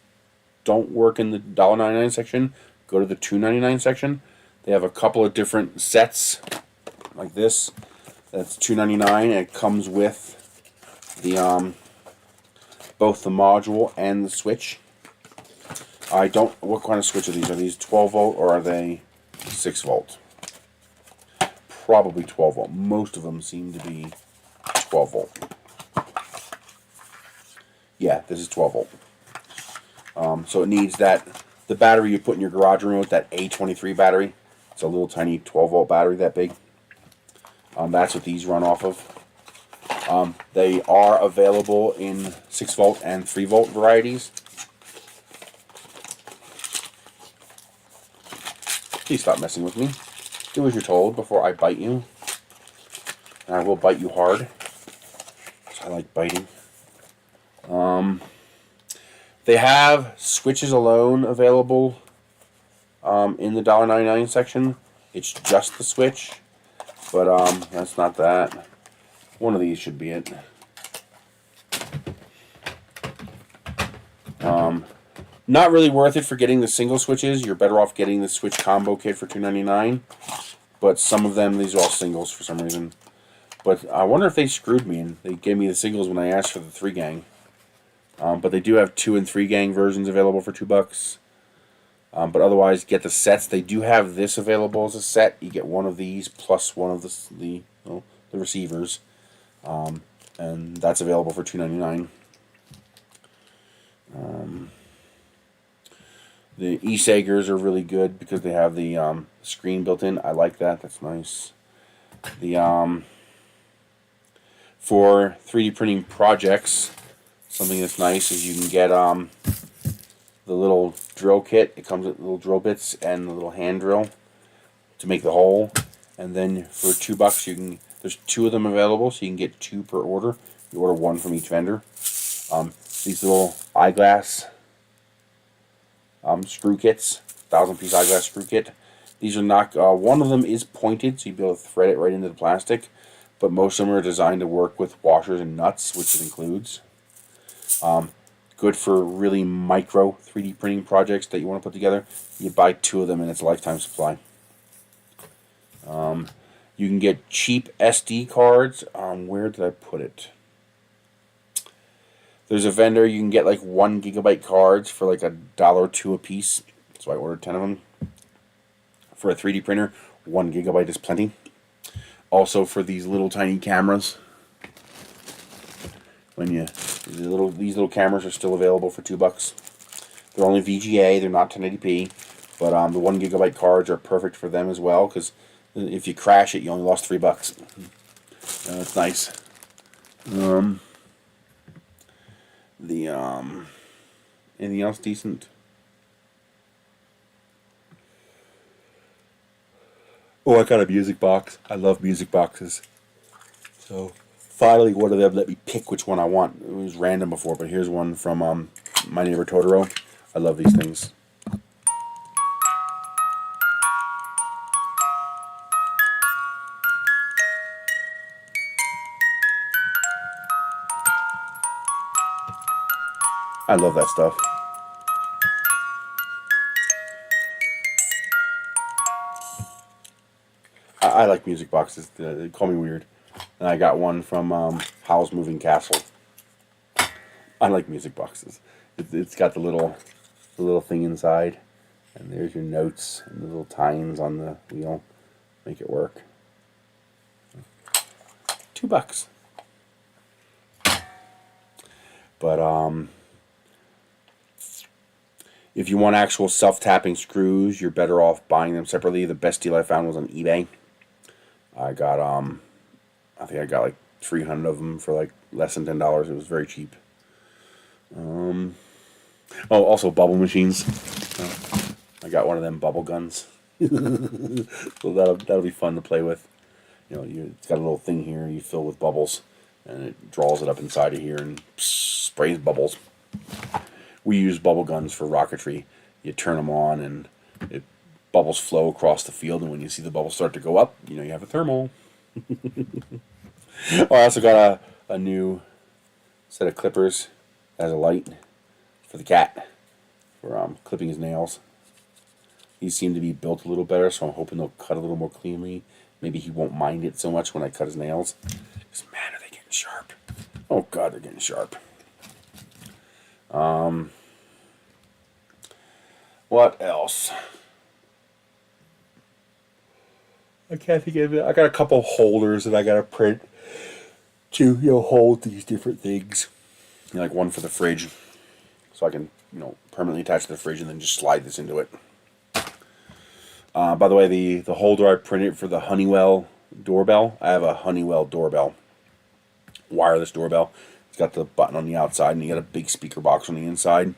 don't work in the $1.99 section. Go to the $2.99 section. They have a couple of different sets like this. That's $2.99, and it comes with the both the module and the switch. What kind of switch are these? Are these 12 volt or are they 6 volt? Probably 12 volt. Most of them seem to be 12 volt. Yeah, this is 12 volt. So it needs the battery you put in your garage remote, that A23 battery. It's a little tiny 12 volt battery that big. That's what these run off of. They are available in 6 volt and 3 volt varieties. Please stop messing with me. Do as you're told before I bite you. And I will bite you hard. I like biting. They have switches alone available in the $1.99 section. It's just the switch, but that's not that. One of these should be it. Not really worth it for getting the single switches. You're better off getting the switch combo kit for $2.99. But some of them, these are all singles for some reason. But I wonder if they screwed me and they gave me the singles when I asked for the 3 gang. But they do have 2 and 3 gang versions available for $2. But otherwise, get the sets. They do have this available as a set. You get one of these plus one of the receivers, and that's available for $2.99. The e-sagers are really good because they have the screen built in. I like that. That's nice. The for 3D printing projects, something that's nice is you can get the little drill kit. It comes with little drill bits and the little hand drill to make the hole. And then for $2, there's 2 of them available, so you can get 2 per order. You order 1 from each vendor. These little eyeglass screw kits, 1,000-piece eyeglass screw kit. These are not. One of them is pointed, so you'll be able to thread it right into the plastic. But most of them are designed to work with washers and nuts, which it includes. Good for really micro 3D printing projects that you want to put together. You buy 2 of them and it's a lifetime supply. You can get cheap SD cards. Where did I put it? There's a vendor you can get like 1 gigabyte cards for like $1 or $2 a piece. So I ordered 10 of them. For a 3D printer, 1 gigabyte is plenty. Also for these little tiny cameras, these little cameras are still available for $2. They're only VGA, they're not 1080p, but the 1 gigabyte cards are perfect for them as well, because if you crash it, you only lost $3. That's nice. Anything else decent? Oh, I got a music box. I love music boxes. So finally, one of them let me pick which one I want. It was random before, but here's one from My Neighbor Totoro. I love these things. I love that stuff. I like music boxes. They call me weird. And I got one from Howl's Moving Castle. I like music boxes. It's got the little thing inside, and there's your notes and the little tie-ins on the wheel. Make it work. $2. But if you want actual self-tapping screws, you're better off buying them separately. The best deal I found was on eBay. I got I think I got like 300 of them for like less than $10. It was very cheap. Oh, also bubble machines. I got one of them bubble guns. So that'll be fun to play with. It's got a little thing here you fill with bubbles, and it draws it up inside of here and sprays bubbles. We use bubble guns for rocketry. You turn them on and bubbles flow across the field, and when you see the bubbles start to go up, you have a thermal. Oh, I also got a new set of clippers as a light for the cat for clipping his nails. These seem to be built a little better, so I'm hoping they'll cut a little more cleanly. Maybe he won't mind it so much when I cut his nails. Because, man, are they getting sharp. Oh, God, they're getting sharp. What else? I can't think of it. I got a couple holders that I got to print to, hold these different things. Like one for the fridge, so I can, permanently attach to the fridge and then just slide this into it. By the way, the holder I printed for the Honeywell doorbell, I have a Honeywell doorbell, wireless doorbell. It's got the button on the outside, and you got a big speaker box on the inside.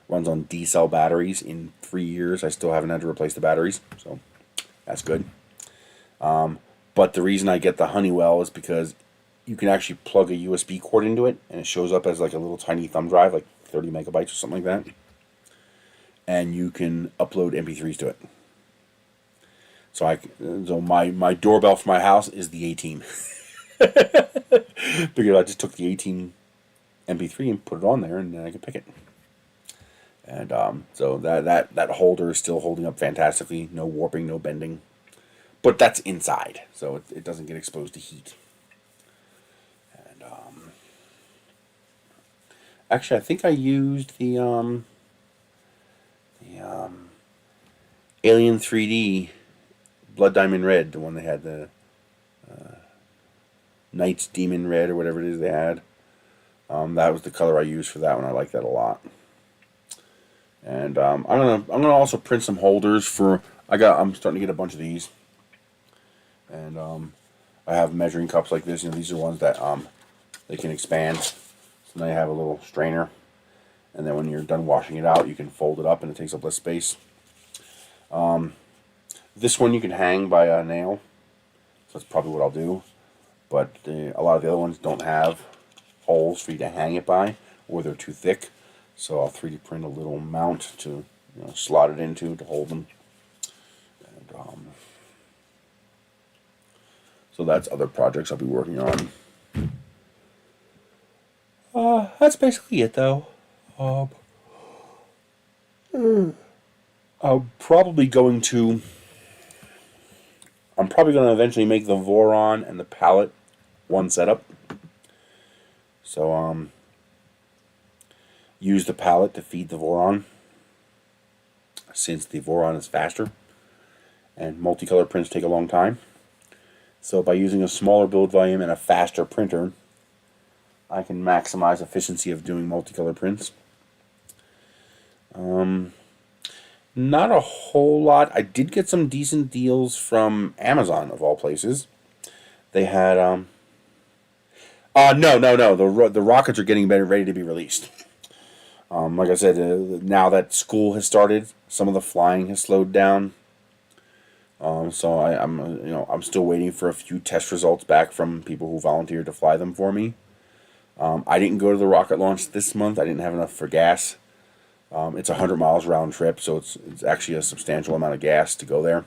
Runs on D-cell batteries. In 3 years, I still haven't had to replace the batteries, so that's good. But the reason I get the Honeywell is because you can actually plug a USB cord into it, and it shows up as like a little tiny thumb drive, like 30 megabytes or something like that. And you can upload MP3s to it. So my doorbell for my house is the A-Team. Because I just took the A-Team MP3 and put it on there, and then I can pick it. And so that holder is still holding up fantastically. No warping, no bending. But that's inside, so it doesn't get exposed to heat. And actually, I think I used the Alien 3D Blood Diamond Red, the one they had, the Knight's Demon Red or whatever it is they had. That was the color I used for that one. I like that a lot. And I'm gonna also print some holders for. I'm starting to get a bunch of these. And I have measuring cups like this. These are ones that they can expand. So now you have a little strainer, and then when you're done washing it out, you can fold it up, and it takes up less space. This one you can hang by a nail, so that's probably what I'll do. But a lot of the other ones don't have holes for you to hang it by, or they're too thick. So I'll 3D print a little mount to slot it into to hold them. And, so that's other projects I'll be working on. That's basically it, though. I'm probably going to eventually make the Voron and the palette one setup. So use the pallet to feed the Voron, since the Voron is faster and multicolor prints take a long time. So by using a smaller build volume and a faster printer, I can maximize efficiency of doing multicolor prints. Not a whole lot. I did get some decent deals from Amazon, of all places. They had no. The rockets are getting ready to be released. Like I said, now that school has started, some of the flying has slowed down. So I'm still waiting for a few test results back from people who volunteered to fly them for me. I didn't go to the rocket launch this month. I didn't have enough for gas. It's 100 miles round trip, so it's actually a substantial amount of gas to go there.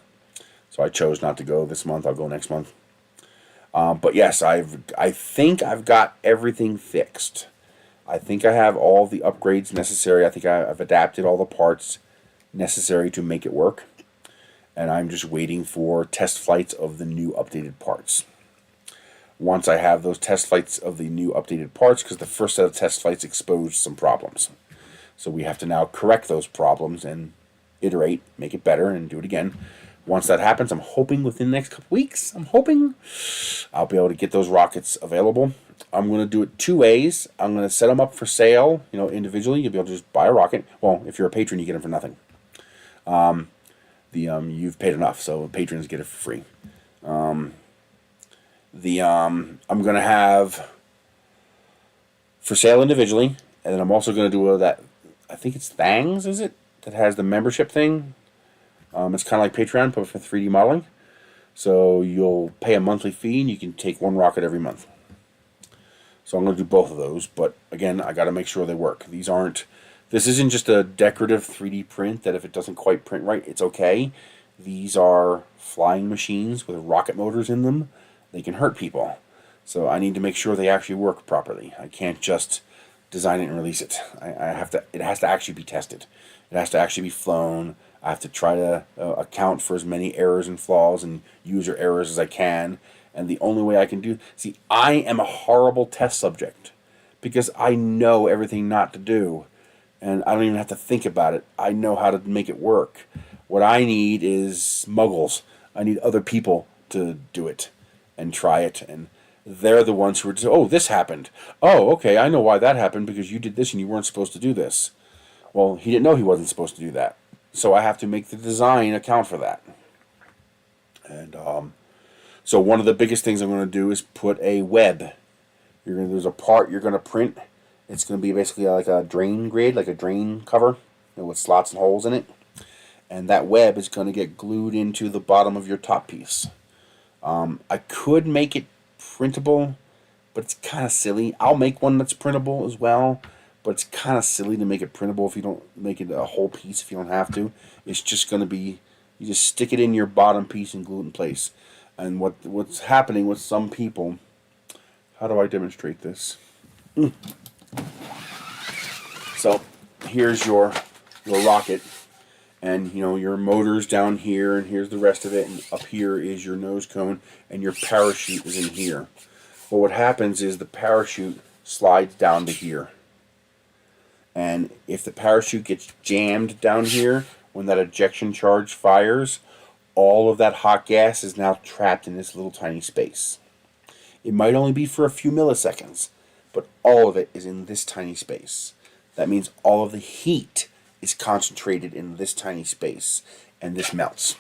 So I chose not to go this month. I'll go next month. But yes, I think I've got everything fixed. I think I have all the upgrades necessary. I think I've adapted all the parts necessary to make it work. And I'm just waiting for test flights of the new updated parts. Once I have those test flights of the new updated parts, because the first set of test flights exposed some problems. So we have to now correct those problems and iterate, make it better, and do it again. Once that happens, I'm hoping within the next couple weeks, I'll be able to get those rockets available. I'm going to do it two ways. I'm going to set them up for sale, individually. You'll be able to just buy a rocket. Well, if you're a patron, you get them for nothing. You've paid enough, so patrons get it for free. I'm going to have for sale individually, and then I'm also going to do that. I think it's Thangs, is it? That has the membership thing. It's kind of like Patreon, but for 3D modeling. So you'll pay a monthly fee, and you can take one rocket every month. So I'm going to do both of those, but again, I got to make sure they work. This isn't just a decorative 3D print that if it doesn't quite print right, it's okay. These are flying machines with rocket motors in them. They can hurt people. So I need to make sure they actually work properly. I can't just design it and release it. It has to actually be tested. It has to actually be flown. I have to try to account for as many errors and flaws and user errors as I can. And the only way I can I am a horrible test subject because I know everything not to do. And I don't even have to think about it. I know how to make it work. What I need is muggles. I need other people to do it and try it. And they're the ones who are just, oh, this happened. Oh, okay, I know why that happened because you did this and you weren't supposed to do this. Well, he didn't know he wasn't supposed to do that. So I have to make the design account for that. And so one of the biggest things I'm going to do is put a web. There's a part you're going to print. It's going to be basically like a drain grid, like a drain cover, with slots and holes in it. And that web is going to get glued into the bottom of your top piece. I could make it printable, but it's kind of silly. I'll make one that's printable as well, but it's kind of silly to make it printable if you don't make it a whole piece if you don't have to. It's just going to be, you just stick it in your bottom piece and glue it in place. And what's happening with some people, how do I demonstrate this? So here's your rocket, and your motor's down here, and here's the rest of it, and up here is your nose cone, and your parachute is in here. Well, what happens is the parachute slides down to here, and if the parachute gets jammed down here, when that ejection charge fires, all of that hot gas is now trapped in this little tiny space. It might only be for a few milliseconds, but all of it is in this tiny space. That means all of the heat is concentrated in this tiny space, and this melts.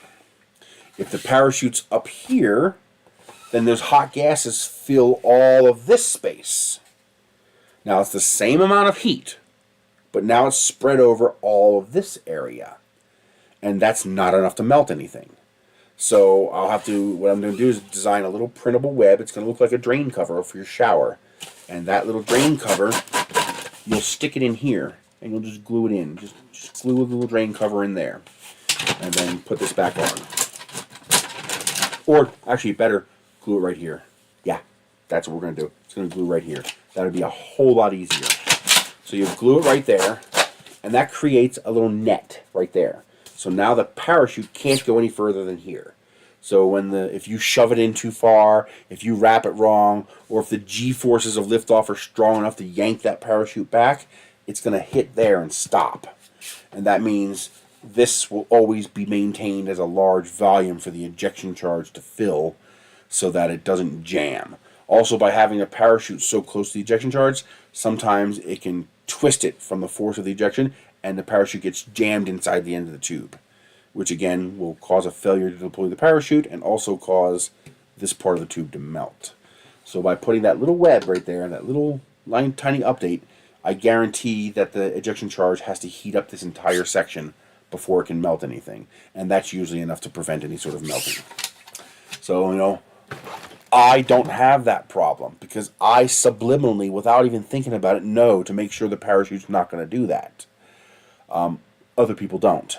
If the parachute's up here, then those hot gases fill all of this space. Now it's the same amount of heat, but now it's spread over all of this area. And that's not enough to melt anything. So what I'm going to do is design a little printable web. It's going to look like a drain cover for your shower. And that little drain cover, you'll stick it in here, and you'll just glue it in. Just glue a little drain cover in there, and then put this back on. Or, actually, better, glue it right here. Yeah, that's what we're going to do. It's going to glue right here. That would be a whole lot easier. So you glue it right there, and that creates a little net right there. So now the parachute can't go any further than here. So if you shove it in too far, if you wrap it wrong, or if the G-forces of liftoff are strong enough to yank that parachute back, it's going to hit there and stop. And that means this will always be maintained as a large volume for the ejection charge to fill so that it doesn't jam. Also, by having a parachute so close to the ejection charge, sometimes it can twist it from the force of the ejection and the parachute gets jammed inside the end of the tube, which again will cause a failure to deploy the parachute and also cause this part of the tube to melt. So by putting that little web right there, that little tiny update, I guarantee that the ejection charge has to heat up this entire section before it can melt anything. And that's usually enough to prevent any sort of melting. So, I don't have that problem because I subliminally, without even thinking about it, know to make sure the parachute's not going to do that. Other people don't.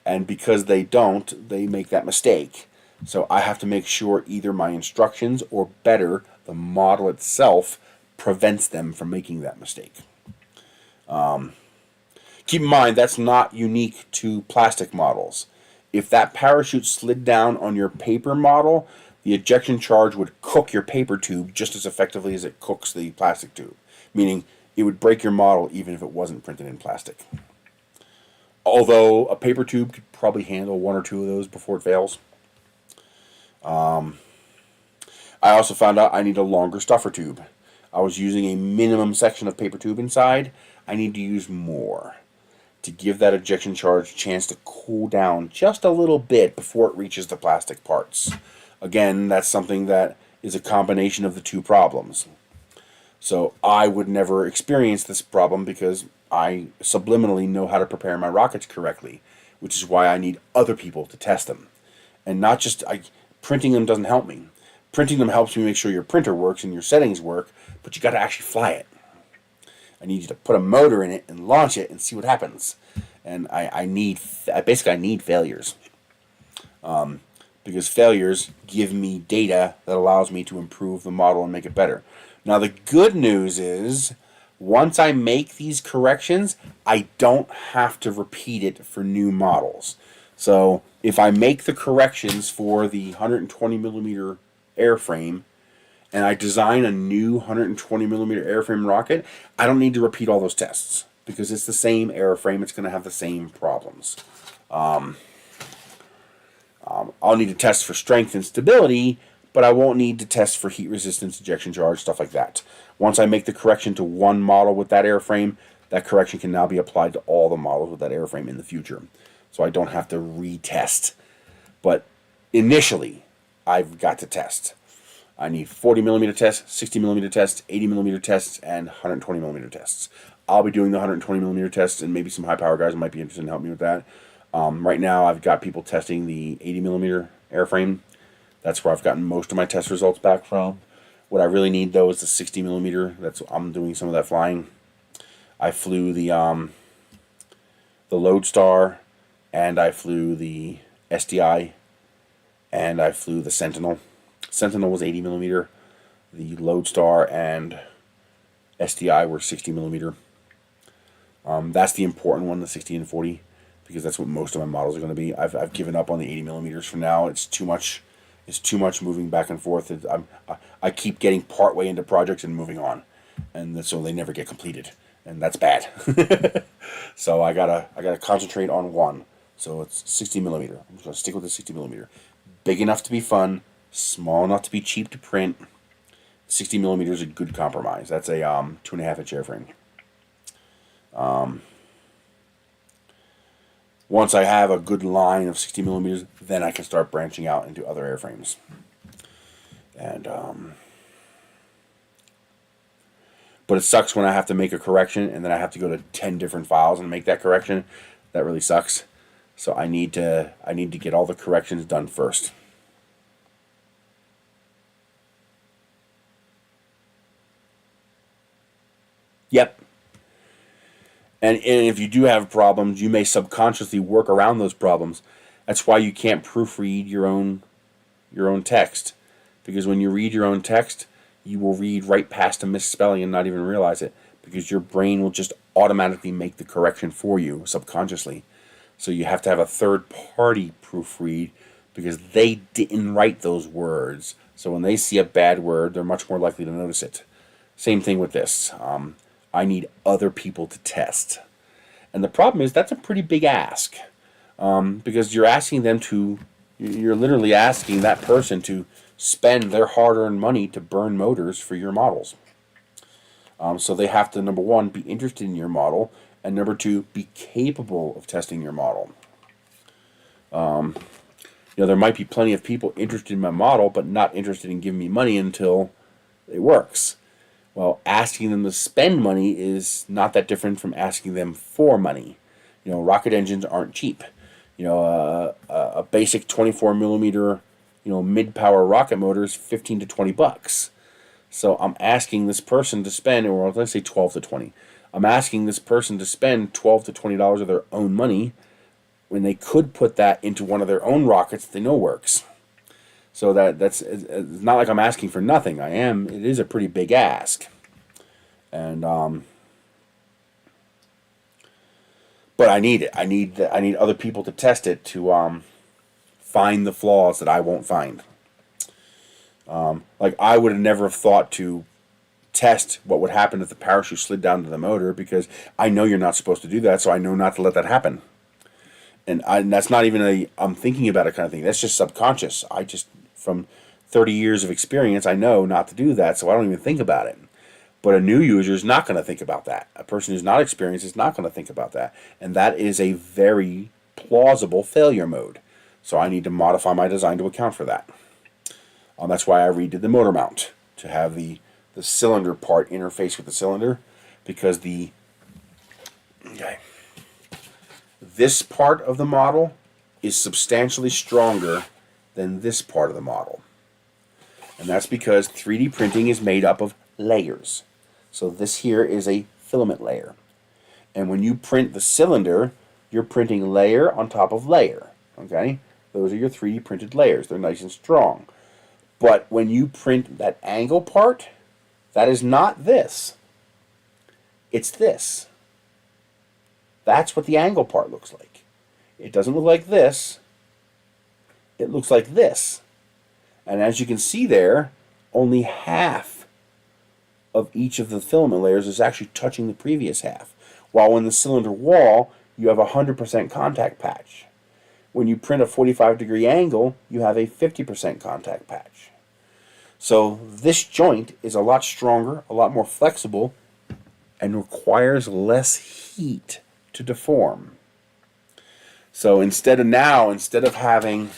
And because they don't, they make that mistake. So I have to make sure either my instructions or better, the model itself prevents them from making that mistake. Keep in mind, that's not unique to plastic models. If that parachute slid down on your paper model, the ejection charge would cook your paper tube just as effectively as it cooks the plastic tube. Meaning, it would break your model even if it wasn't printed in plastic. Although a paper tube could probably handle one or two of those before it fails. I also found out I need a longer stuffer tube. I was using a minimum section of paper tube inside. I need to use more to give that ejection charge a chance to cool down just a little bit before it reaches the plastic parts. Again, that's something that is a combination of the two problems. So I would never experience this problem because I subliminally know how to prepare my rockets correctly, which is why I need other people to test them. And not just, printing them doesn't help me. Printing them helps me make sure your printer works and your settings work, but you got to actually fly it. I need you to put a motor in it and launch it and see what happens. And I need failures. Because failures give me data that allows me to improve the model and make it better. Now the good news is, once I make these corrections, I don't have to repeat it for new models. So if I make the corrections for the 120 millimeter airframe and I design a new 120 millimeter airframe rocket, I don't need to repeat all those tests because it's the same airframe. It's going to have the same problems. I'll need to test for strength and stability, but I won't need to test for heat resistance, ejection charge, stuff like that. Once I make the correction to one model with that airframe, that correction can now be applied to all the models with that airframe in the future. So I don't have to retest. But initially, I've got to test. I need 40 millimeter tests, 60 millimeter tests, 80 millimeter tests, and 120 millimeter tests. I'll be doing the 120 millimeter tests, and maybe some high power guys might be interested in helping me with that. Right now, I've got people testing the 80 millimeter airframe. That's where I've gotten most of my test results back from. What I really need, though, is the 60 millimeter. I'm doing some of that flying. I flew the Lodestar, and I flew the SDI, and I flew the Sentinel. Sentinel was 80 millimeter. The Lodestar and SDI were 60 millimeter. That's the important one, the 60 and 40, because that's what most of my models are going to be. I've given up on the 80 millimeters for now. It's too much. It's too much moving back and forth. I keep getting partway into projects and moving on, and so they never get completed, and that's bad. So I gotta concentrate on one. So it's 60 millimeter. I'm just gonna stick with the 60 millimeter. Big enough to be fun, small enough to be cheap to print. 60 millimeter is a good compromise. That's a 2.5 inch airframe. Once I have a good line of 60 millimeters, then I can start branching out into other airframes. And but it sucks when I have to make a correction and then I have to go to 10 different files and make that correction. That really sucks. So I need to get all the corrections done first. Yep. And if you do have problems, you may subconsciously work around those problems. That's why you can't proofread your own text. Because when you read your own text, you will read right past a misspelling and not even realize it. Because your brain will just automatically make the correction for you subconsciously. So you have to have a third party proofread because they didn't write those words. So when they see a bad word, they're much more likely to notice it. Same thing with this. I need other people to test. And the problem is that's a pretty big ask, because you're literally asking that person to spend their hard-earned money to burn motors for your models. So they have to, number one, be interested in your model, and number two, be capable of testing your model. There might be plenty of people interested in my model, but not interested in giving me money until it works. Well, asking them to spend money is not that different from asking them for money. Rocket engines aren't cheap. A basic 24 millimeter, mid-power rocket motor is $15 to $20. So I'm asking this person to spend, or let's say 12 to 20. I'm asking this person to spend $12 to $20 of their own money when they could put that into one of their own rockets that they know works. So it's not like I'm asking for nothing. It is a pretty big ask. And but I need it. I need other people to test it to find the flaws that I won't find. Like I would have never thought to test what would happen if the parachute slid down to the motor, because I know you're not supposed to do that, so I know not to let that happen. And that's not even I'm thinking about it kind of thing. That's just subconscious. From 30 years of experience, I know not to do that, so I don't even think about it. But a new user is not going to think about that. A person who's not experienced is not going to think about that. And that is a very plausible failure mode. So I need to modify my design to account for that. That's why I redid the motor mount, to have the cylinder part interface with the cylinder, because this part of the model is substantially stronger than this part of the model. And that's because 3D printing is made up of layers. So this here is a filament layer. And when you print the cylinder, you're printing layer on top of layer. Okay? Those are your 3D printed layers. They're nice and strong. But when you print that angle part, that is not this. It's this. That's what the angle part looks like. It doesn't look like this. It looks like this. And as you can see there, only half of each of the filament layers is actually touching the previous half. While in the cylinder wall, you have a 100% contact patch. When you print a 45-degree angle, you have a 50% contact patch. So this joint is a lot stronger, a lot more flexible, and requires less heat to deform. So instead of having,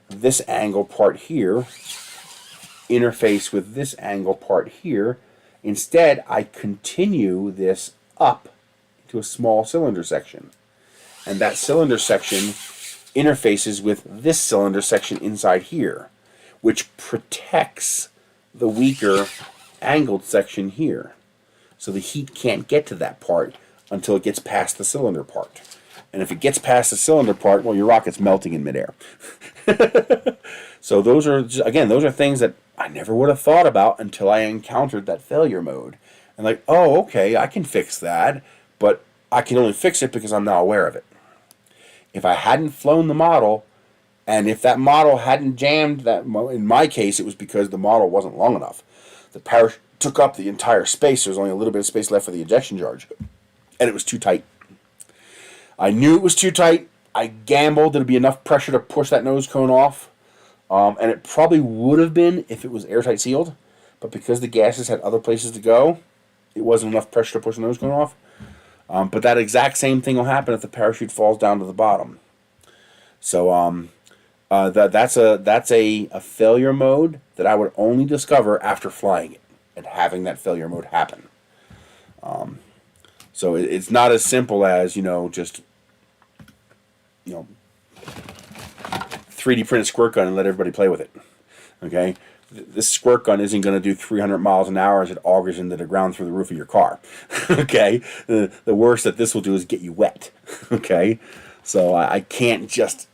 this angle part here interface with this angle part here, instead I continue this up to a small cylinder section. And that cylinder section interfaces with this cylinder section inside here, which protects the weaker angled section here. So the heat can't get to that part until it gets past the cylinder part. And if it gets past the cylinder part, well, your rocket's melting in midair. So those are things that I never would have thought about until I encountered that failure mode. And like, oh, okay, I can fix that, but I can only fix it because I'm now aware of it. If I hadn't flown the model, and if that model hadn't jammed, in my case, it was because the model wasn't long enough. The parachute took up the entire space. There was only a little bit of space left for the ejection charge, and it was too tight. I knew it was too tight. I gambled there'd be enough pressure to push that nose cone off, and it probably would have been if it was airtight sealed, but because the gases had other places to go, it wasn't enough pressure to push the nose cone off. But that exact same thing will happen if the parachute falls down to the bottom. So that's a failure mode that I would only discover after flying it and having that failure mode happen. So it's not as simple as, just 3D print a squirt gun and let everybody play with it. Okay? This squirt gun isn't going to do 300 miles an hour as it augers into the ground through the roof of your car. Okay? The worst that this will do is get you wet. Okay? So I can't just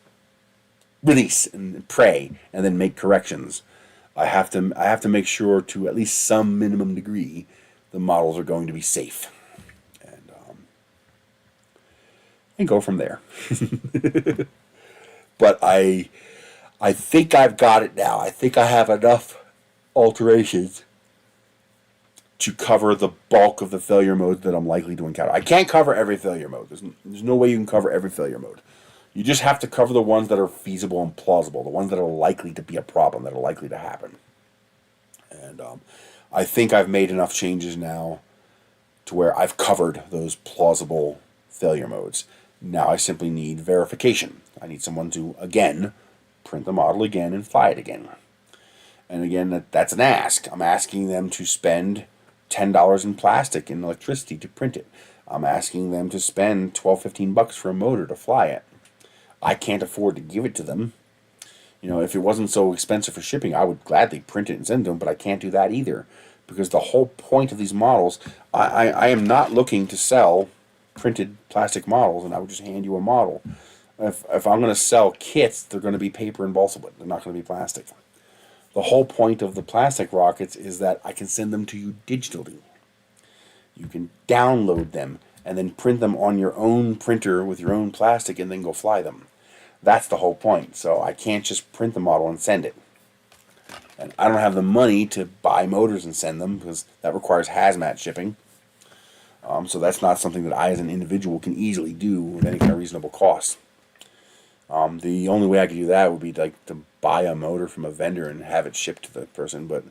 release and pray and then make corrections. I have to make sure to at least some minimum degree the models are going to be safe. And go from there. But I think I've got it now. I think I have enough alterations to cover the bulk of the failure modes that I'm likely to encounter. I can't cover every failure mode. There's no way you can cover every failure mode. You just have to cover the ones that are feasible and plausible, the ones that are likely to be a problem, that are likely to happen. And I think I've made enough changes now to where I've covered those plausible failure modes. Now I simply need verification. I need someone to, again, print the model again and fly it again. And again, that's an ask. I'm asking them to spend $10 in plastic and electricity to print it. I'm asking them to spend $12, $15 for a motor to fly it. I can't afford to give it to them. You know, if it wasn't so expensive for shipping, I would gladly print it and send it to them, but I can't do that either. Because the whole point of these models, I am not looking to sell printed plastic models, and I would just hand you a model. If I'm going to sell kits, they're going to be paper and balsa wood. They're not going to be plastic. The whole point of the plastic rockets is that I can send them to you digitally. You can download them and then print them on your own printer with your own plastic and then go fly them. That's the whole point. So I can't just print the model and send it. And I don't have the money to buy motors and send them because that requires hazmat shipping. So that's not something that I as an individual can easily do with any kind of reasonable cost. The only way I could do that would be like to buy a motor from a vendor and have it shipped to the person, but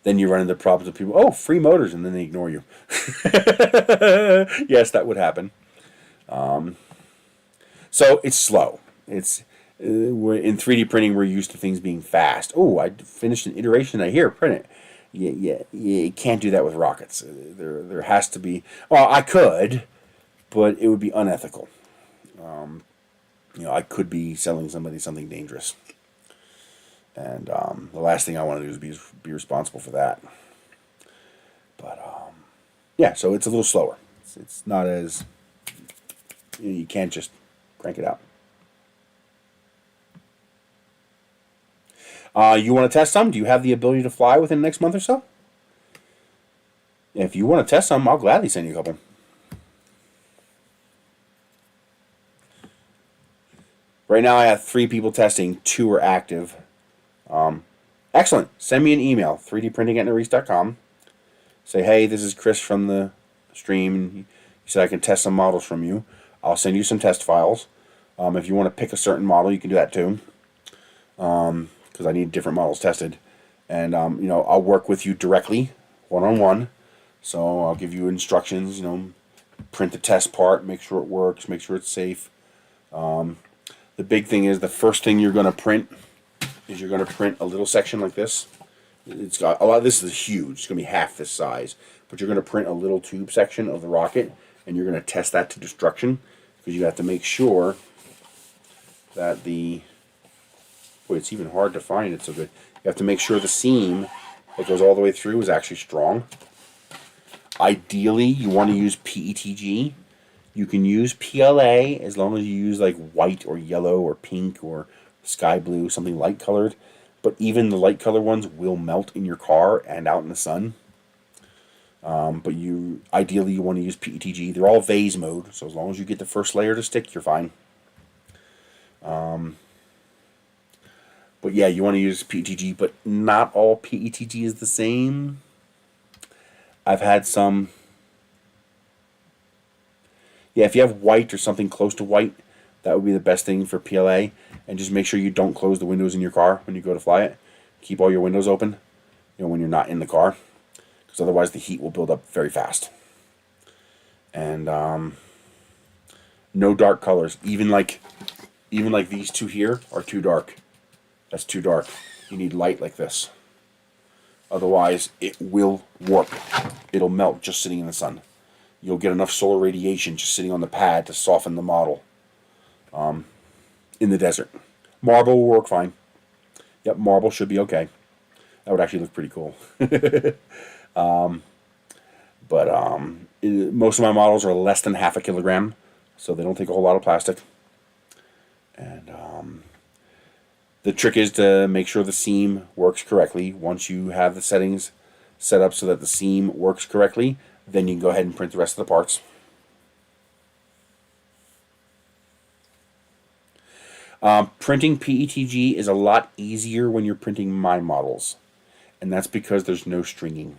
then you run into problems of people, oh, free motors, and then they ignore you. Yes, that would happen. So it's slow. In 3D printing, we're used to things being fast. Oh, I finished an iteration. Here, print it. You can't do that with rockets. There has to be. Well, I could, but it would be unethical. I could be selling somebody something dangerous, and the last thing I want to do is be responsible for that. But yeah, so it's a little slower. It's not as you can't just crank it out. You want to test some? Do you have the ability to fly within the next month or so? If you want to test some, I'll gladly send you a couple. Right now I have 3 people testing, 2 are active. Excellent. Send me an email, 3dprinting@nerese.com. Say, hey, this is Chris from the stream. You said I can test some models from you. I'll send you some test files. If you want to pick a certain model, you can do that too. Because I need different models tested. And, I'll work with you directly, one-on-one. So I'll give you instructions, print the test part, make sure it works, make sure it's safe. The big thing is the first thing you're going to print is you're going to print a little section like this. It's got a lot. This is huge. It's going to be half this size. But you're going to print a little tube section of the rocket, and you're going to test that to destruction because you have to make sure that the... Boy, it's even hard to find it so good. You have to make sure the seam that goes all the way through is actually strong. Ideally, you want to use PETG. You can use PLA as long as you use like white or yellow or pink or sky blue, something light colored. But even the light color ones will melt in your car and out in the sun. But ideally you want to use PETG. They're all vase mode, so as long as you get the first layer to stick, you're fine. But yeah, you want to use PETG, but not all PETG is the same. I've had some... Yeah, if you have white or something close to white, that would be the best thing for PLA. And just make sure you don't close the windows in your car when you go to fly it. Keep all your windows open, when you're not in the car, because otherwise the heat will build up very fast. And no dark colors. Even like these two here are too dark. That's too dark. You need light like this. Otherwise, it will warp. It'll melt just sitting in the sun. You'll get enough solar radiation just sitting on the pad to soften the model in the desert. Marble will work fine. Yep, marble should be okay. That would actually look pretty cool. Most of my models are less than half a kilogram, so they don't take a whole lot of plastic. And the trick is to make sure the seam works correctly. Once you have the settings set up so that the seam works correctly, then you can go ahead and print the rest of the parts. Printing PETG is a lot easier when you're printing my models, and that's because there's no stringing.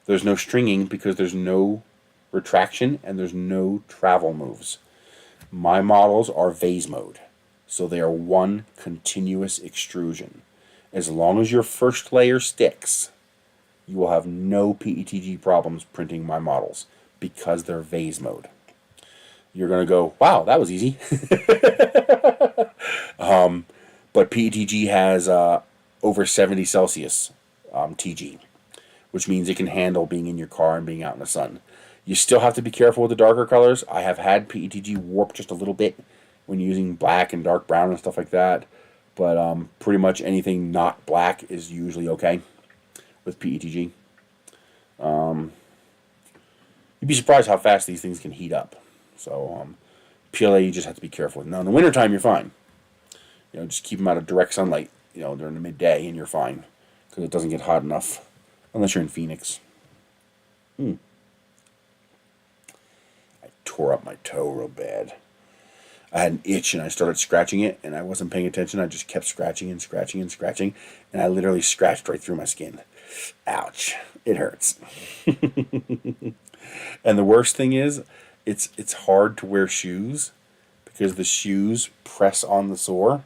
There's no stringing because there's no retraction and there's no travel moves. My models are vase mode, so they are one continuous extrusion. As long as your first layer sticks, you will have no PETG problems printing my models because they're vase mode. You're going to go, wow, that was easy. But PETG has over 70 Celsius TG, which means it can handle being in your car and being out in the sun. You still have to be careful with the darker colors. I have had PETG warp just a little bit when using black and dark brown and stuff like that. But pretty much anything not black is usually okay with PETG. You'd be surprised how fast these things can heat up. So PLA you just have to be careful with. Now in the wintertime you're fine. You know, just keep them out of direct sunlight, you know, during the midday and you're fine. Because it doesn't get hot enough. Unless you're in Phoenix. I tore up my toe real bad. I had an itch and I started scratching it and I wasn't paying attention. I just kept scratching and scratching and scratching. And I literally scratched right through my skin. Ouch. It hurts. And the worst thing is, it's hard to wear shoes because the shoes press on the sore.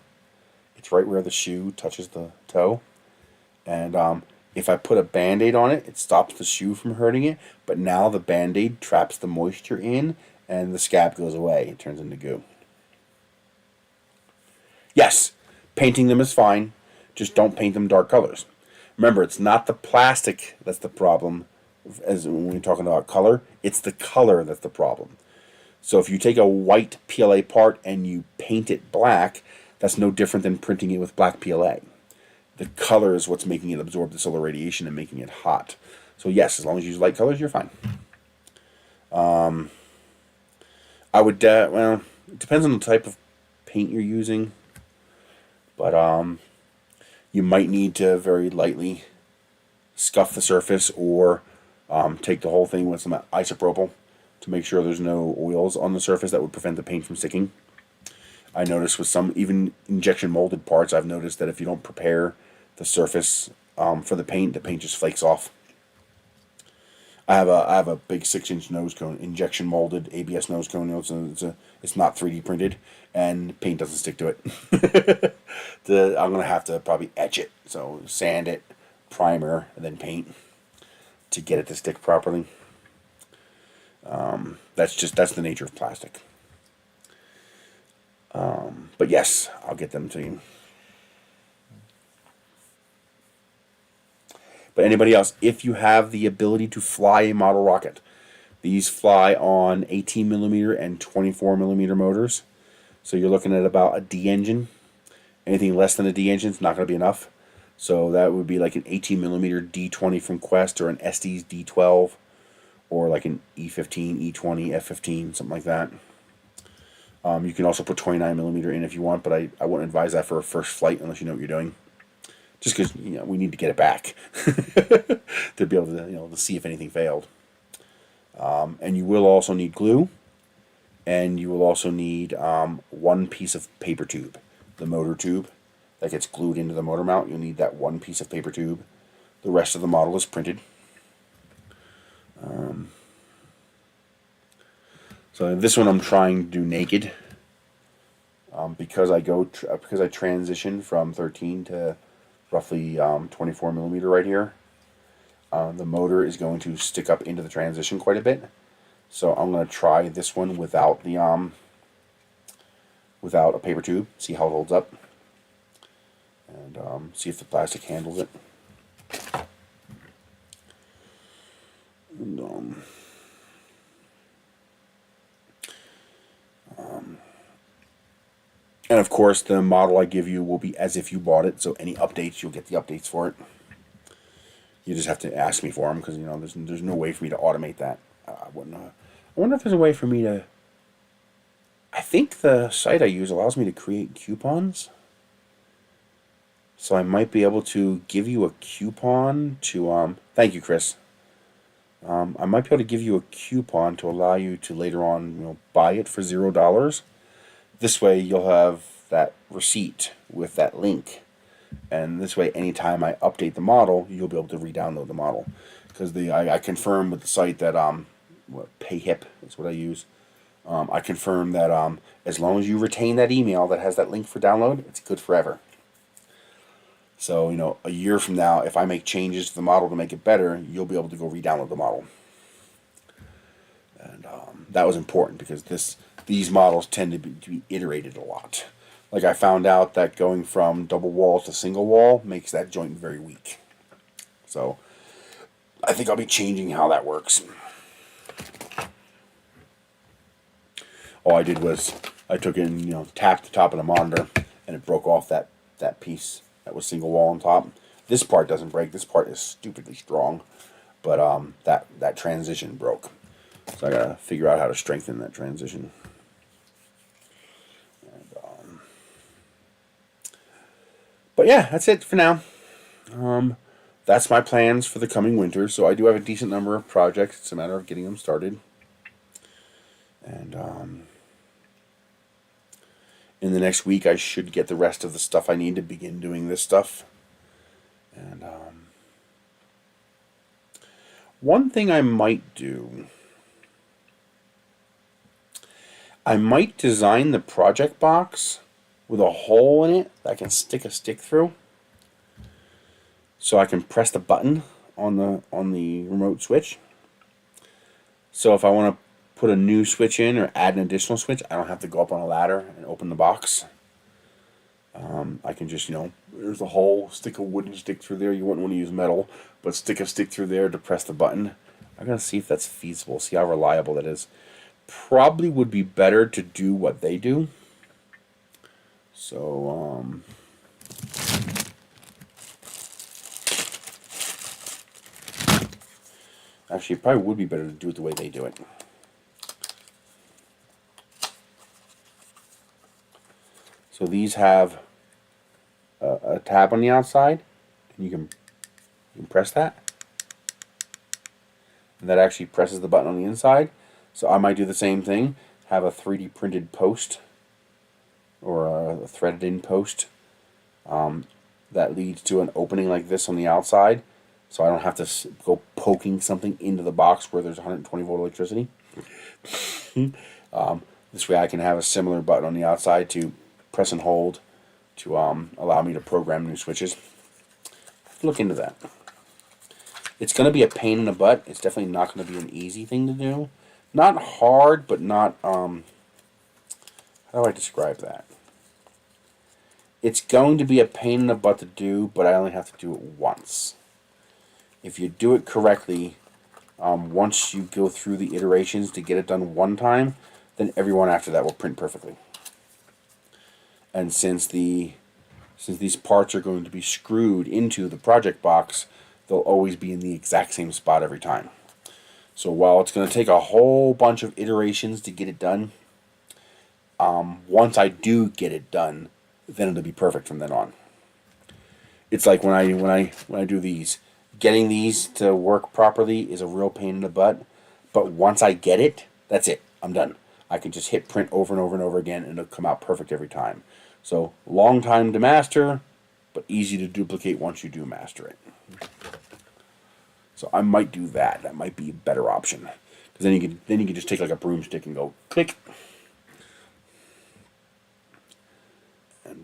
It's right where the shoe touches the toe. And if I put a Band-Aid on it, it stops the shoe from hurting it. But now the Band-Aid traps the moisture in and the scab goes away. It turns into goo. Yes, painting them is fine. Just don't paint them dark colors. Remember, it's not the plastic that's the problem. As when we're talking about color, it's the color that's the problem. So if you take a white PLA part and you paint it black, that's no different than printing it with black PLA. The color is what's making it absorb the solar radiation and making it hot. So yes, as long as you use light colors, you're fine. I would, well, it depends on the type of paint you're using. But you might need to very lightly scuff the surface or take the whole thing with some isopropyl to make sure there's no oils on the surface that would prevent the paint from sticking. I noticed with some even injection molded parts, I've noticed that if you don't prepare the surface for the paint just flakes off. I have a big 6-inch nose cone, injection molded ABS nose cone. It's not 3D printed, and paint doesn't stick to it. I'm gonna have to probably etch it, so sand it, primer, and then paint to get it to stick properly. That's the nature of plastic. But yes, I'll get them to you. But anybody else, if you have the ability to fly a model rocket, these fly on 18mm and 24mm motors. So you're looking at about a D engine. Anything less than a D engine is not going to be enough. So that would be like an 18mm D20 from Quest or an Estes D12 or like an E15, E20, F15, something like that. You can also put 29mm in if you want, but I wouldn't advise that for a first flight unless you know what you're doing. Just because we need to get it back to be able to to see if anything failed. And you will also need glue, and you will also need one piece of paper tube, the motor tube that gets glued into the motor mount. You'll need that one piece of paper tube. The rest of the model is printed. So this one I'm trying to do naked because I transition from 13 to roughly 24mm right here. The motor is going to stick up into the transition quite a bit, so I'm going to try this one without the without a paper tube, see how it holds up, and see if the plastic handles it. And of course, the model I give you will be as if you bought it, so any updates, you'll get the updates for it. You just have to ask me for them, because there's no way for me to automate that. I wonder if there's a way for me to... I think the site I use allows me to create coupons. So I might be able to give you a coupon to... thank you, Chris. I might be able to give you a coupon to allow you to later on buy it for $0. This way you'll have that receipt with that link. And this way, anytime I update the model, you'll be able to re-download the model. Because I confirmed with the site that PayHip is what I use. I confirmed that as long as you retain that email that has that link for download, it's good forever. So, you know, a year from now, if I make changes to the model to make it better, you'll be able to go re-download the model. And that was important because these models tend to be iterated a lot. Like I found out that going from double wall to single wall makes that joint very weak. So I think I'll be changing how that works. All I did was I took it and, you know, tapped the top of the monitor and it broke off that piece that was single wall on top. This part doesn't break. This part is stupidly strong, but that transition broke. So I gotta figure out how to strengthen that transition. And, but yeah, that's it for now. That's my plans for the coming winter. So I do have a decent number of projects. It's a matter of getting them started. And in the next week, I should get the rest of the stuff I need to begin doing this stuff. And one thing I might do, I might design the project box with a hole in it that I can stick a stick through, so I can press the button on the remote switch. So if I want to put a new switch in or add an additional switch, I don't have to go up on a ladder and open the box. I can just, you know, there's a hole, stick a wooden stick through there. You wouldn't want to use metal, but stick a stick through there to press the button. I'm going to see if that's feasible, see how reliable that is. Probably would be better to do what they do. So, actually, it probably would be better to do it the way they do it. So these have a tab on the outside, and you can press that. And that actually presses the button on the inside. So I might do the same thing, have a 3D printed post, or a threaded in post, that leads to an opening like this on the outside. So I don't have to go poking something into the box where there's 120 volt electricity. This way I can have a similar button on the outside to press and hold to allow me to program new switches. Look into that. It's going to be a pain in the butt. It's definitely not going to be an easy thing to do. Not hard, but not, how do I describe that? It's going to be a pain in the butt to do, but I only have to do it once. If you do it correctly, once you go through the iterations to get it done one time, then everyone after that will print perfectly. And since these parts are going to be screwed into the project box, they'll always be in the exact same spot every time. So while it's going to take a whole bunch of iterations to get it done, once I do get it done, then it'll be perfect from then on. It's like when I do these, getting these to work properly is a real pain in the butt. But once I get it, that's it. I'm done. I can just hit print over and over and over again, and it'll come out perfect every time. So long time to master, but easy to duplicate once you do master it. So I might do that. That might be a better option, because then you can just take like a broomstick and go click. And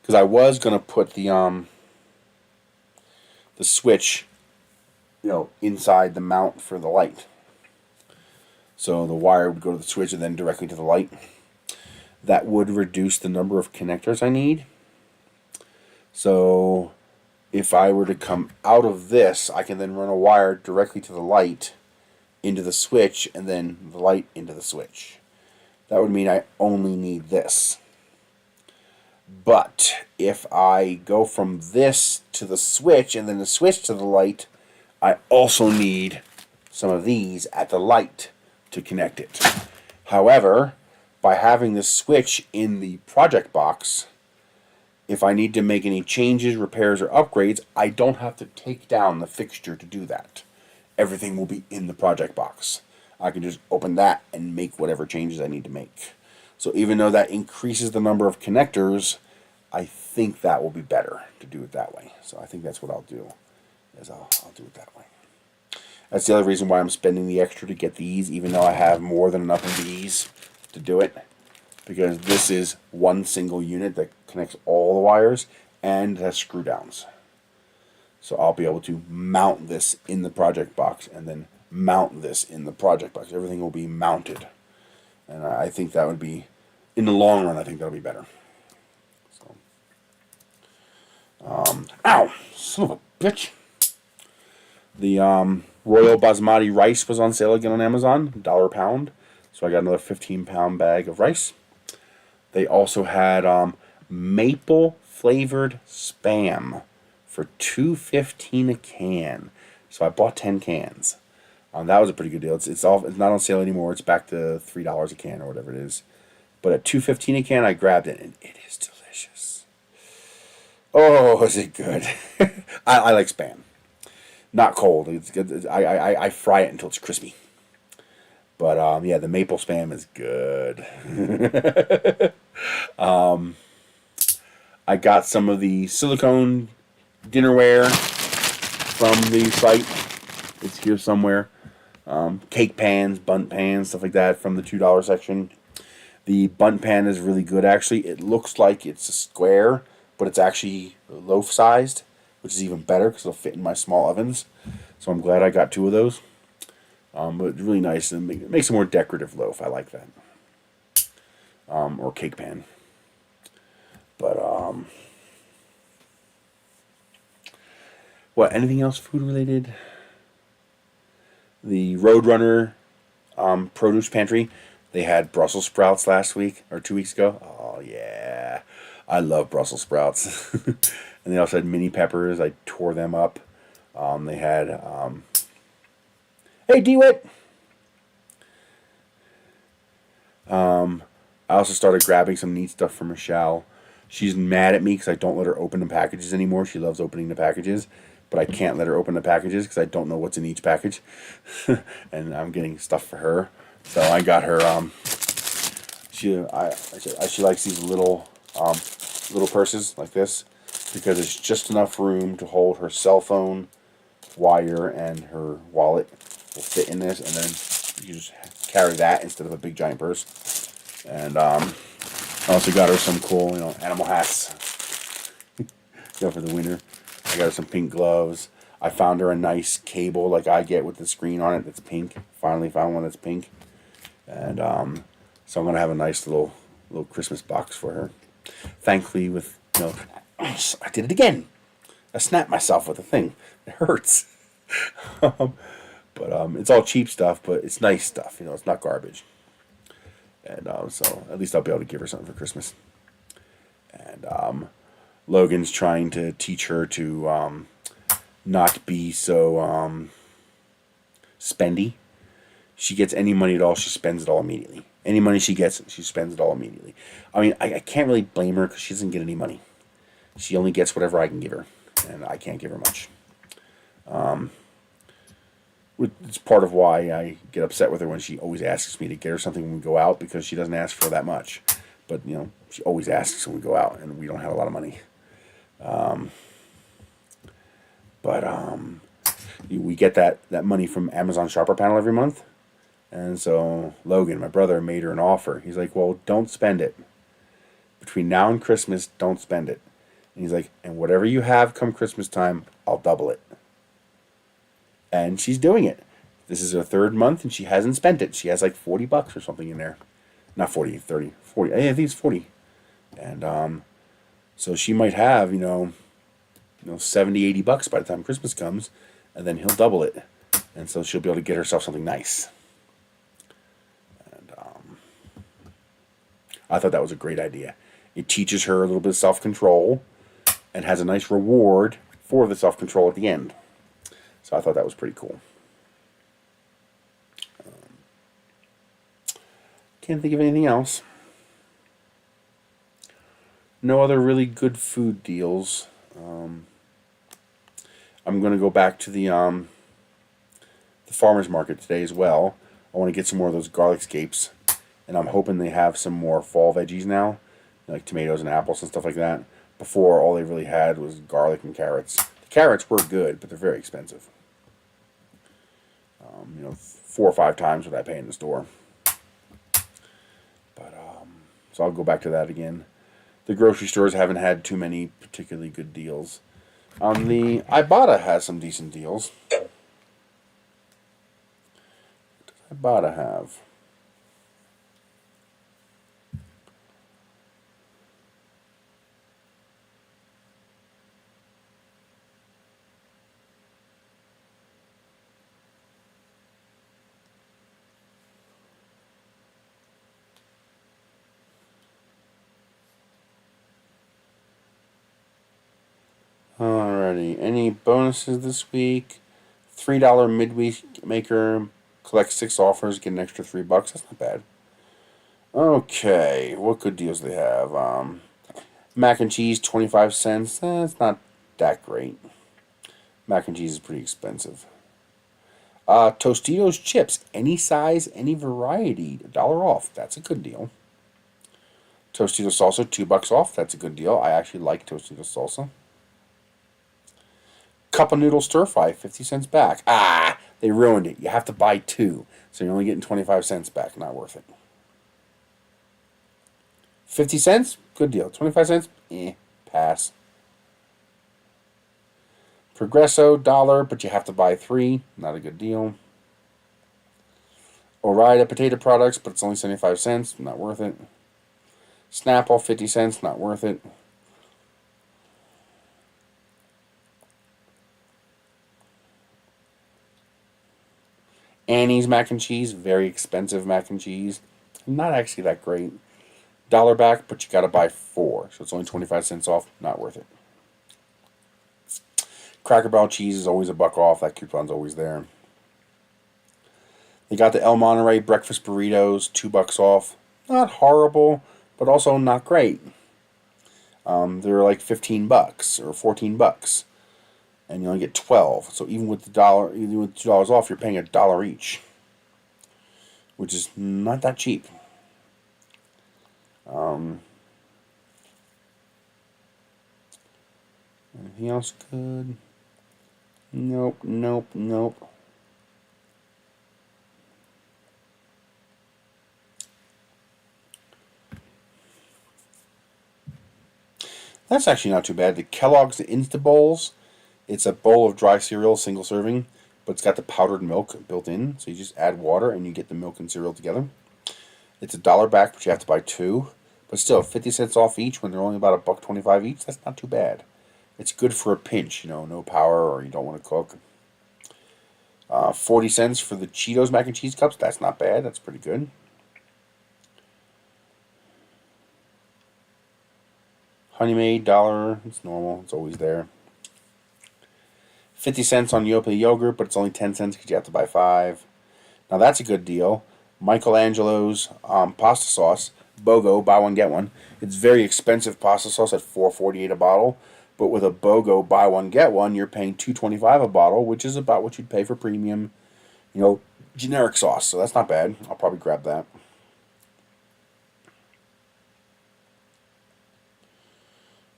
because I was gonna put the switch, you know, inside the mount for the light. So the wire would go to the switch and then directly to the light. That would reduce the number of connectors I need. So if I were to come out of this, I can then run a wire directly to the light, into the switch, and then the light into the switch. That would mean I only need this. But if I go from this to the switch and then the switch to the light, I also need some of these at the light to connect it. However, by having the switch in the project box, if I need to make any changes, repairs, or upgrades, I don't have to take down the fixture to do that. Everything will be in the project box. I can just open that and make whatever changes I need to make. So even though that increases the number of connectors, I think that will be better to do it that way. So I think that's what I'll do, is I'll do it that way. That's the other reason why I'm spending the extra to get these, even though I have more than enough of these to do it. Because this is one single unit that connects all the wires and has screw downs. So I'll be able to mount this in the project box and then mount this in the project box. Everything will be mounted. And I think that would be, in the long run, I think that'll be better. So, ow! Son of a bitch! The Royal Basmati rice was on sale again on Amazon, $1 a pound. So I got another 15-pound bag of rice. They also had maple flavored Spam for $2.15 a can. So I bought 10 cans. That was a pretty good deal. It's not on sale anymore. It's back to $3 a can or whatever it is. But at $2.15 a can, I grabbed it, and it is delicious. Oh, is it good? I like Spam. Not cold. It's good. I fry it until it's crispy. But yeah, the maple Spam is good. I got some of the silicone dinnerware from the site. It's here somewhere. Cake pans, bundt pans, stuff like that from the $2 section. The bundt pan is really good, actually. It looks like it's a square, but it's actually loaf-sized, which is even better because it'll fit in my small ovens. So I'm glad I got 2 of those. But it's really nice. And it makes a more decorative loaf. I like that. Or cake pan. But, what, anything else food related? The Roadrunner produce pantry, they had Brussels sprouts last week, or 2 weeks ago. Oh, yeah. I love Brussels sprouts. And they also had mini peppers. I tore them up. They had, hey, DeWitt! I also started grabbing some neat stuff from Michelle. She's mad at me because I don't let her open the packages anymore. She loves opening the packages, but I can't let her open the packages because I don't know what's in each package. And I'm getting stuff for her. So I got her, she likes these little purses like this because it's just enough room to hold her cell phone, wire, and her wallet will fit in this, and then you just carry that instead of a big giant purse. And I also got her some cool, animal hats. For the winter. I got her some pink gloves. I found her a nice cable like I get with the screen on it that's pink. Finally found one that's pink. And so I'm going to have a nice little Christmas box for her. Thankfully with, I did it again. I snapped myself with the thing. It hurts. But it's all cheap stuff, but it's nice stuff. It's not garbage. And so at least I'll be able to give her something for Christmas. And Logan's trying to teach her to not be so spendy. She gets any money at all, she spends it all immediately. Any money she gets, she spends it all immediately. I mean, I can't really blame her because she doesn't get any money. She only gets whatever I can give her, and I can't give her much. It's part of why I get upset with her when she always asks me to get her something when we go out, because she doesn't ask for that much. But, she always asks when we go out, and we don't have a lot of money. We get that money from Amazon Shopper Panel every month. And so Logan, my brother, made her an offer. He's like, well, don't spend it. Between now and Christmas, don't spend it. And he's like, and whatever you have come Christmas time, I'll double it. And she's doing it. This is her 3rd month, and she hasn't spent it. She has like $40 or something in there. Not 40, 30, 40. I think it's 40. And so she might have, 70, $80 by the time Christmas comes, and then he'll double it. And so she'll be able to get herself something nice. And I thought that was a great idea. It teaches her a little bit of self-control and has a nice reward for the self-control at the end. So I thought that was pretty cool. Can't think of anything else. No other really good food deals. I'm going to go back to the farmer's market today as well. I want to get some more of those garlic scapes and I'm hoping they have some more fall veggies now, like tomatoes and apples and stuff like that. Before, all they really had was garlic and carrots. The carrots were good, but they're very expensive. 4 or 5 times what I pay in the store. But so I'll go back to that again. The grocery stores haven't had too many particularly good deals. The Ibotta has some decent deals. What does Ibotta have? Alrighty, any bonuses this week? $3 midweek maker, collect 6 offers, get an extra $3. That's not bad. Okay, what good deals do they have? Mac and cheese, 25 cents. It's not that great. Mac and cheese is pretty expensive. Tostitos chips, any size, any variety, $1 off. That's a good deal. Tostitos salsa, $2 off. That's a good deal. I actually like Tostitos salsa. Cup of noodle stir fry, 50 cents back. They ruined it. You have to buy 2, so you're only getting 25 cents back. Not worth it. 50 cents, good deal. 25 cents, pass. Progresso, $1, but you have to buy 3. Not a good deal. Ore-Ida potato products, but it's only 75 cents. Not worth it. Snapple, 50 cents. Not worth it. Annie's mac and cheese, very expensive mac and cheese. Not actually that great. $1 back, but you got to buy 4, so it's only 25 cents off. Not worth it. Cracker Barrel cheese is always $1 off. That coupon's always there. They got the El Monterey breakfast burritos, $2 off. Not horrible, but also not great. They're like $15 or $14, and you only get 12. So even with even with $2 off, you're paying $1 each, which is not that cheap. Anything else good? Nope. That's actually not too bad. The Kellogg's Insta Bowls. It's a bowl of dry cereal, single serving, but it's got the powdered milk built in. So you just add water and you get the milk and cereal together. It's $1 back, but you have to buy 2. But still, 50 cents off each when they're only about $1.25 each. That's not too bad. It's good for a pinch, no power or you don't want to cook. 40 cents for the Cheetos mac and cheese cups. That's not bad. That's pretty good. Honey Maid, $1. It's normal. It's always there. 50 cents on Yoplait yogurt, but it's only 10 cents because you have to buy 5. Now that's a good deal. Michelangelo's pasta sauce, BOGO, buy one get one. It's very expensive pasta sauce at $4.48 a bottle, but with a BOGO buy one get one, you're paying $2.25 a bottle, which is about what you'd pay for premium, generic sauce. So that's not bad. I'll probably grab that.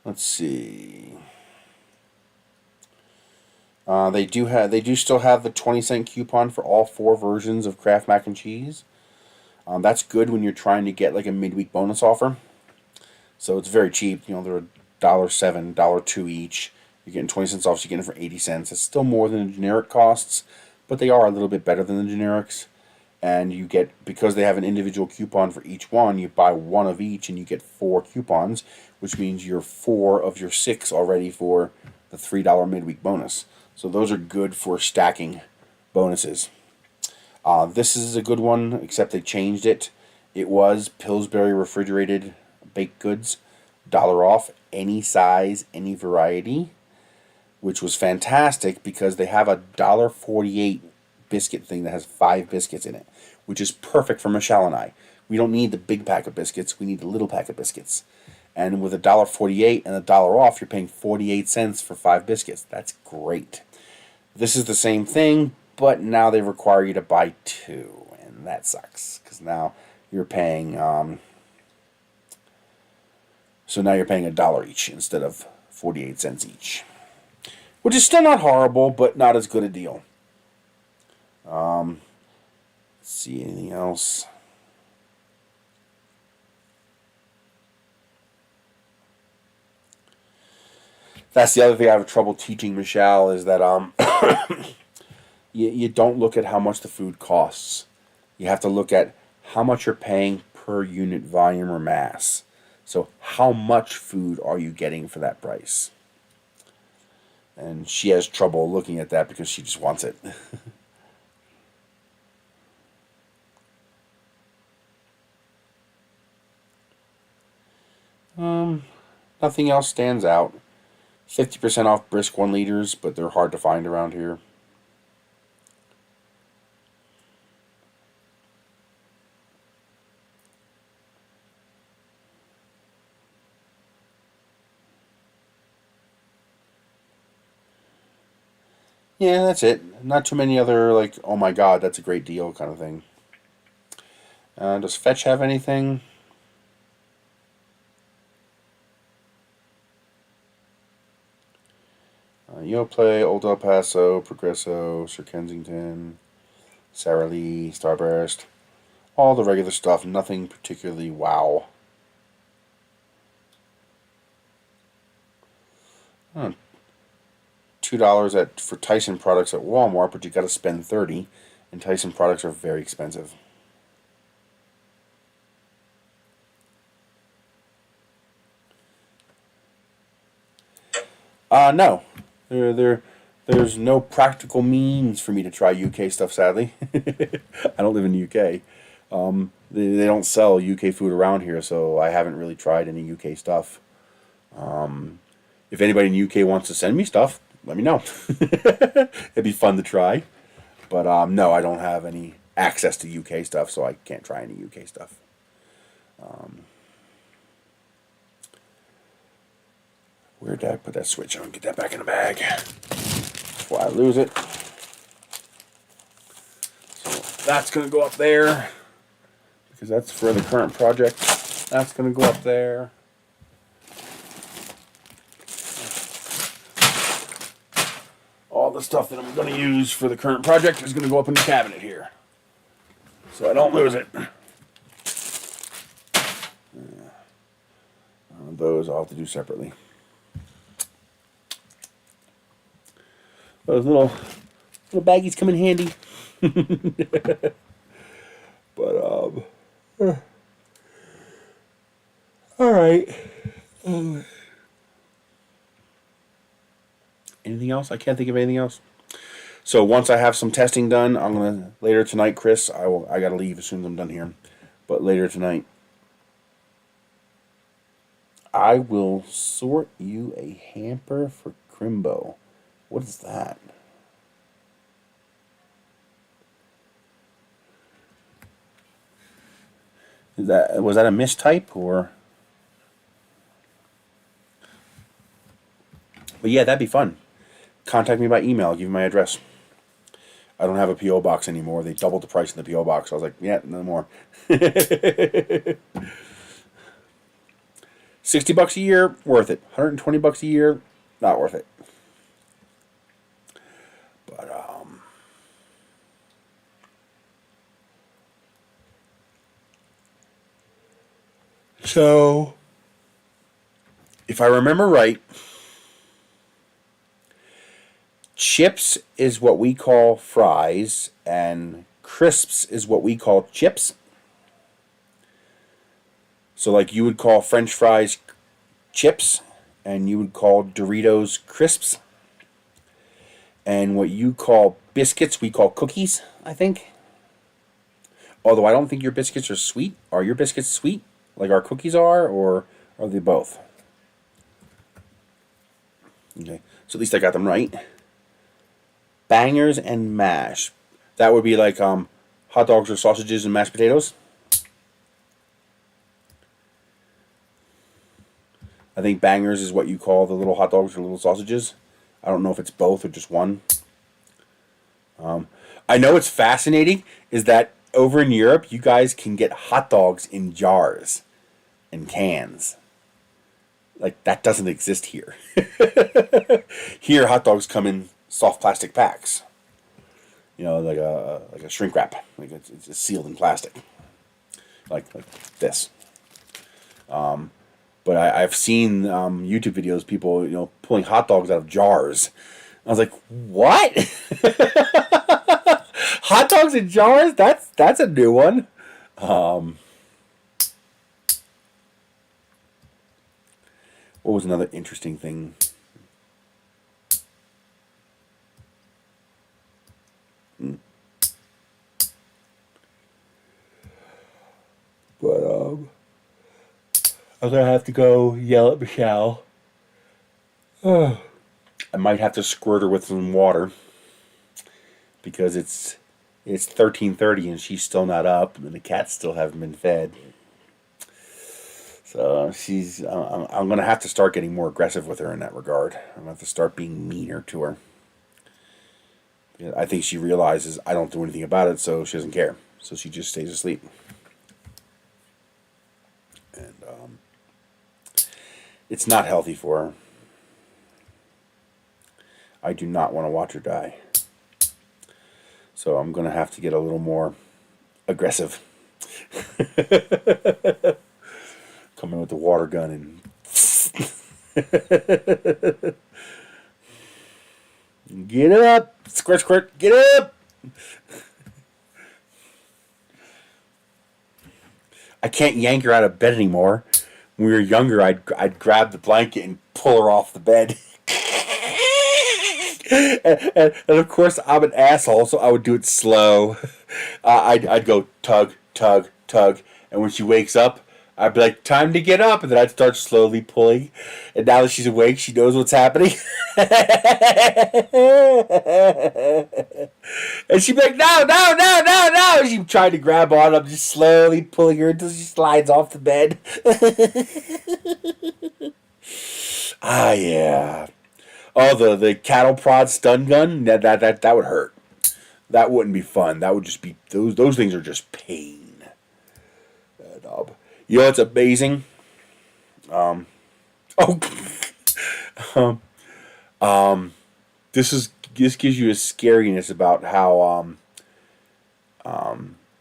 Let's see. They do still have the 20-cent coupon for all 4 versions of Kraft mac and cheese. That's good when you're trying to get like a midweek bonus offer. So it's very cheap. They're $1.07, $1.02 each. You're getting 20 cents off, so you're getting it for 80 cents. It's still more than the generic costs, but they are a little bit better than the generics. And you get, because they have an individual coupon for each one, you buy 1 of each and you get 4 coupons, which means you're 4 of your 6 already for the $3 midweek bonus. So those are good for stacking bonuses. This is a good one, except they changed it. It was Pillsbury refrigerated baked goods, $1 off, any size, any variety, which was fantastic because they have a $1.48 biscuit thing that has 5 biscuits in it, which is perfect for Michelle and I. We don't need the big pack of biscuits, we need the little pack of biscuits. And with $1.48 and $1 off, you're paying 48 cents for 5 biscuits. That's great. This is the same thing, but now they require you to buy 2, and that sucks, because now you're paying, so now you're paying $1 each instead of 48 cents each. Which is still not horrible, but not as good a deal. Let's see, anything else? That's the other thing I have trouble teaching Michelle is that you don't look at how much the food costs. You have to look at how much you're paying per unit volume or mass. So how much food are you getting for that price? And she has trouble looking at that because she just wants it. Nothing else stands out. 50% off brisk 1 liters, but they're hard to find around here. Yeah, that's it. Not too many other, like, oh my god, that's a great deal kind of thing. Does Fetch have anything? Yoplait, Old El Paso, Progresso, Sir Kensington, Sara Lee, Starburst. All the regular stuff, nothing particularly wow. $2 for Tyson products at Walmart, but you got to spend $30, and Tyson products are very expensive. No. There's no practical means for me to try UK stuff, sadly. I don't live in the UK. They don't sell UK food around here, so I haven't really tried any UK stuff. If anybody in the UK wants to send me stuff, let me know. It'd be fun to try. But no, I don't have any access to UK stuff, so I can't try any UK stuff. Where did I put that switch? I'm going to get that back in the bag before I lose it. So that's going to go up there because that's for the current project. That's going to go up there. All the stuff that I'm going to use for the current project is going to go up in the cabinet here, so I don't lose it. Those I'll have to do separately. Those little baggies come in handy. But all right. Anything else? I can't think of anything else. So once I have some testing done, I'm gonna later tonight, Chris. I gotta leave as soon as I'm done here. But later tonight, I will sort you a hamper for Crimbo. What is that? Was that a mistype or? But yeah, that'd be fun. Contact me by email. I'll give you my address. I don't have a P.O. box anymore. They doubled the price in the P.O. box. I was like, yeah, no more. $60 a year, worth it. $120 a year, not worth it. But so if I remember right, chips is what we call fries, and crisps is what we call chips. So like you would call French fries chips, and you would call Doritos crisps. And what you call biscuits, we call cookies, I think. Although I don't think your biscuits are sweet. Are your biscuits sweet, like our cookies are, or are they both? Okay, so at least I got them right. Bangers and mash. That would be like hot dogs or sausages and mashed potatoes. I think bangers is what you call the little hot dogs or little sausages. I don't know if it's both or just one. I know it's fascinating is that over in Europe, you guys can get hot dogs in jars and cans. Like, that doesn't exist here. Here, hot dogs come in soft plastic packs. You know, like a shrink wrap. Like it's sealed in plastic. Like this. But I've seen YouTube videos, people, you know, pulling hot dogs out of jars. I was like, what? Hot dogs in jars? That's a new one. What was another interesting thing? But I'm gonna have to go yell at Michelle. I might have to squirt her with some water because it's 13:30 and she's still not up, and the cats still haven't been fed. So she's. I'm gonna have to start getting more aggressive with her in that regard. I'm gonna have to start being meaner to her. I think she realizes I don't do anything about it, so she doesn't care. So she just stays asleep. And it's not healthy for her. I do not want to watch her die. So I'm going to have to get a little more aggressive. Come in with the water gun and... Get up! Squirt, squirt, get up! I can't yank her out of bed anymore. When we were younger, I'd grab the blanket and pull her off the bed. and of course, I'm an asshole, so I would do it slow. I'd go tug, tug, tug, and when she wakes up, I'd be like, time to get up, and then I'd start slowly pulling. And now that she's awake, she knows what's happening. And she'd be like, no, no, no, no, no. She'd try to grab on. I'm just slowly pulling her until she slides off the bed. Ah, yeah. Oh, the cattle prod stun gun, that would hurt. That wouldn't be fun. That would just be, those things are just pain. You know what's amazing? This gives you a scariness about how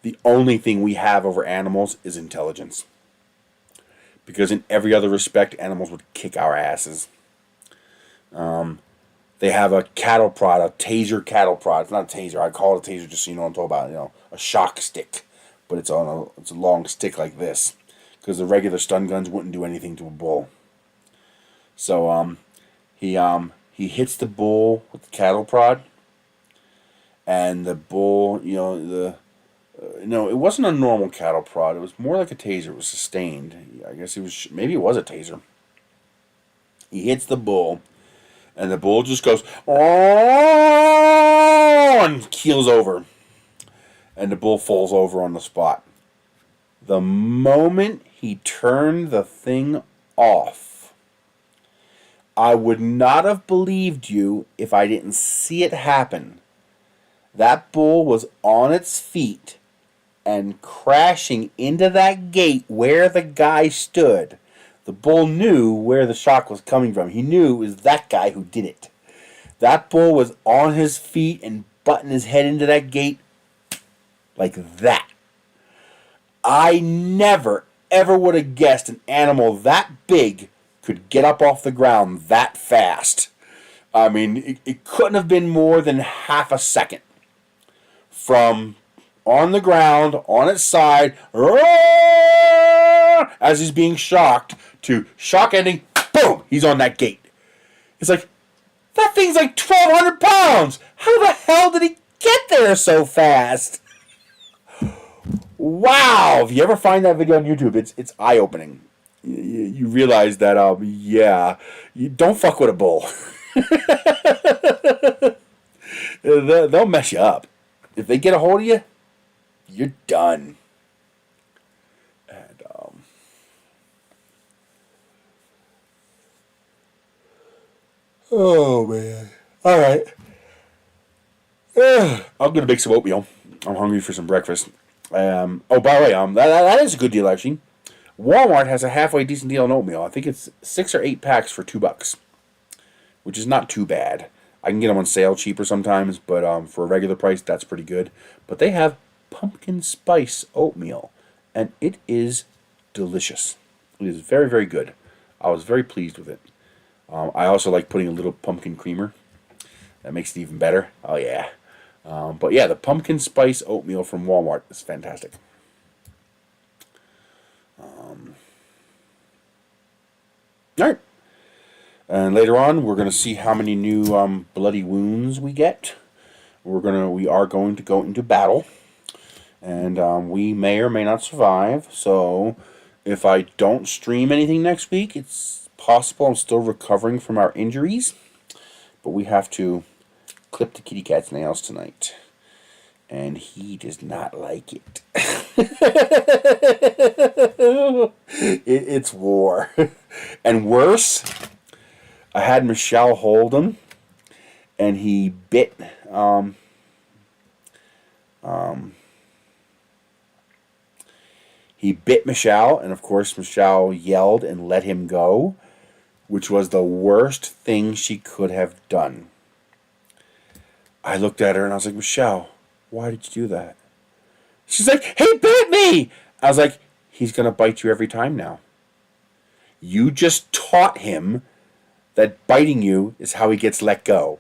the only thing we have over animals is intelligence. Because in every other respect, animals would kick our asses. They have a cattle prod, a taser cattle prod. It's not a taser. I call it a taser just so you know what I'm talking about. You know, a shock stick, but it's a long stick like this. Because the regular stun guns wouldn't do anything to a bull. So he hits the bull with the cattle prod, and the bull, you know, no, it wasn't a normal cattle prod. It was more like a taser. It was sustained. I guess maybe it was a taser. He hits the bull, and the bull just goes, oh, and keels over, and the bull falls over on the spot. The moment he turned the thing off, I would not have believed you if I didn't see it happen. That bull was on its feet and crashing into that gate where the guy stood. The bull knew where the shock was coming from. He knew it was that guy who did it. That bull was on his feet and butting his head into that gate like that. I never, ever would have guessed an animal that big could get up off the ground that fast. I mean, it couldn't have been more than half a second. From on the ground, on its side, as he's being shocked, to shock ending, boom, he's on that gate. It's like, that thing's like 1,200 pounds. How the hell did he get there so fast? Wow! If you ever find that video on YouTube, it's eye-opening. You realize that, yeah, you don't fuck with a bull. They'll mess you up. If they get a hold of you, you're done. And, oh, man. All right. I'm going to make some oatmeal. I'm hungry for some breakfast. Oh, by the way, that is a good deal actually. Walmart has a halfway decent deal on oatmeal. I think it's 6 or 8 packs for $2, which is not too bad. I can get them on sale cheaper sometimes, but for a regular price, that's pretty good. But they have pumpkin spice oatmeal, and it is delicious. It is very, very good. I was very pleased with it. I also like putting a little pumpkin creamer. That makes it even better. Oh, yeah. But yeah, the pumpkin spice oatmeal from Walmart is fantastic. All right. And later on, we're going to see how many new bloody wounds we get. We are going to go into battle, and we may or may not survive. So, if I don't stream anything next week, it's possible I'm still recovering from our injuries. But we have to clip the kitty cat's nails tonight, and he does not like it. It's war, and worse. I had Michelle hold him, and he bit. He bit Michelle, and of course Michelle yelled and let him go, which was the worst thing she could have done. I looked at her and I was like, Michelle, why did you do that? She's like, he bit me! I was like, he's going to bite you every time now. You just taught him that biting you is how he gets let go.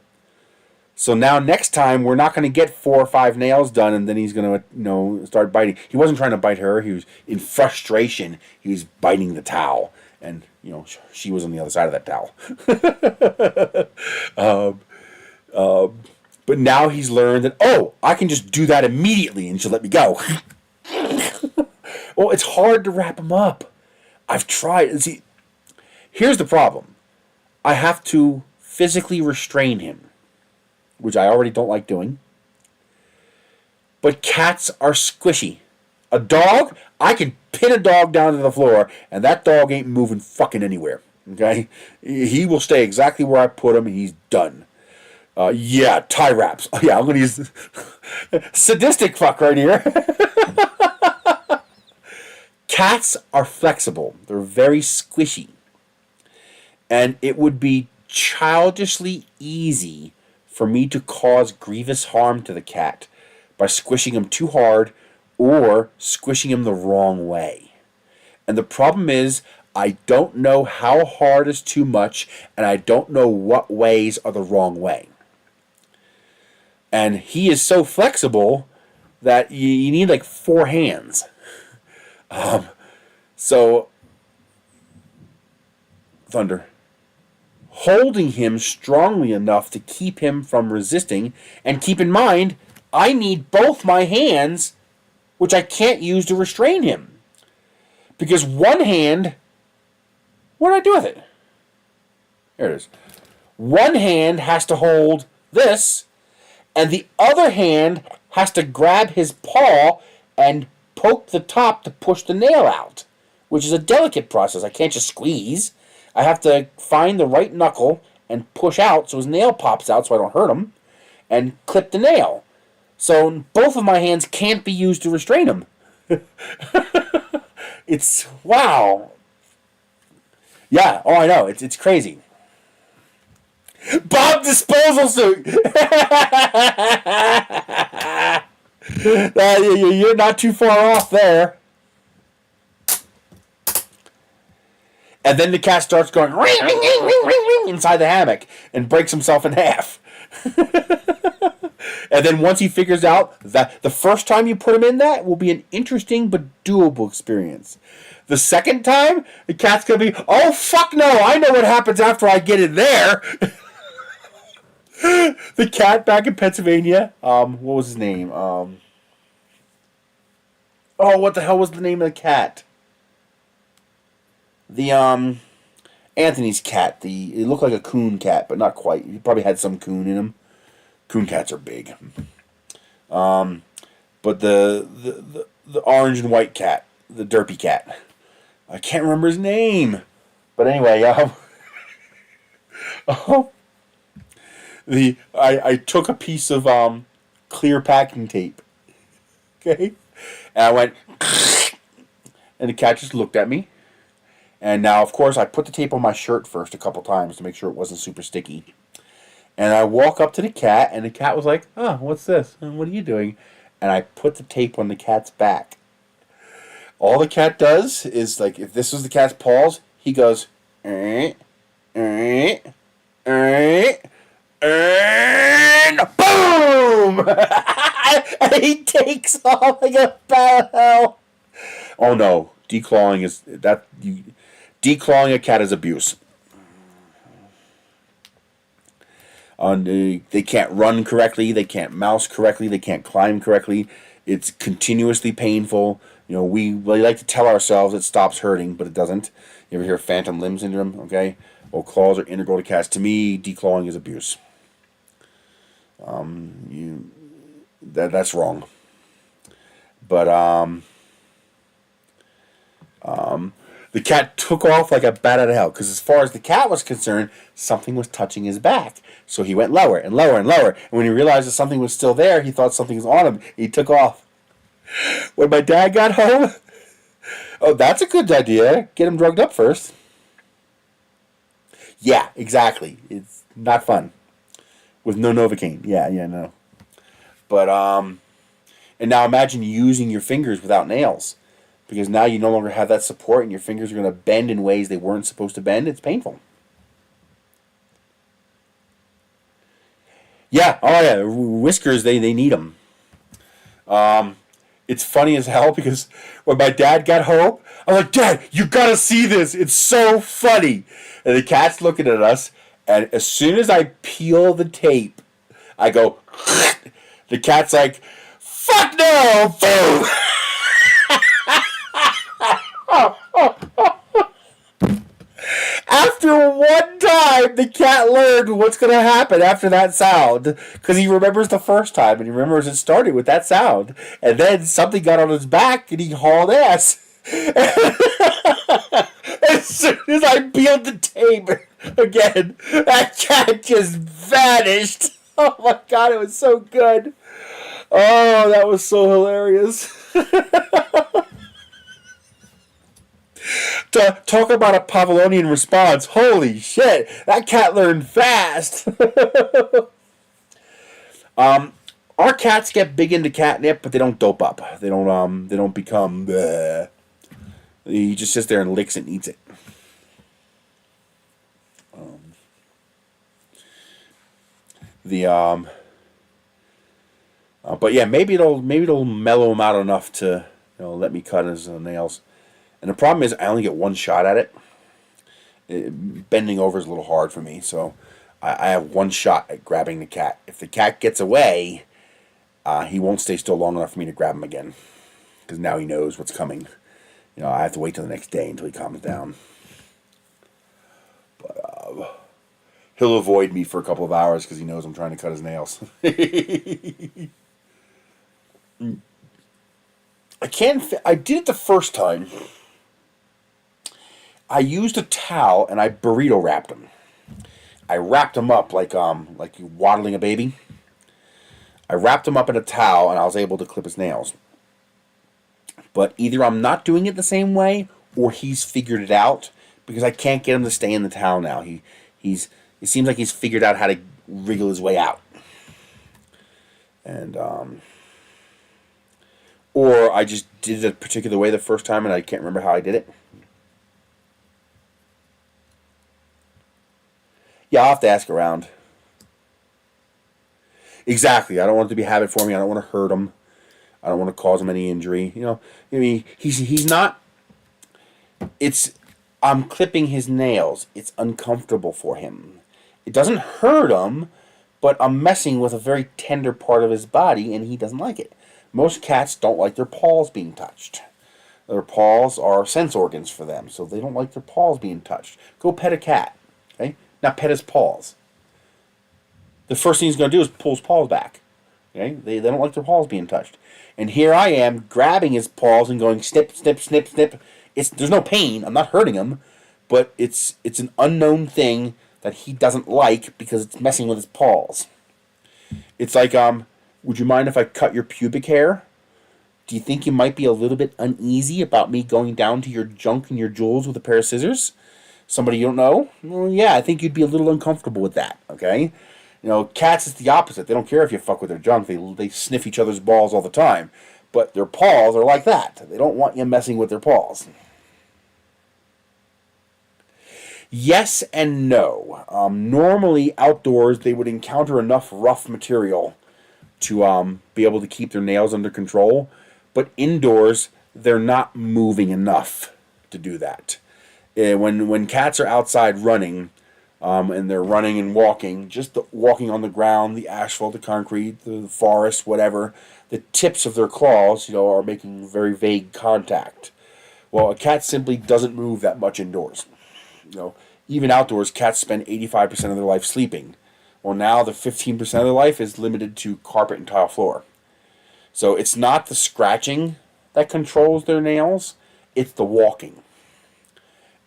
So now next time we're not going to get 4 or 5 nails done, and then he's going to start biting. He wasn't trying to bite her. He was in frustration. He was biting the towel, and she was on the other side of that towel. But now he's learned that I can just do that immediately, and she'll let me go. Well, it's hard to wrap him up. I've tried. See, here's the problem. I have to physically restrain him, which I already don't like doing. But cats are squishy. A dog, I can pin a dog down to the floor, and that dog ain't moving fucking anywhere. Okay? He will stay exactly where I put him, and he's done. Yeah, tie wraps. Oh, yeah, I'm going to use sadistic fuck right here. Cats are flexible. They're very squishy. And it would be childishly easy for me to cause grievous harm to the cat by squishing him too hard or squishing him the wrong way. And the problem is, I don't know how hard is too much, and I don't know what ways are the wrong way. And he is so flexible that you need like 4 hands. So, Thunder. Holding him strongly enough to keep him from resisting, and keep in mind, I need both my hands, which I can't use to restrain him. Because one hand, what do I do with it? There it is. One hand has to hold this, and the other hand has to grab his paw and poke the top to push the nail out, which is a delicate process. I can't just squeeze. I have to find the right knuckle and push out so his nail pops out so I don't hurt him, and clip the nail. So both of my hands can't be used to restrain him. It's, wow. Yeah, I know. It's crazy. Bomb disposal suit! You're not too far off there. And then the cat starts going ring, ring, ring, ring, ring, ring inside the hammock and breaks himself in half. And then once he figures out that the first time you put him in that will be an interesting but doable experience. The second time, the cat's going to be, oh, fuck no, I know what happens after I get in there. The cat back in Pennsylvania, what was his name? What the hell was the name of the cat? The, Anthony's cat. It looked like a coon cat, but not quite. He probably had some coon in him. Coon cats are big. But the orange and white cat, the derpy cat. I can't remember his name. But anyway, I took a piece of clear packing tape. Okay? And I went, and the cat just looked at me. And now, of course, I put the tape on my shirt first a couple times to make sure it wasn't super sticky. And I walk up to the cat, and the cat was like, "Oh, what's this? And what are you doing?" And I put the tape on the cat's back. All the cat does is, like, if this was the cat's paws, he goes, and boom! And he takes off like a bat of hell. Oh no, declawing declawing a cat is abuse. They can't run correctly, they can't mouse correctly, they can't climb correctly. It's continuously painful. You know, we like to tell ourselves it stops hurting, but it doesn't. You ever hear phantom limb syndrome? Okay, well, claws are integral to cats. To me, declawing is abuse. That's wrong. But the cat took off like a bat out of hell, because as far as the cat was concerned, something was touching his back. So he went lower and lower and lower. And when he realized that something was still there, he thought something was on him. He took off. When my dad got home, oh, that's a good idea. Get him drugged up first. Yeah, exactly. It's not fun. With no Novocaine. Yeah, no. But, and now imagine using your fingers without nails. Because now you no longer have that support and your fingers are going to bend in ways they weren't supposed to bend. It's painful. Yeah, oh yeah, whiskers, they need them. It's funny as hell because when my dad got home, I'm like, "Dad, you gotta see this. It's so funny." And the cat's looking at us, and as soon as I peel the tape, I go, the cat's like, "Fuck no!" Boom! After one time, the cat learned what's going to happen after that sound. Because he remembers the first time, and he remembers it started with that sound. And then something got on his back, and he hauled ass. As soon as I peeled the tape again, that cat just vanished. Oh my god, it was so good. Oh, that was so hilarious. To talk about a Pavlovian response, holy shit, that cat learned fast. Our cats get big into catnip, but they don't dope up. They don't become. He just sits there and licks it and eats it. But yeah, maybe it'll mellow him out enough to let me cut his nails. And the problem is I only get one shot at it. Bending over is a little hard for me, so I have one shot at grabbing the cat. If the cat gets away, he won't stay still long enough for me to grab him again, because now he knows what's coming. I have to wait till the next day until he calms down. But he'll avoid me for a couple of hours because he knows I'm trying to cut his nails. I did it the first time. I used a towel and I burrito wrapped him. I wrapped him up like you waddling a baby. I wrapped him up in a towel and I was able to clip his nails. But either I'm not doing it the same way or he's figured it out, because I can't get him to stay in the towel now. It seems like he's figured out how to wriggle his way out. And or I just did it a particular way the first time and I can't remember how I did it. Yeah, I'll have to ask around. Exactly. I don't want it to be a habit for me. I don't want to hurt him. I don't want to cause him any injury. He's not. I'm clipping his nails. It's uncomfortable for him. It doesn't hurt him, but I'm messing with a very tender part of his body, and he doesn't like it. Most cats don't like their paws being touched. Their paws are sense organs for them, so they don't like their paws being touched. Go pet a cat. Okay? Now pet his paws. The first thing he's going to do is pull his paws back. Okay? They don't like their paws being touched. And here I am grabbing his paws and going snip, snip, snip, snip. There's no pain. I'm not hurting him. But it's an unknown thing that he doesn't like because it's messing with his paws. It's like, would you mind if I cut your pubic hair Do you think you might be a little bit uneasy about me going down to your junk and your jewels with a pair of scissors? Somebody you don't know? Well, yeah, I think you'd be a little uncomfortable with that, okay? You know, cats is the opposite. They don't care if you fuck with their junk. They sniff each other's balls all the time. But their paws are like that. They don't want you messing with their paws. Yes and no. Normally, outdoors, they would encounter enough rough material to be able to keep their nails under control. But indoors, they're not moving enough to do that. When cats are outside running, and they're running and walking, just walking on the ground, the asphalt, the concrete, the forest, whatever, the tips of their claws, are making very vague contact. Well, a cat simply doesn't move that much indoors. Even outdoors, cats spend 85% of their life sleeping. Well, now the 15% of their life is limited to carpet and tile floor. So it's not the scratching that controls their nails, it's the walking.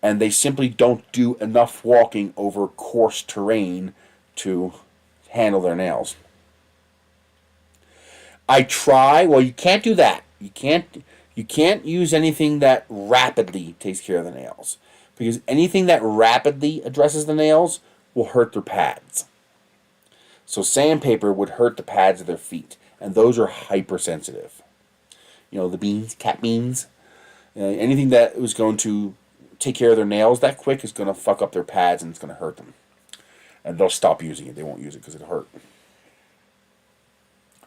And they simply don't do enough walking over coarse terrain to handle their nails. I try. Well, you can't do that. You can't use anything that rapidly takes care of the nails, because anything that rapidly addresses the nails will hurt their pads. So sandpaper would hurt the pads of their feet, and those are hypersensitive. The beans, cat beans, anything that was going to take care of their nails that quick is going to fuck up their pads, and it's going to hurt them. And they'll stop using it. They won't use it because it'll hurt.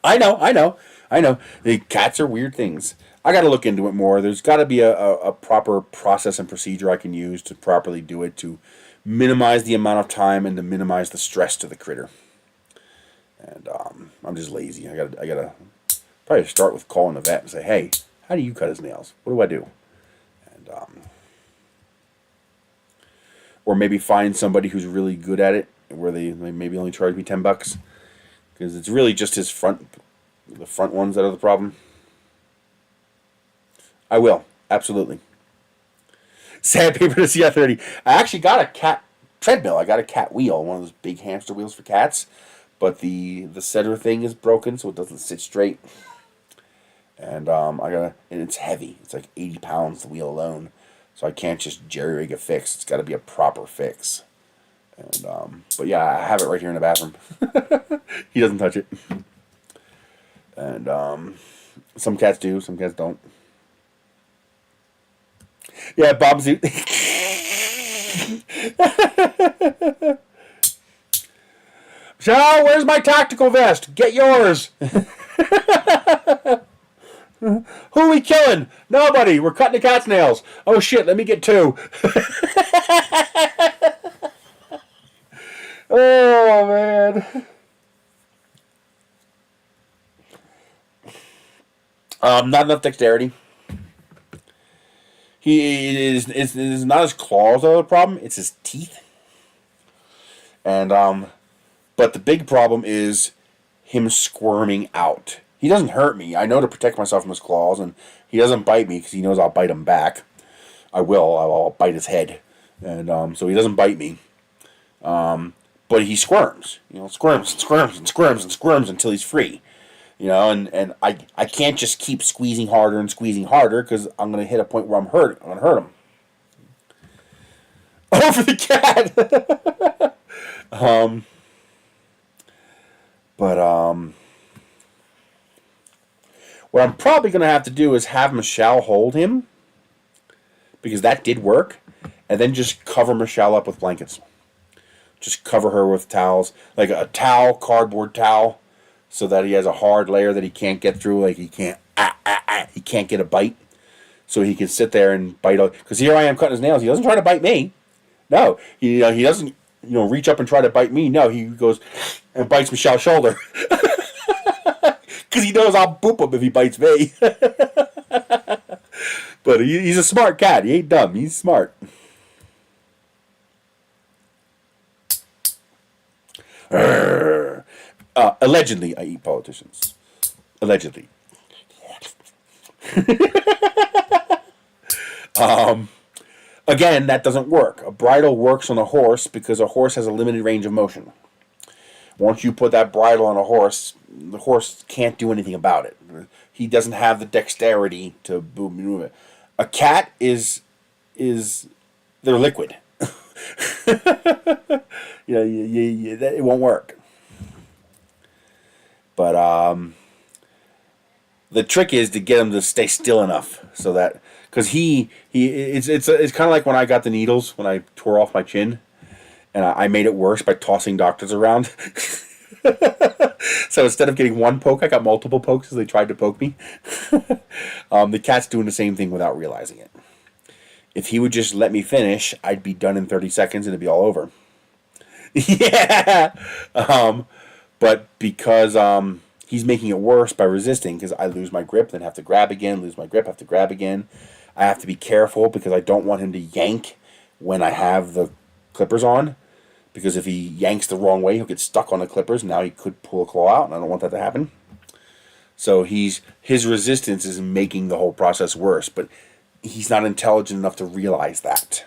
I know. The cats are weird things. I got to look into it more. There's got to be a proper process and procedure I can use to properly do it, to minimize the amount of time and to minimize the stress to the critter. And I'm just lazy. I gotta probably start with calling the vet and say, hey, how do you cut his nails? What do I do? And or maybe find somebody who's really good at it, where they maybe only charge me $10, because it's really just the front ones that are the problem. I will, absolutely. Sandpaper to CR30. I actually got a cat treadmill. I got a cat wheel, one of those big hamster wheels for cats, but the center thing is broken, so it doesn't sit straight. And and it's heavy. It's like 80 pounds, the wheel alone. So I can't just jerry-rig a fix. It's got to be a proper fix. And but yeah, I have it right here in the bathroom. He doesn't touch it. And some cats do, some cats don't. Yeah, Bob Zoot. Michelle, where's my tactical vest? Get yours. Who are we killing? Nobody. We're cutting the cat's nails. Oh shit, let me get 2. Oh man. Not enough dexterity. It's not his claws that are the problem, it's his teeth. And but the big problem is him squirming out. He doesn't hurt me. I know to protect myself from his claws, and he doesn't bite me because he knows I'll bite him back. I'll bite his head. And so he doesn't bite me. But he squirms. Squirms until he's free. And I can't just keep squeezing harder because I'm going to hit a point where I'm going to hurt him. Oh, for the cat! What I'm probably going to have to do is have Michelle hold him, because that did work, and then just cover Michelle up with blankets. Just cover her with towels, like a towel, cardboard towel, so that he has a hard layer that he can't get through, like he can't get a bite, so he can sit there and bite. Because here I am cutting his nails. He doesn't try to bite me. No, he doesn't reach up and try to bite me. No, he goes and bites Michelle's shoulder. Because he knows I'll boop him if he bites me. But he's a smart cat. He ain't dumb. He's smart. Allegedly, I eat politicians. Allegedly. Again, that doesn't work. A bridle works on a horse because a horse has a limited range of motion. Once you put that bridle on a horse, the horse can't do anything about it. He doesn't have the dexterity to move it. A cat is they're liquid. It won't work. But the trick is to get him to stay still enough so that, because it's kind of like when I got the needles when I tore off my chin, and I made it worse by tossing doctors around. So instead of getting one poke, I got multiple pokes as they tried to poke me. The cat's doing the same thing without realizing it. If he would just let me finish, I'd be done in 30 seconds and it'd be all over. Yeah. But because he's making it worse by resisting, because I lose my grip, then have to grab again, lose my grip, have to grab again. I have to be careful because I don't want him to yank when I have the clippers on. Because if he yanks the wrong way, he'll get stuck on the clippers. Now he could pull a claw out, and I don't want that to happen. So his resistance is making the whole process worse, but he's not intelligent enough to realize that.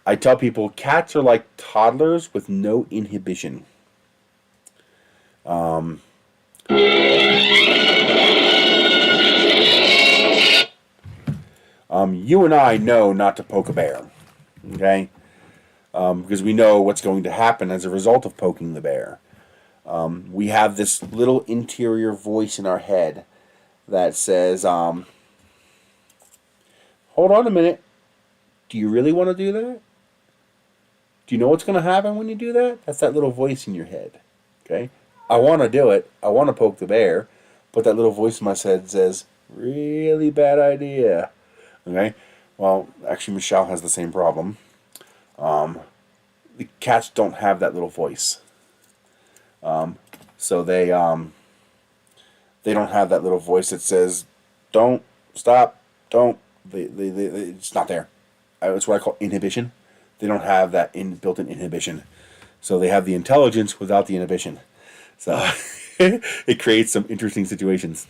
I tell people cats are like toddlers with no inhibition. You and I know not to poke a bear, okay? Because we know what's going to happen as a result of poking the bear. We have this little interior voice in our head that says, hold on a minute, do you really want to do that? Do you know what's going to happen when you do that? That's that little voice in your head, okay? I want to do it, I want to poke the bear, but that little voice in my head says, really bad idea, okay? Well, actually Michelle has the same problem. The cats don't have that little voice. So they don't have that little voice that says, don't, stop, don't. It's not there. It's what I call inhibition. They don't have that built-in inhibition. So they have the intelligence without the inhibition. So it creates some interesting situations.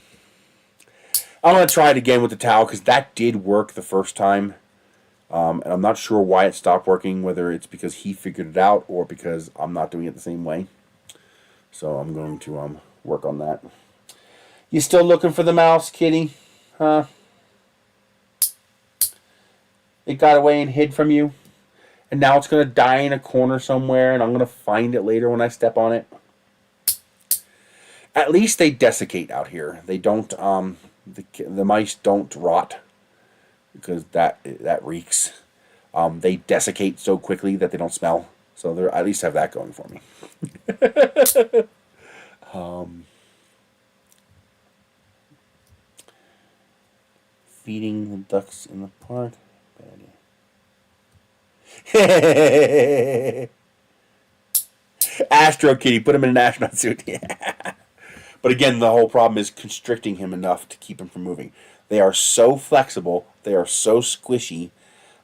I'm going to try it again with the towel because that did work the first time. And I'm not sure why it stopped working, whether it's because he figured it out or because I'm not doing it the same way. So I'm going to work on that. You still looking for the mouse, kitty? Huh? It got away and hid from you? And now it's going to die in a corner somewhere and I'm going to find it later when I step on it? At least they desiccate out here. They don't, the mice don't rot. Because that reeks. They desiccate so quickly that they don't smell. So they at least have that going for me. Feeding the ducks in the park. Bad idea. Astro Kitty, put him in an astronaut suit. Yeah. But again, the whole problem is constricting him enough to keep him from moving. They are so flexible. They are so squishy.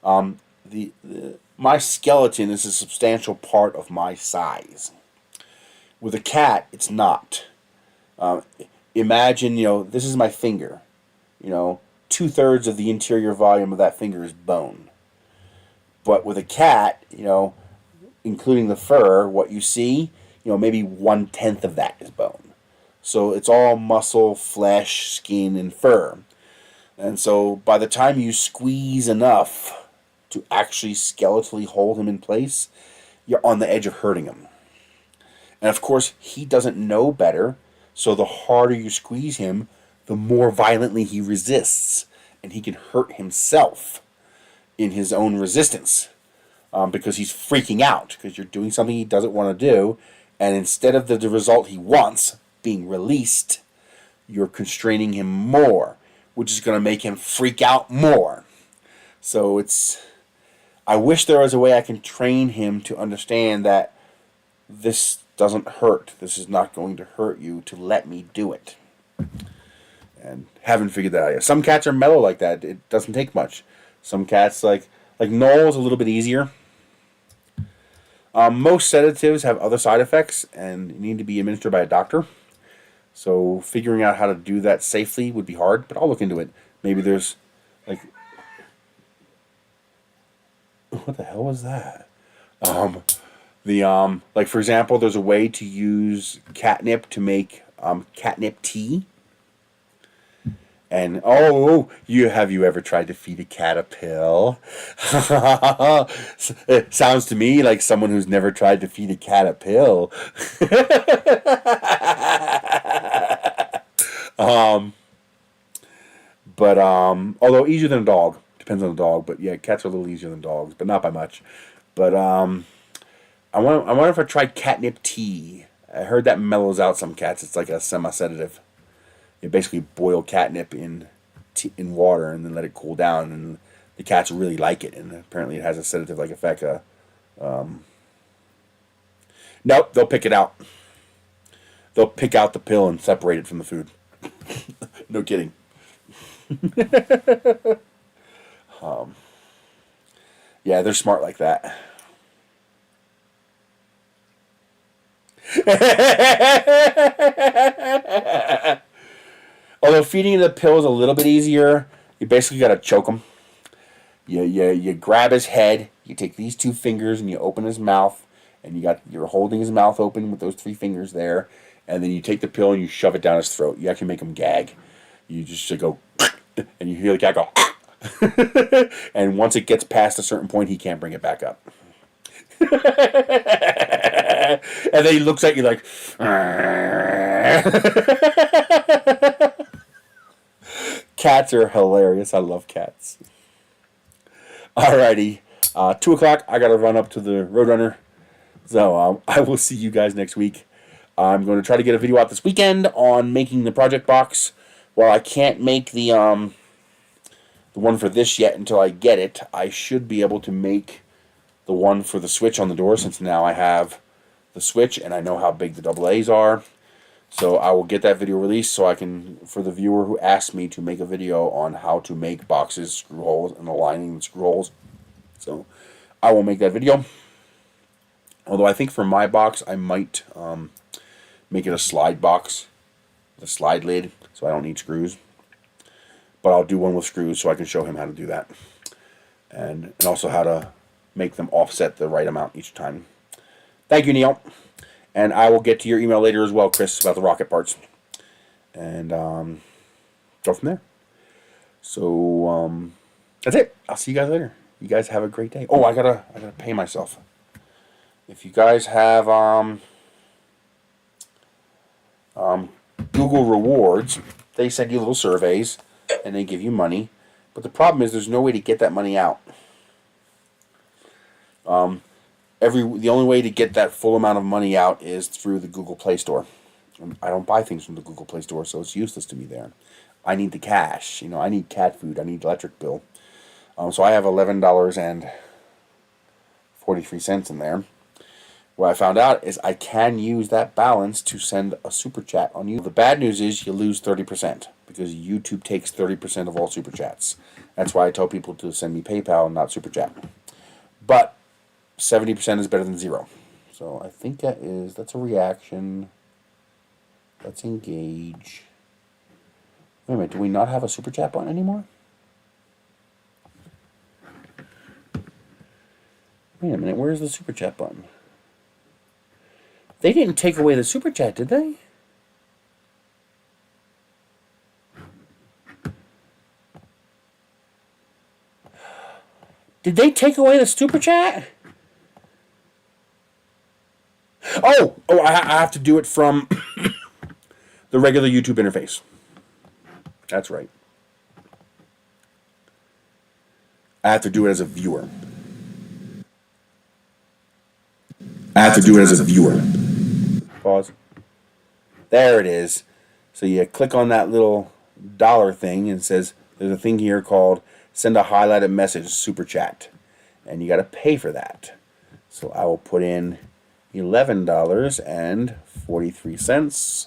My skeleton is a substantial part of my size. With a cat, it's not. Imagine, this is my finger. 2/3 of the interior volume of that finger is bone. But with a cat, including the fur, what you see, maybe 1/10 of that is bone. So it's all muscle, flesh, skin, and fur. And so by the time you squeeze enough to actually skeletally hold him in place, you're on the edge of hurting him. And of course, he doesn't know better, so the harder you squeeze him, the more violently he resists. And he can hurt himself in his own resistance because he's freaking out because you're doing something he doesn't want to do. And instead of the result he wants being released, you're constraining him more, which is going to make him freak out more. So I wish there was a way I can train him to understand that this doesn't hurt. This is not going to hurt you to let me do it. And haven't figured that out yet. Some cats are mellow like that. It doesn't take much. Some cats, like Noel's, a little bit easier. Most sedatives have other side effects and need to be administered by a doctor. So figuring out how to do that safely would be hard, but I'll look into it. Maybe there's, what the hell was that? The like for example, there's a way to use catnip to make catnip tea. And have you ever tried to feed a cat a pill? It sounds to me like someone who's never tried to feed a cat a pill. But although easier than a dog, depends on the dog. But yeah, cats are a little easier than dogs, but not by much. But I wonder if I tried catnip tea. I heard that mellows out some cats. It's like a semi-sedative. You basically boil catnip in water and then let it cool down, and the cats really like it. And apparently, it has a sedative-like effect. Nope, they'll pick it out. They'll pick out the pill and separate it from the food. No kidding. Yeah, they're smart like that. Although feeding the pill is a little bit easier, you basically got to choke him. You grab his head, you take these two fingers and you open his mouth, and you're holding his mouth open with those three fingers there, and then you take the pill and you shove it down his throat. You actually make him gag. You just go, and you hear the cat go, and once it gets past a certain point, he can't bring it back up. And then he looks at you like, cats are hilarious. I love cats. Alrighty, 2 o'clock. I gotta run up to the Roadrunner. So I will see you guys next week. I'm going to try to get a video out this weekend on making the project box. While I can't make the one for this yet until I get it, I should be able to make the one for the switch on the door, since now I have the switch and I know how big the AA's are. So I will get that video released so I can, for the viewer who asked me to make a video on how to make boxes, screw holes, and aligning the screw holes. So I will make that video. Although I think for my box, I might make it a slide box, a slide lid, so I don't need screws. But I'll do one with screws so I can show him how to do that. And also how to make them offset the right amount each time. Thank you, Neil. And I will get to your email later as well, Chris, about the rocket parts. And go from there. So that's it. I'll see you guys later. You guys have a great day. Oh, I gotta pay myself. If you guys have Google Rewards, they send you little surveys and they give you money. But the problem is there's no way to get that money out. The only way to get that full amount of money out is through the Google Play Store. I don't buy things from the Google Play Store, so it's useless to me there. I need the cash. I need cat food. I need electric bill. So I have $11.43 in there. What I found out is I can use that balance to send a super chat on you. The bad news is you lose 30% because YouTube takes 30% of all super chats. That's why I tell people to send me PayPal and not super chat. But 70% is better than 0. So I think that's a reaction. Let's engage. Wait a minute, do we not have a super chat button anymore? Wait a minute, where's the super chat button? They didn't take away the super chat, did they? Did they take away the super chat? Oh, I have to do it from the regular YouTube interface. That's right. I have to do it as a viewer. Pause. There it is. So you click on that little dollar thing and it says there's a thing here called send a highlighted message super chat. And you got to pay for that. So I will put in $11.43.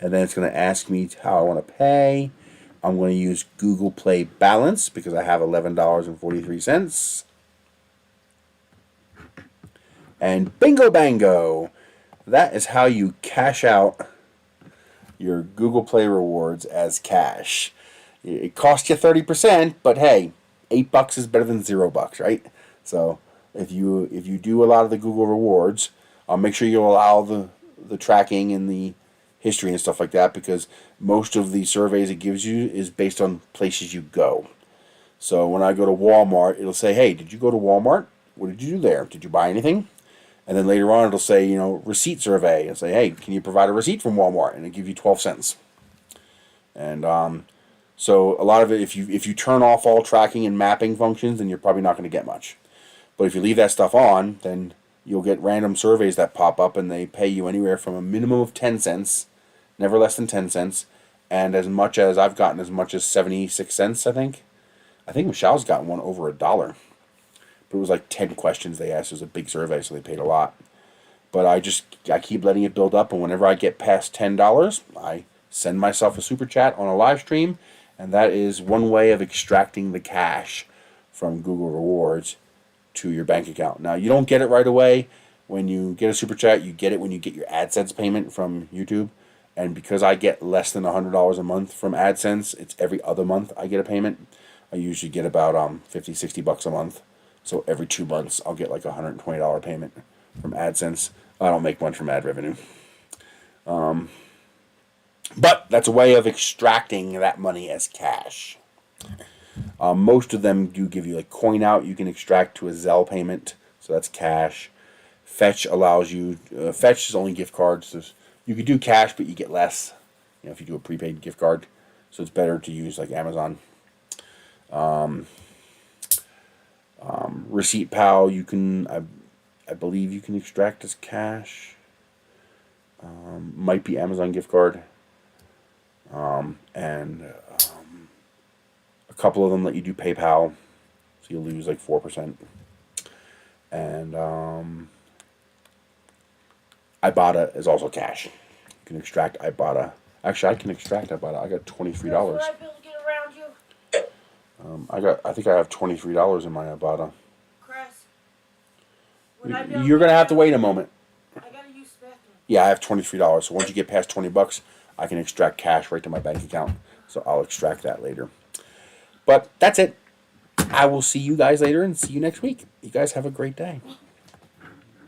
And then it's going to ask me how I want to pay. I'm going to use Google Play Balance because I have $11.43. And bingo bango! That is how you cash out your Google Play rewards as cash. It costs you 30%, but hey, $8 is better than $0, right? So if you do a lot of the Google rewards, make sure you allow the tracking and the history and stuff like that, because most of the surveys it gives you is based on places you go. So when I go to Walmart, it'll say, hey, did you go to Walmart? What did you do there? Did you buy anything? And then later on, it'll say, receipt survey, and say, hey, can you provide a receipt from Walmart? And it'll give you 12 cents. And so a lot of it, if you turn off all tracking and mapping functions, then you're probably not going to get much. But if you leave that stuff on, then you'll get random surveys that pop up, and they pay you anywhere from a minimum of 10 cents, never less than 10 cents, and as much as I've gotten as much as 76 cents, I think. I think Michelle's gotten one over $1. But it was like 10 questions they asked. It was a big survey, so they paid a lot. But I keep letting it build up, and whenever I get past $10, I send myself a super chat on a live stream, and that is one way of extracting the cash from Google Rewards to your bank account. Now, you don't get it right away. When you get a super chat, you get it when you get your AdSense payment from YouTube. And because I get less than $100 a month from AdSense, it's every other month I get a payment. I usually get about $50-$60 a month. So every 2 months, I'll get like a $120 payment from AdSense. I don't make much from ad revenue. But that's a way of extracting that money as cash. Most of them do give you like coin out. You can extract to a Zelle payment, so that's cash. Fetch allows you. Fetch is only gift cards. You could do cash, but you get less. If you do a prepaid gift card, so it's better to use like Amazon. Receipt Pal, you can. I believe you can extract as cash. Might be Amazon gift card. And a couple of them let you do PayPal, so you'll lose like 4%. And Ibotta is also cash. You can extract Ibotta. Actually, I can extract Ibotta. I got $23. I think I have $23 in my Ibotta. Chris, you're gonna have to wait a moment. I gotta use the bathroom. Yeah, I have $23. So once you get past $20, I can extract cash right to my bank account. So I'll extract that later. But that's it. I will see you guys later and see you next week. You guys have a great day.